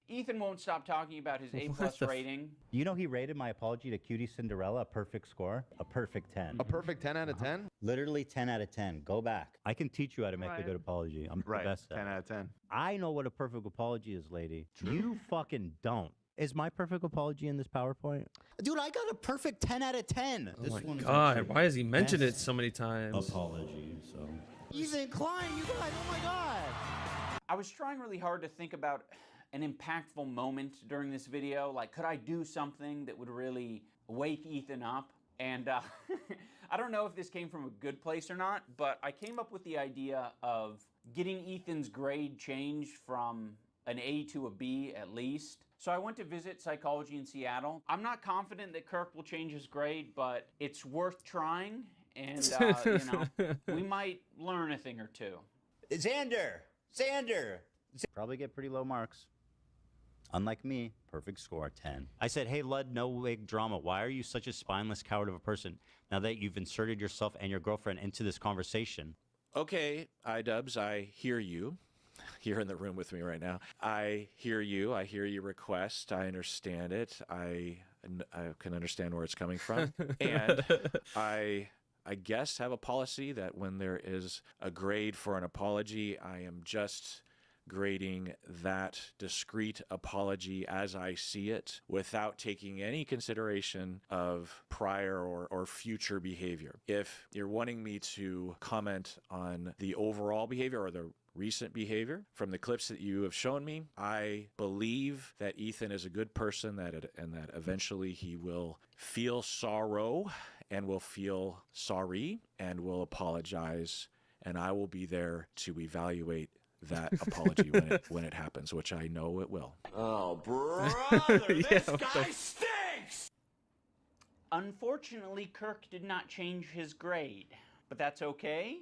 Ethan won't stop talking about his A+ rating. You know, he rated my apology to Cutie Cinderella a perfect score, a perfect 10. A perfect 10 out of 10? Literally 10 out of 10. Go back. I can teach you how to make a good apology. I'm the best at 10 out of 10. I know what a perfect apology is, lady. You fucking don't. Is my perfect apology in this PowerPoint? Dude, I got a perfect 10 out of 10. Oh my God, why has he mentioned it so many times? Apology, so. Ethan Klein, you guys, oh my God. I was trying really hard to think about an impactful moment during this video. Like, could I do something that would really wake Ethan up? And I don't know if this came from a good place or not, but I came up with the idea of getting Ethan's grade changed from an A to a B at least. So I went to visit Psychology in Seattle. I'm not confident that Kirk will change his grade, but it's worth trying. And, you know, we might learn a thing or two. Xander! Probably get pretty low marks. Unlike me, perfect score, 10. I said, hey, Lud, no wig drama. Why are you such a spineless coward of a person now that you've inserted yourself and your girlfriend into this conversation? Okay, iDubbbz, I hear you. You're in the room with me right now. I hear you. I hear your request. I understand it. I can understand where it's coming from. And I guess have a policy that when there is a grade for an apology, I am just grading that discrete apology as I see it without taking any consideration of prior or future behavior. If you're wanting me to comment on the overall behavior or the recent behavior from the clips that you have shown me, I believe that Ethan is a good person and that eventually he will feel sorrow and will feel sorry and will apologize, and I will be there to evaluate that apology when it happens, which I know it will. Oh, brother, this guy stinks! Unfortunately, Kirk did not change his grade, but that's okay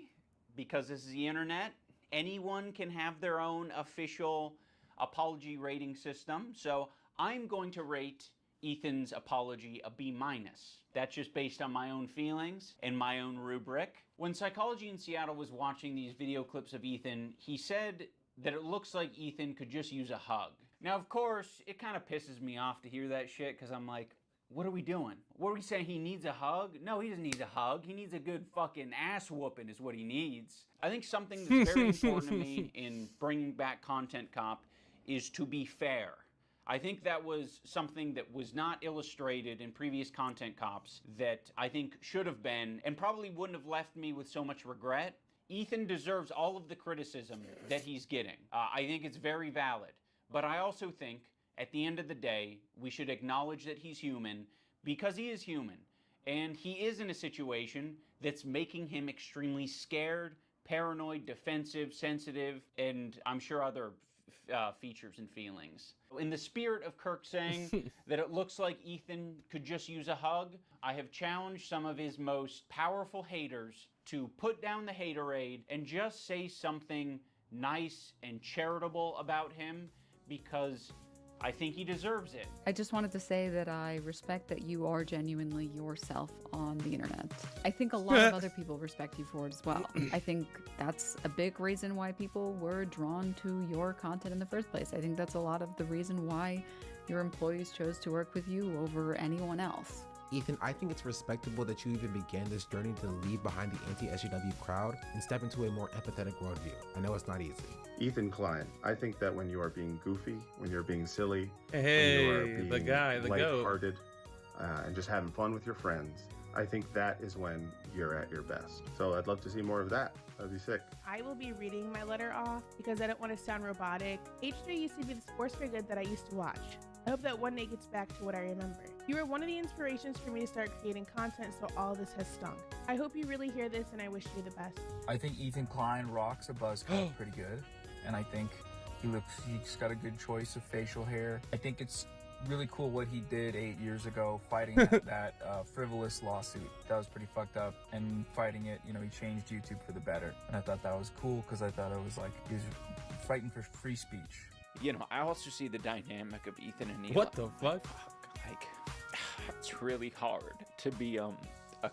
because this is the internet. Anyone can have their own official apology rating system, so I'm going to rate Ethan's apology a B-. That's just based on my own feelings and my own rubric. When Psychology in Seattle was watching these video clips of Ethan, he said that it looks like Ethan could just use a hug. Now, of course, it kind of pisses me off to hear that shit because I'm like, what are we doing? What are we saying? He needs a hug? No, he doesn't need a hug. He needs a good fucking ass whooping is what he needs. I think something that's very important to me in bringing back Content Cop is to be fair. I think that was something that was not illustrated in previous Content Cops that I think should have been and probably wouldn't have left me with so much regret. Ethan deserves all of the criticism that he's getting. I think it's very valid. But I also think at the end of the day, we should acknowledge that he's human because he is human. And he is in a situation that's making him extremely scared, paranoid, defensive, sensitive, and I'm sure other features and feelings. In the spirit of Kirk saying that it looks like Ethan could just use a hug, I have challenged some of his most powerful haters to put down the haterade and just say something nice and charitable about him because I think he deserves it. I just wanted to say that I respect that you are genuinely yourself on the internet. I think a lot of other people respect you for it as well. I think that's a big reason why people were drawn to your content in the first place. I think that's a lot of the reason why your employees chose to work with you over anyone else. Ethan, I think it's respectable that you even began this journey to leave behind the anti-SJW crowd and step into a more empathetic worldview. I know it's not easy. Ethan Klein, I think that when you are being goofy, when you're being silly, Hey, when you are being the guy, the goat. lighthearted, and just having fun with your friends, I think that is when you're at your best. So I'd love to see more of that. That'd be sick. I will be reading my letter off because I don't want to sound robotic. H3 used to be the sports for good that I used to watch. I hope that one day gets back to what I remember. You were one of the inspirations for me to start creating content, so all this has stunk. I hope you really hear this, and I wish you the best. I think Ethan Klein rocks a buzz cut pretty good, and I think he's got a good choice of facial hair. I think it's really cool what he did 8 years ago, fighting that frivolous lawsuit. That was pretty fucked up, and fighting it, you know, he changed YouTube for the better, and I thought that was cool because I thought it was like he was fighting for free speech. You know, I also see the dynamic of Ethan and Eli. What the fuck? Like, it's really hard to be a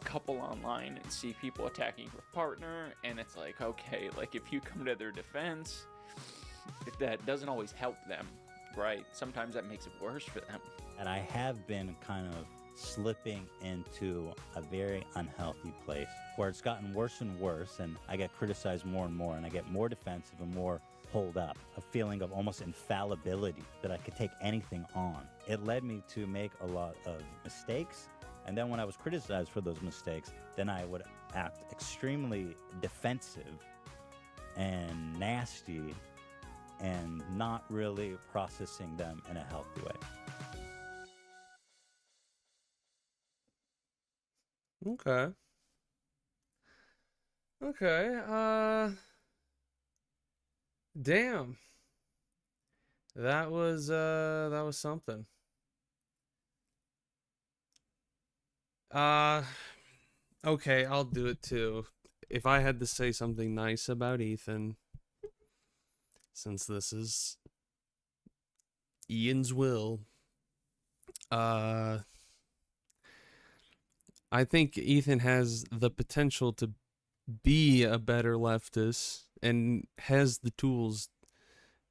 couple online and see people attacking your partner, and it's like, okay, like if you come to their defense, that doesn't always help them, right? Sometimes that makes it worse for them. And I have been kind of slipping into a very unhealthy place where it's gotten worse and worse, and I get criticized more and more, and I get more defensive and more hold up, a feeling of almost infallibility that I could take anything on. It led me to make a lot of mistakes, and then when I was criticized for those mistakes, then I would act extremely defensive and nasty and not really processing them in a healthy way. Okay. Okay. Damn. That was something. Okay, I'll do it too. If I had to say something nice about Ethan, since this is Ian's will, I think Ethan has the potential to be a better leftist and has the tools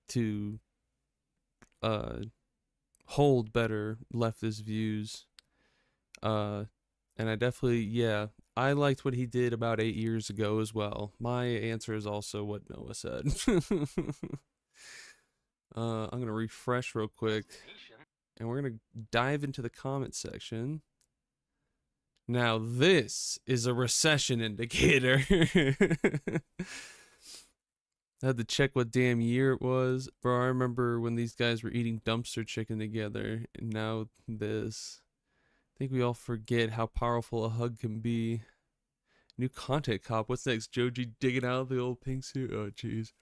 to hold better leftist views. And I definitely, yeah, I liked what he did about 8 years ago as well. My answer is also what Noah said. I'm going to refresh real quick, and we're going to dive into the comment section. Now, this is a recession indicator. I had to check what damn year it was. Bro, I remember when these guys were eating dumpster chicken together, and now this. I think we all forget how powerful a hug can be. New content cop. What's next? Joji digging out of the old pink suit? Oh, jeez.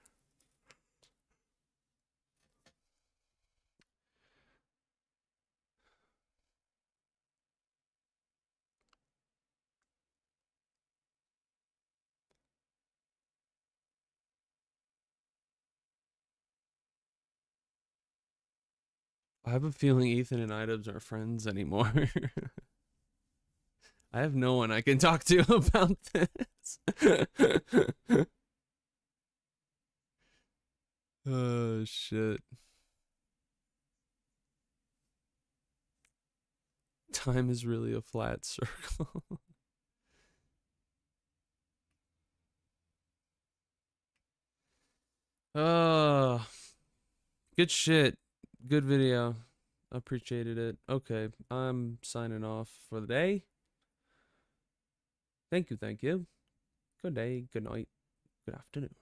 I have a feeling Ethan and Idubs aren't friends anymore. I have no one I can talk to about this. Oh, shit. Time is really a flat circle. Good shit. Good video. Appreciated it. Okay, I'm signing off for the day. Thank you, thank you. Good day, good night, good afternoon.